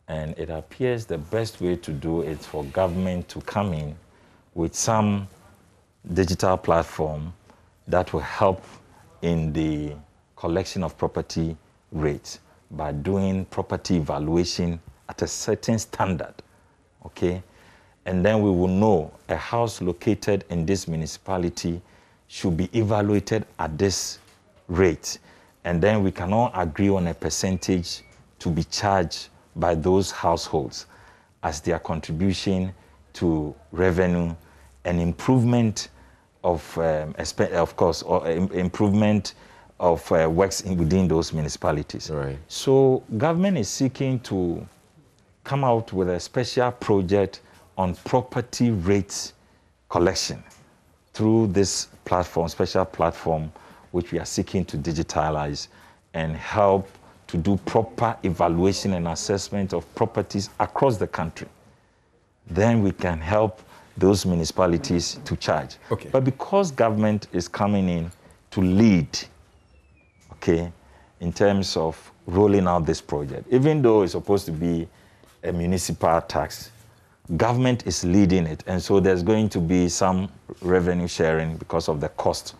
And it appears the best way to do it for government to come in with some digital platform that will help in the collection of property rates by doing property evaluation at a certain standard, okay? And then we will know a house located in this municipality should be evaluated at this rate. And then we can all agree on a percentage to be charged by those households as their contribution to revenue and improvement of course, or improvement of works within those municipalities. Right. So government is seeking to come out with a special project on property rates collection through this platform, special platform, which we are seeking to digitalize and help to do proper evaluation and assessment of properties across the country. Then we can help those municipalities to charge. Okay. But because government is coming in to lead, okay, in terms of rolling out this project. Even though it's supposed to be a municipal tax, government is leading it, and so there's going to be some revenue sharing because of the cost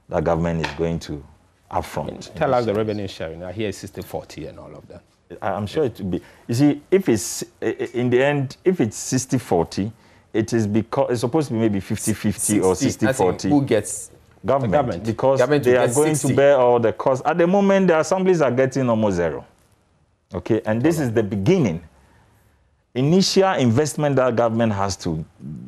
that government is going to upfront. Tell us the revenue sharing. I hear 60-40 and all of that. I'm sure it will be. You see, if it's, in the end, if it's 60-40, it is because it's supposed to be maybe 50-50 or 60-40. Who gets? Government. Because they are going to bear all the costs. At the moment, the assemblies are getting almost zero. Okay, and this is the beginning. Initial investment that government has to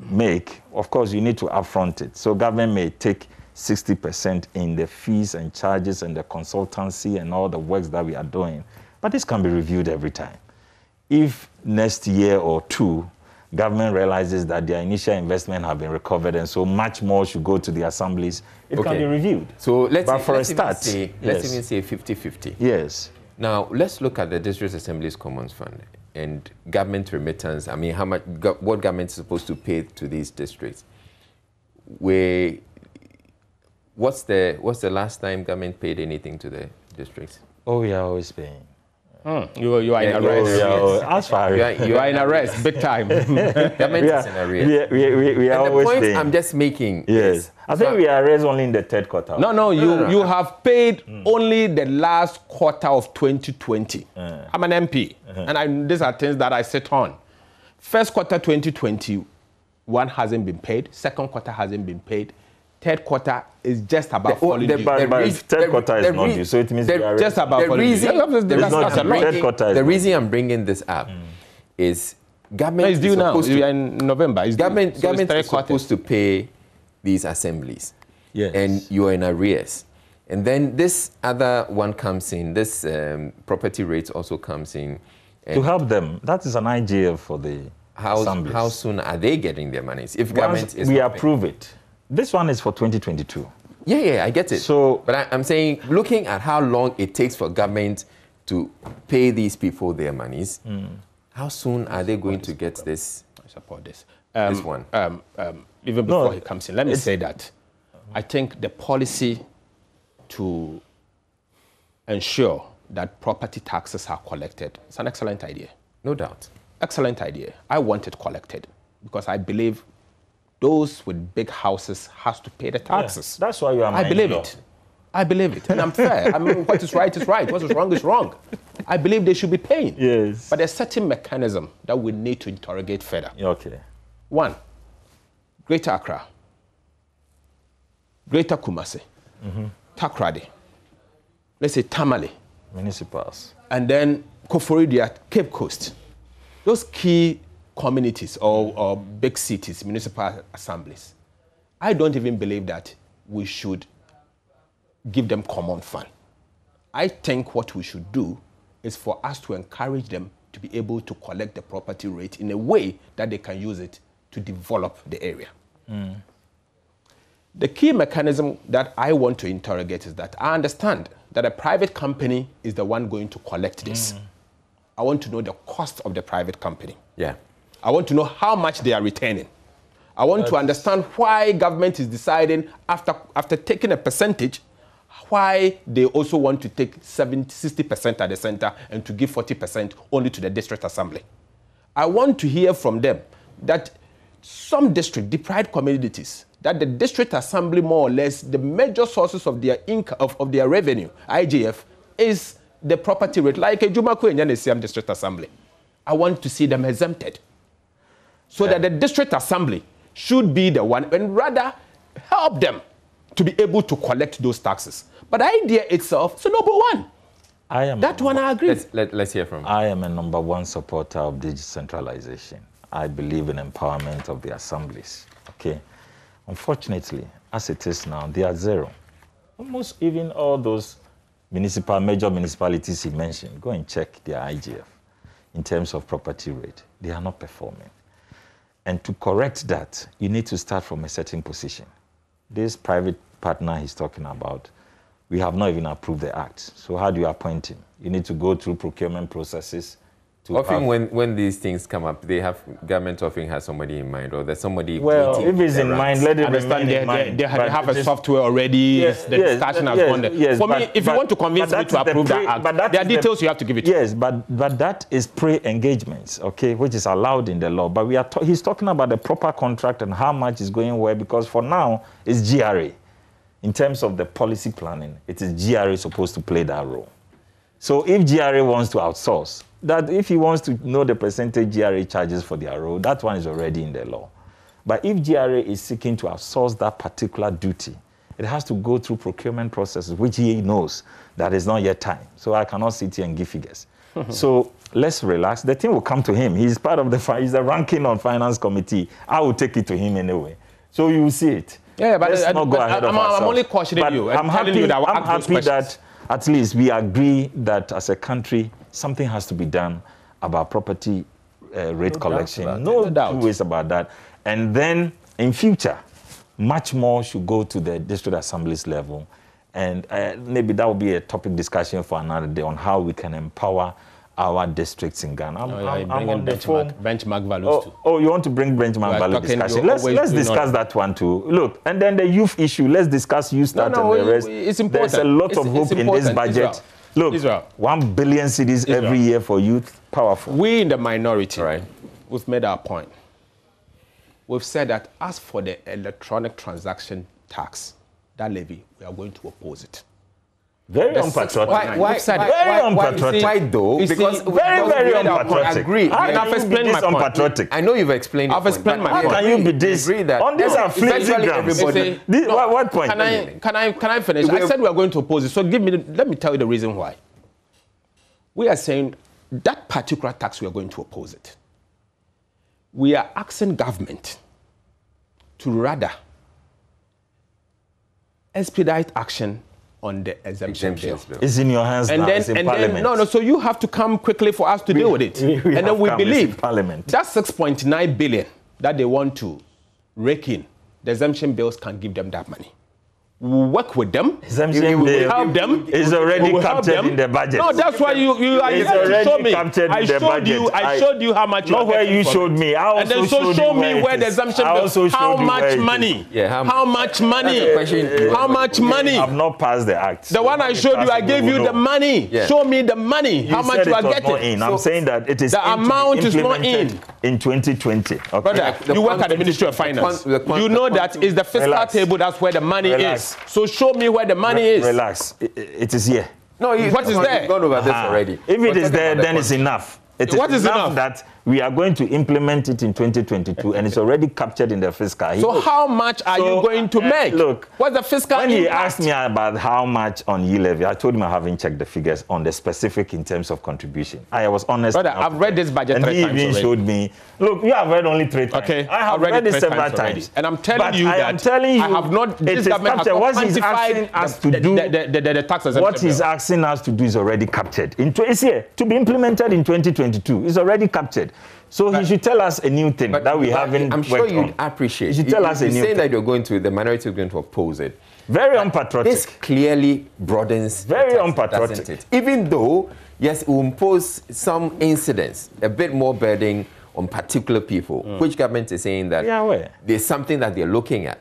make, of course, you need to upfront it. So government may take 60% in the fees and charges and the consultancy and all the works that we are doing. But this can be reviewed every time. If next year or two, government realizes that their initial investment have been recovered and so much more should go to the assemblies, it can be reviewed. So let's let's even say 50-50. Yes. Now, let's look at the District Assembly's Commons Fund and government remittance. I mean, how much, what government is supposed to pay to these districts? What's the last time government paid anything to the districts? Oh, we are always paying. You are in arrest. As far you are in arrest, big time. Government is in arrest. We are always paying. The point I'm just making. Yes. I think we are arrested only in the third quarter. No, you have paid only the last quarter of 2020. I'm an MP, and these are things that I sit on. First quarter 2021 hasn't been paid. Second quarter hasn't been paid. Third quarter is just about falling due. Third quarter is not due, so it means just about falling due. The reason I'm bringing this up is government is due now. We are in November. Government is supposed to pay these assemblies, and you are in arrears. And then this other one comes in. This property rates also comes in. To help them, that is an IGF for the assemblies. How soon are they getting their monies? If government is we approve it. This one is for 2022. Yeah, I get it. So, but I'm saying, looking at how long it takes for government to pay these people their monies, how soon are they going to get this? I support this. This one. Even before he comes in, let me say that I think the policy to ensure that property taxes are collected is an excellent idea. No doubt. Excellent idea. I want it collected because I believe those with big houses has to pay the taxes. Yeah, that's why you are. I believe it. I believe it, and I'm fair. I mean, what is right is right. What is wrong is wrong. I believe they should be paying. Yes. But there's a certain mechanism that we need to interrogate further. Okay. One, Greater Accra, Greater Kumasi, Takoradi, let's say Tamale, municipals, and then Koforidua, Cape Coast. Those key communities or big cities, municipal assemblies, I don't even believe that we should give them common fund. I think what we should do is for us to encourage them to be able to collect the property rate in a way that they can use it to develop the area. The key mechanism that I want to interrogate is that I understand that a private company is the one going to collect this. I want to know the cost of the private company. Yeah. I want to know how much they are retaining. I want to understand why government is deciding after taking a percentage, why they also want to take 60% at the center and to give 40% only to the district assembly. I want to hear from them that some district, deprived communities, that the district assembly more or less, the major sources of their income, of their revenue, IGF, is the property rate, like a Jumako and Yanesiam district assembly. I want to see them exempted. So that the district assembly should be the one and rather help them to be able to collect those taxes. But the idea itself is a noble one. I agree. Let's hear from you. I am a #1 supporter of decentralization. I believe in empowerment of the assemblies. Okay. Unfortunately, as it is now, they are zero. Almost even all those major municipalities he mentioned, go and check their IGF in terms of property rate. They are not performing. And to correct that, you need to start from a certain position. This private partner he's talking about, we have not even approved the act. So how do you appoint him? You need to go through procurement processes Often when these things come up, government often has somebody in mind, or there's somebody. Well, if it's in mind, let it remain in mind. They have a software already. Yes, the discussion has gone there. Yes, For me, if you want to convince me to approve that act, there are details you have to give it. Yes, but that is pre-engagements, okay, which is allowed in the law. But he's talking about the proper contract and how much is going where, because for now it's GRA. In terms of the policy planning, it is GRA supposed to play that role. So if GRA wants to outsource, that if he wants to know the percentage GRA charges for their role, that one is already in the law. But if GRA is seeking to outsource that particular duty, it has to go through procurement processes, which he knows that is not yet time. So I cannot sit here and give figures. So let's relax. The thing will come to him. He's part of he's the ranking on finance committee. I will take it to him anyway. So you will see it. Yeah, but let's not go ahead of ourselves. I'm only cautioning you. I'm happy that at least we agree that as a country, something has to be done about property rate collection. No two ways about that. And then in future, much more should go to the district assemblies level. And maybe that will be a topic discussion for another day on how we can empower our districts in Ghana. I'm on the benchmark values too. Oh, you want to bring benchmark value discussion? Let's discuss that one too. Look, and then the youth issue. Let's discuss youth start and the rest. It's important. There's a lot of hope in this budget. Look, 1 billion cedis every year for youth. Powerful. We in the minority, right? We've made our point. We've said that as for the electronic transaction tax, that levy, we are going to oppose it. Very unpatriotic. Why unpatriotic? Why though? Because very unpatriotic. Agree. I've explained my point. Unpatriotic. I know you've explained. I've explained my point. How can you be this? On these are flimsy grounds. What point? Can I finish? I said we are going to oppose it. So let me tell you the reason why. We are saying that particular tax, we are going to oppose it. We are asking government to rather expedite action on the exemption bill. It's in your hands now. It's in Parliament. No, so you have to come quickly for us to deal with it. And then we believe Parliament. that 6.9 billion that they want to rake in, the exemption bills can give them that money. We'll work with them. Exemption bill help them. Is already captured in the budget. No, that's why you are already show me. Captured in the budget. I showed you how much. Not where you showed me. I also and then show me where the exemption bill. How much money? Yeah, how much money? How much money? I've not passed the act. The one I showed you, I gave you the money. Yeah. Show me the money. How much you are getting? I'm saying that it is the amount is not in 2020. Okay. Brother, you work at the Ministry of Finance. You know that is the fiscal table. That's where the money is. So show me where the money is. Relax. It is here. No, what is there? We've gone over this already. If it is there, then it's enough. It What is enough? That we are going to implement it in 2022, and it's already captured in the fiscal. So how much are you going to make? Look, what's the fiscal when impact? he asked me about how much on E-levy, I told him I haven't checked the figures on the specific in terms of contribution. I was honest. Brother, I've read this budget 3 times already. And he even showed me. Look, you have read only 3 times. Okay, I have read it several times. And I'm telling you that I have not. This government has not quantified the tax exemption. What he's asking us to do is already captured. It's here to be implemented in 2022. It's already captured. So he should tell us a new thing that we haven't. I'm sure you'd appreciate. He should tell us a new thing. You say that the minority is going to oppose it. Very unpatriotic. This clearly broadens. Very unpatriotic. It? Even though, yes, it will impose some incidents, a bit more burden on particular people, which government is saying that there's something that they're looking at.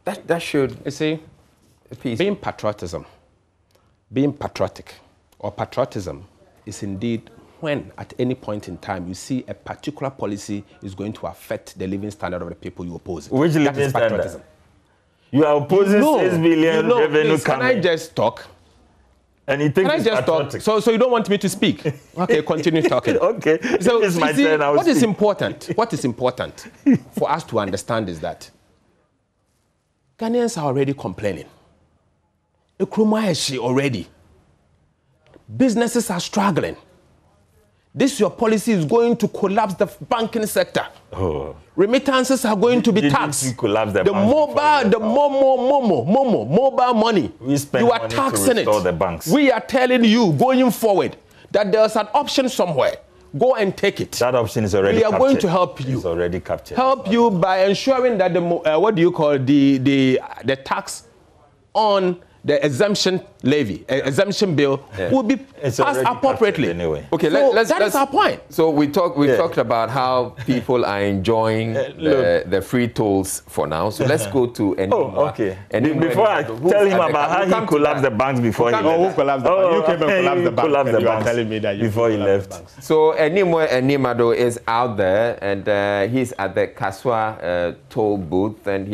That should. You see, being patriotic, or patriotism is indeed when at any point in time you see a particular policy is going to affect the living standard of the people you oppose it. Which living standard? You are opposing 6 billion revenue please, coming. Can I just talk? And you think can I just patriotic. talk? So you don't want me to speak? Okay, continue talking. Okay. So it's my turn. What is important for us to understand is that Ghanaians are already complaining. Ekrumah already. Businesses are struggling. This your policy is going to collapse the banking sector. Remittances are going to be taxed. Collapse the mobile money. You are taxing it. The banks. We are telling you going forward that there's an option somewhere. Go and take it. That option is already captured. We are going to help you. It's already captured. Help you by ensuring that the tax on the exemption levy, exemption bill will be passed appropriately. Anyway. Okay, so that's our point. So we talked about how people are enjoying the free tolls for now. So let's go to okay. Before I tell him about how he collapsed the banks before he left. Who collapsed the banks? You came and collapsed the banks. You are telling me that you before he left. So Enimado is out there, and he's at the Kaswa toll booth, and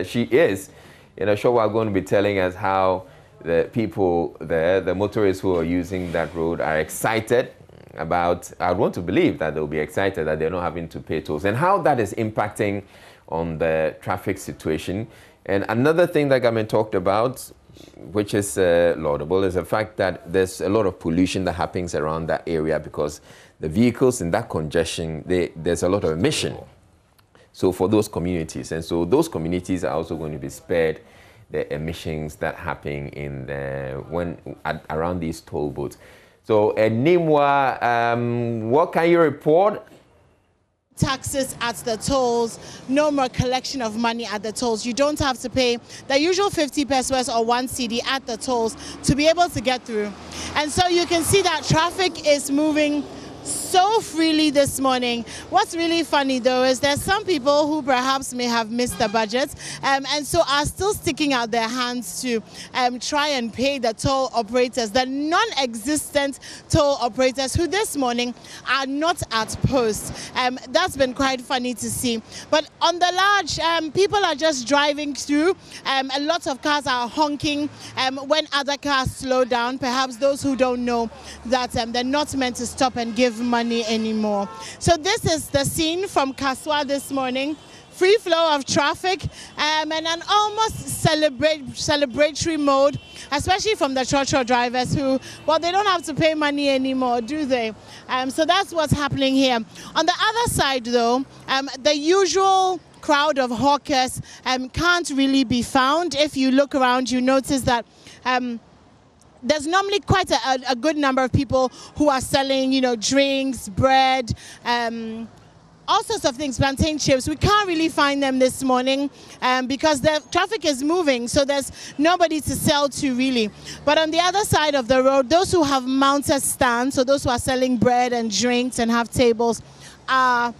she is. In a show, we're going to be telling us how the people there, the motorists who are using that road, are excited about, I want to believe that they'll be excited that they're not having to pay tolls, and how that is impacting on the traffic situation. And another thing that government talked about, which is laudable, is the fact that there's a lot of pollution that happens around that area because the vehicles in that congestion, there's a lot of emission. So for those communities, and so those communities are also going to be spared the emissions that happen in around these toll booths. So Nimwa, what can you report? Taxes at the tolls, no more collection of money at the tolls. You don't have to pay the usual 50 pesos or 1 CD at the tolls to be able to get through. And so you can see that traffic is moving so freely this morning. What's really funny though is there's some people who perhaps may have missed the budget and so are still sticking out their hands to try and pay the toll operators, the non-existent toll operators who this morning are not at post. That's been quite funny to see. But on the large, people are just driving through. A lot of cars are honking when other cars slow down. Perhaps those who don't know that they're not meant to stop and give money anymore. So this is the scene from Kaswa this morning. Free flow of traffic and an almost celebratory mode, especially from the Chocho drivers who, well, they don't have to pay money anymore, do they? So that's what's happening here. On the other side, though, the usual crowd of hawkers can't really be found. If you look around, you notice that there's normally quite a good number of people who are selling, you know, drinks, bread, all sorts of things, plantain chips. We can't really find them this morning because the traffic is moving, so there's nobody to sell to really. But on the other side of the road, those who have mounted stands, so those who are selling bread and drinks and have tables, are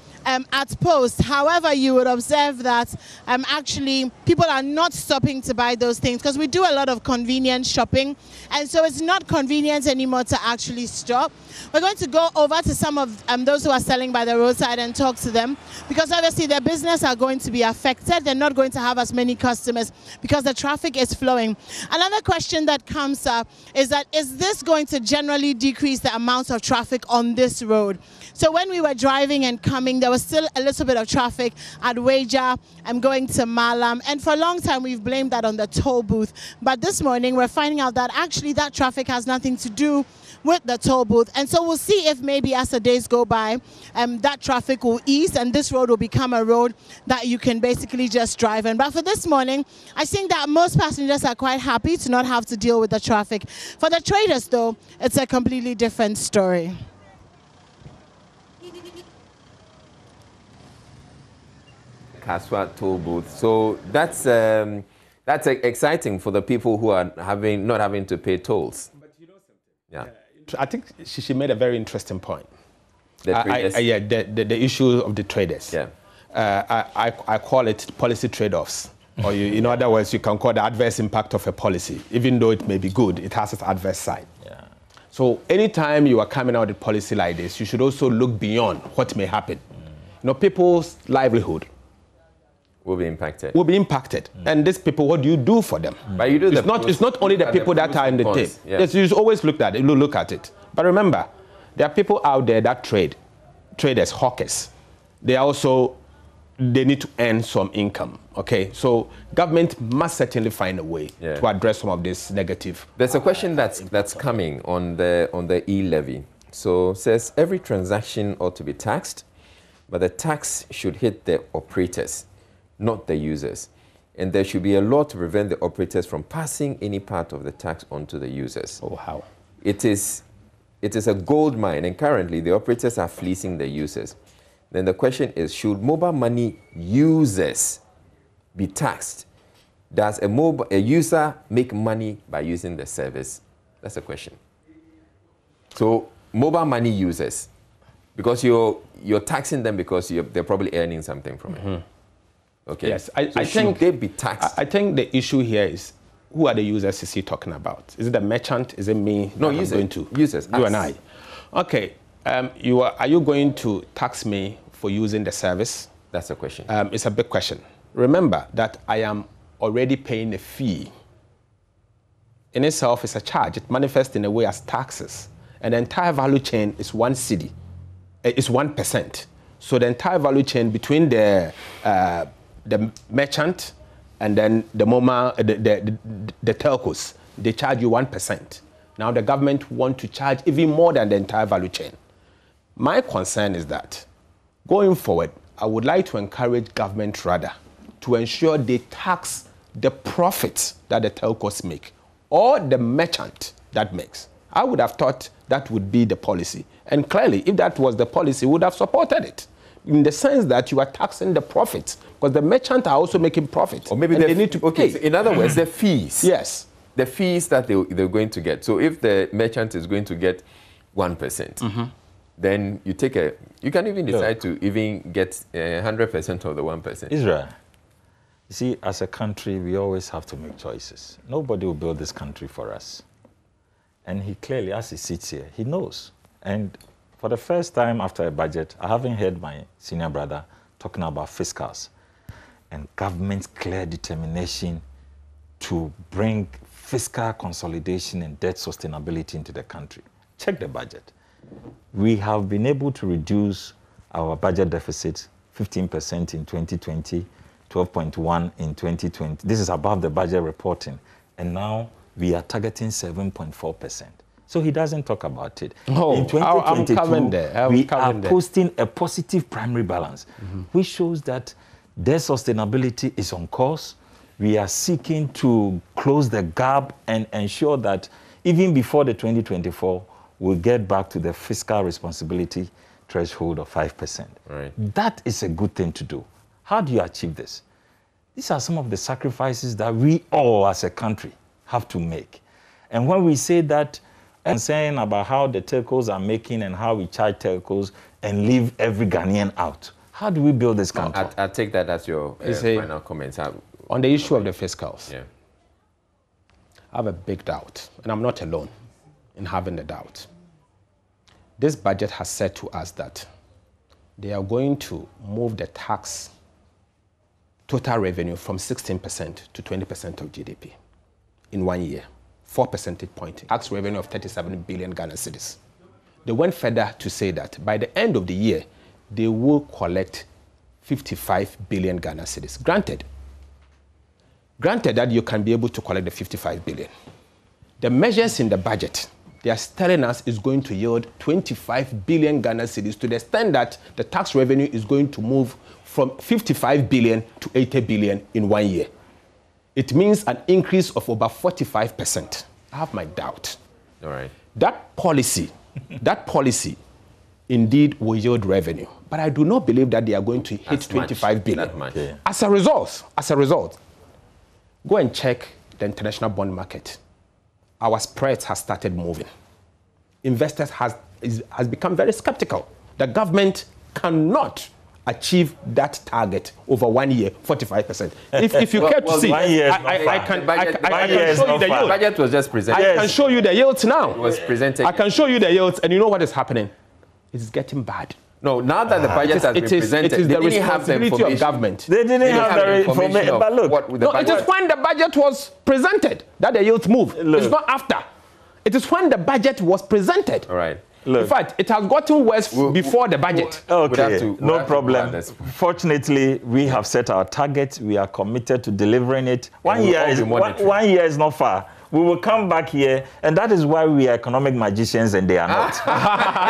at post. However, you would observe that actually people are not stopping to buy those things because we do a lot of convenience shopping, and so it's not convenient anymore to actually stop. We're going to go over to some of those who are selling by the roadside and talk to them because obviously their business are going to be affected. They're not going to have as many customers because the traffic is flowing. Another question that comes up is that, is this going to generally decrease the amount of traffic on this road? So when we were driving and coming, there was still a little bit of traffic at Weja. I'm going to Malam. And for a long time, we've blamed that on the toll booth. But this morning, we're finding out that actually that traffic has nothing to do with the toll booth. And so we'll see if maybe as the days go by, that traffic will ease and this road will become a road that you can basically just drive in. But for this morning, I think that most passengers are quite happy to not have to deal with the traffic. For the traders, though, it's a completely different story. Kaswa toll booth. So that's exciting for the people who are not having to pay tolls. But you know something? Yeah. I think she made a very interesting point. The issue of the traders. Yeah. I call it policy trade-offs. Or in other words, you can call the adverse impact of a policy. Even though it may be good, it has its adverse side. Yeah. So anytime you are coming out with policy like this, you should also look beyond what may happen. You know, people's livelihood will be impacted. And these people, what do you do for them? But you do it's not only the people that are in the tape. Yeah. Yes, you always look at it. But remember, there are people out there that traders, hawkers. They need to earn some income. Okay, so government must certainly find a way to address some of this negative. There's a question that's coming on the e-levy. So it says every transaction ought to be taxed, but the tax should hit the operators, not the users. And there should be a law to prevent the operators from passing any part of the tax on to the users. Oh, how? It is a gold mine, and currently the operators are fleecing the users. Then the question is, should mobile money users be taxed? Does a user make money by using the service? That's the question. So mobile money users, because you're taxing them because they're probably earning something from it. Okay. Yes, I think they be taxed. I think the issue here is, who are the users is he talking about? Is it the merchant? Is it me? No, users. You and I. Okay. Are you going to tax me for using the service? That's the question. It's a big question. Remember that I am already paying a fee. In itself, it's a charge. It manifests in a way as taxes. And the entire value chain is 1 cedi. It's 1%. So the entire value chain between the merchant and then the telcos, they charge you 1%. Now the government want to charge even more than the entire value chain. My concern is that going forward, I would like to encourage government rather to ensure they tax the profits that the telcos make or the merchant that makes. I would have thought that would be the policy. And clearly, if that was the policy, we would have supported it. In the sense that you are taxing the profits, because the merchant are also making profits. Or maybe they need to pay. So in other words, the fees. Yes. The fees that they're going to get. So if the merchant is going to get 1%, then you can even decide to even get 100% of the 1%. Israel, you see, as a country, we always have to make choices. Nobody will build this country for us. And he clearly, as he sits here, he knows. And for the first time after a budget, I haven't heard my senior brother talking about fiscals and government's clear determination to bring fiscal consolidation and debt sustainability into the country. Check the budget. We have been able to reduce our budget deficit 15% in 2020, 12.1 in 2020. This is above the budget reporting. And now we are targeting 7.4%. So he doesn't talk about it. Oh, in 2022, we are there. posting a positive primary balance, which shows that debt sustainability is on course. We are seeking to close the gap and ensure that even before the 2024, we'll get back to the fiscal responsibility threshold of 5%. Right. That is a good thing to do. How do you achieve this? These are some of the sacrifices that we all as a country have to make. And when we say that, and saying about how the telcos are making and how we charge telcos and leave every Ghanaian out, how do we build this country? I'll take that as your final comments. On the issue of the fiscals, yeah. I have a big doubt, and I'm not alone in having the doubt. This budget has said to us that they are going to move the tax total revenue from 16% to 20% of GDP in 1 year, 4 percentage points, tax revenue of 37 billion Ghana cedis. They went further to say that by the end of the year, they will collect 55 billion Ghana cedis. Granted that you can be able to collect the 55 billion. The measures in the budget, they are telling us is going to yield 25 billion Ghana cedis to the extent that the tax revenue is going to move from 55 billion to 80 billion in 1 year. It means an increase of over 45%. I have my doubt. All right. That policy indeed will yield revenue. But I do not believe that they are going to hit 25 billion. Okay. As a result, go and check the international bond market. Our spreads have started moving. Investors has become very skeptical. The government cannot achieve that target over 1 year, 45%. If you care to see, I can show you the yield. The budget was just presented. I can show you the yields now. It was presented. I can show you the yields, and you know what is happening? It's getting bad. No, now that the budget has been presented, it is they the didn't have the responsibility of information. government. They didn't have the information. But look, it is when the budget was presented that the yields move. It's not after. It is when the budget was presented. All right. Look, in fact, it has gotten worse before the budget. Okay, no problem. Fortunately, we have set our target. We are committed to delivering it. 1 year is not far. We will come back here, and that is why we are economic magicians and they are not.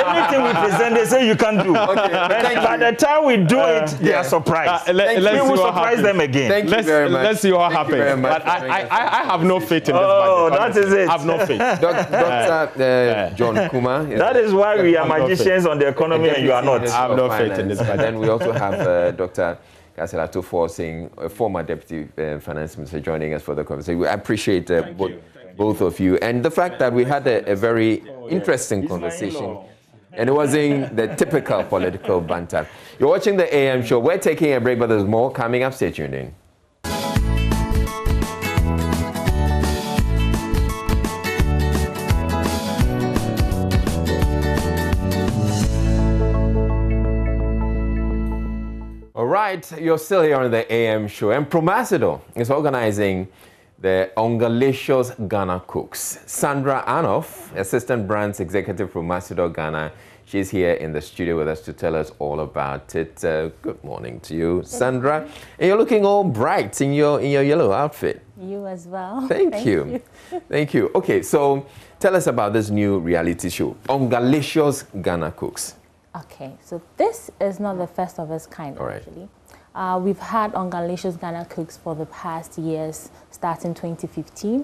Anything we present, they say you can do. Okay, by the time we do it, they are surprised. We will surprise them again. Thank you very much. Let's see what happens. But I have no faith in this budget. Oh, that is it. I have no faith. Dr. John Kuma. That is why we are magicians on the economy and you are not. I have no faith in this budget. And then we also have Dr. Kaselato Forcing, former Deputy Finance Minister, joining us for the conversation. We appreciate both of you. And the fact that we had a very interesting conversation. And it wasn't the typical political banter. You're watching the AM show. We're taking a break, but there's more coming up. Stay tuned in. All right, you're still here on the AM show. And Promasido is organizing the Ongalicious Ghana Cooks. Sandra Anoff, Assistant Brands Executive from Promasido Ghana, she's here in the studio with us to tell us all about it. Good morning to you, Sandra. And you're looking all bright in your yellow outfit. You as well. Thank you. Thank you. Okay, so tell us about this new reality show, Ongalicious Ghana Cooks. Okay, so this is not the first of its kind, actually. We've had Ongalicious Ghana Cooks for the past years, starting 2015,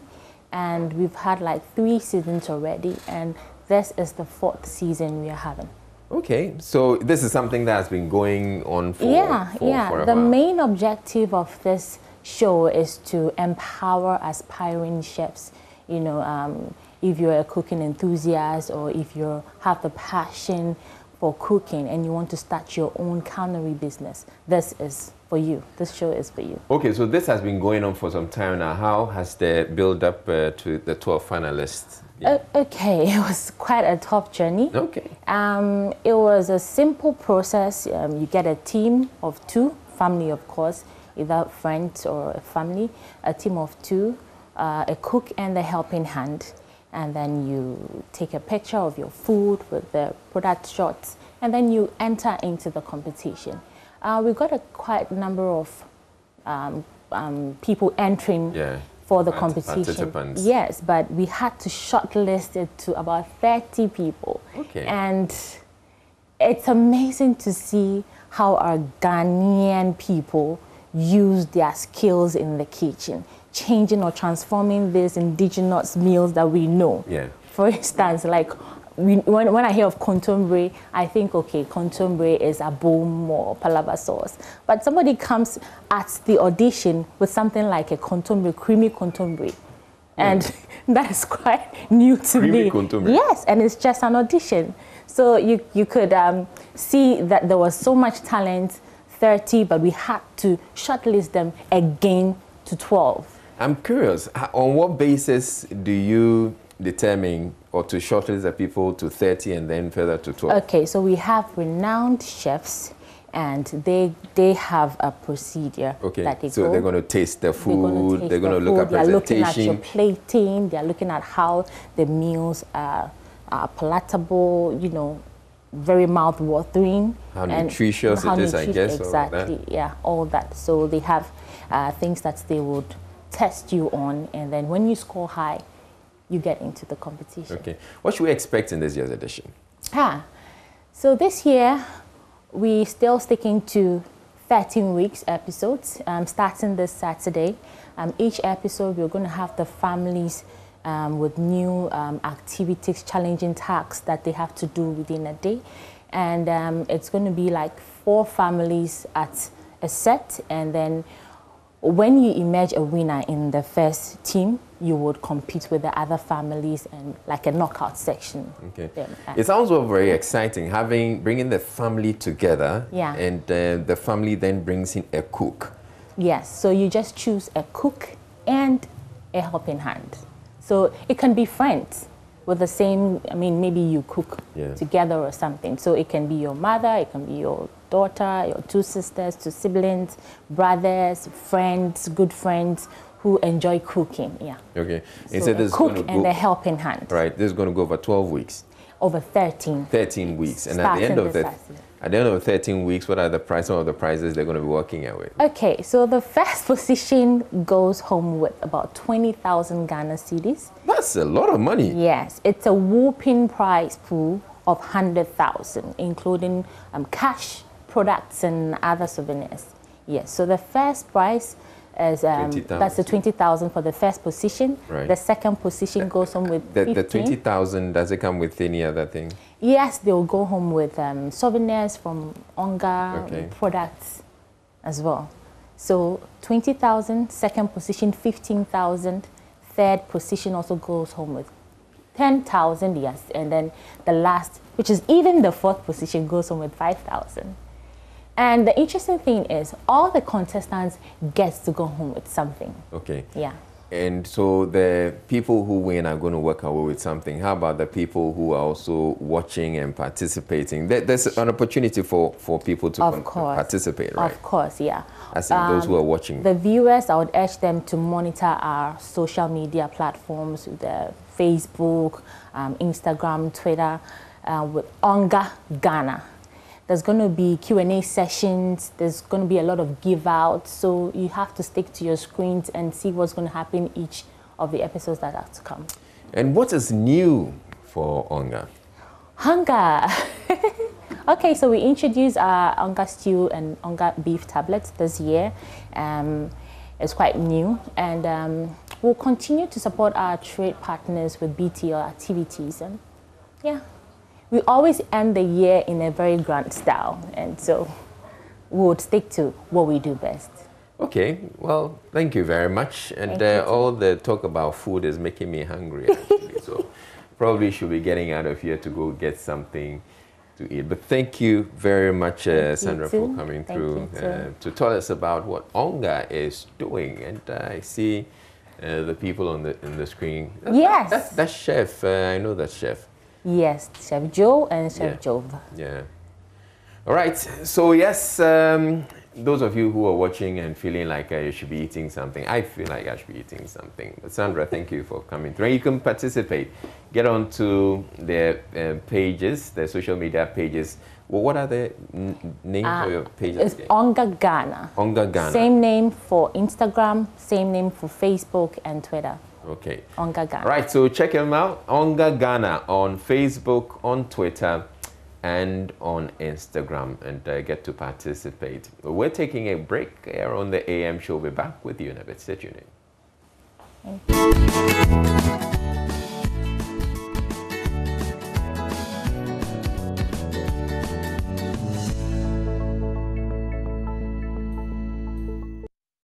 and we've had like 3 seasons already, and this is the 4th season we are having. Okay, so this is something that has been going on for a while. The main objective of this show is to empower aspiring chefs. You know, if you're a cooking enthusiast or if you have the passion for cooking and you want to start your own culinary business, this is for you. This show is for you. Okay, so this has been going on for some time now. How has the build-up to the 12 finalists? Okay, it was quite a tough journey. Okay. It was a simple process. You get a team of 2, family of course, either friends or a family, a team of 2, a cook and a helping hand. And then you take a picture of your food with the product shots, and then you enter into the competition. We got a quite number of people entering for the competition. Yes, but we had to shortlist it to about 30 people. Okay. And it's amazing to see how our Ghanaian people use their skills in the kitchen, changing or transforming these indigenous meals that we know. Yeah. For instance, like when I hear of contombre, I think, okay, contombre is a boom or palava sauce. But somebody comes at the audition with something like a contombre, creamy contombre. And that is quite new to me. Contombre. Yes, and it's just an audition. So you could see that there was so much talent, 30, but we had to shortlist them again to 12. I'm curious, on what basis do you determine or to shortlist the people to 30 and then further to 12? Okay, so we have renowned chefs and they have a procedure that they go. So they're going to taste the food, they're going to look at presentation. They're looking at your plating, they're looking at how the meals are palatable, you know, very mouth-watering. How nutritious it is, I guess. Exactly, yeah, all that. So they have things that they would test you on, and then when you score high, you get into the competition. Okay. What should we expect in this year's edition? So this year, we're still sticking to 13 weeks episodes, starting this Saturday. Each episode, we're going to have the families with new activities, challenging tasks that they have to do within a day. And it's going to be like 4 families at a set, and then when you emerge a winner in the first team, you would compete with the other families and like a knockout section. Okay. It sounds all very exciting, bringing the family together. Yeah. And the family then brings in a cook. Yes. So you just choose a cook and a helping hand. So it can be friends with the same, I mean, maybe you cook together or something. So it can be your mother, it can be your daughter, your 2 sisters, 2 siblings, brothers, friends, good friends who enjoy cooking. Yeah. Okay. And so this cook and a helping hand. Right. This is going to go over 12 weeks. Over 13. 13 weeks. And at the end of the 13 weeks, what are some of the prizes they're going to be working out with? Okay, so the first position goes home with about 20,000 Ghana cedis. That's a lot of money. Yes, it's a whooping prize pool of 100,000, including cash, products, and other souvenirs. Yes, so the first prize is that's the 20,000 for the first position. Right. The second position goes home with 15. The 20,000, does it come with any other thing? Yes, they'll go home with souvenirs from Onga products. as well. So 20,000, second position 15,000, third position also goes home with 10,000, yes, and then the last, which is even the fourth position, goes home with 5,000. And the interesting thing is all the contestants gets to go home with something. Okay. Yeah. And so the people who win are going to walk away with something. How about the people who are also watching and participating? There's an opportunity for people to participate, right? Of course, yeah. As in those who are watching. The viewers, I would urge them to monitor our social media platforms, the Facebook, Instagram, Twitter, with Onga Ghana. There's going to be Q&A sessions. There's going to be a lot of give out. So you have to stick to your screens and see what's going to happen each of the episodes that are to come. And what is new for Onga? Onga. Okay, so we introduced our Onga stew and Onga beef tablets this year. It's quite new. And we'll continue to support our trade partners with BTL activities. And yeah. We always end the year in a very grand style, and so we would stick to what we do best. Okay, well, thank you very much. And all the talk about food is making me hungry, actually. So probably should be getting out of here to go get something to eat. But thank you very much, Sandra, for coming through to tell us about what Onga is doing. And I see the people on the screen. Yes. That's Chef. I know that Chef. Yes, Chef Joe and Chef Jove. Yeah. All right. So yes, those of you who are watching and feeling like you should be eating something, I feel like I should be eating something. But Sandra, thank you for coming through. And you can participate. Get onto their pages, their social media pages. Well, what are the names for your pages? It's Onga Ghana. Onga Ghana. Same name for Instagram, same name for Facebook and Twitter. Okay. Onga Ghana. Right, so check them out. Onga Ghana on Facebook, on Twitter, and on Instagram, and get to participate. We're taking a break here on the AM show. We'll be back with you in a bit. Stay tuned in. Thank you.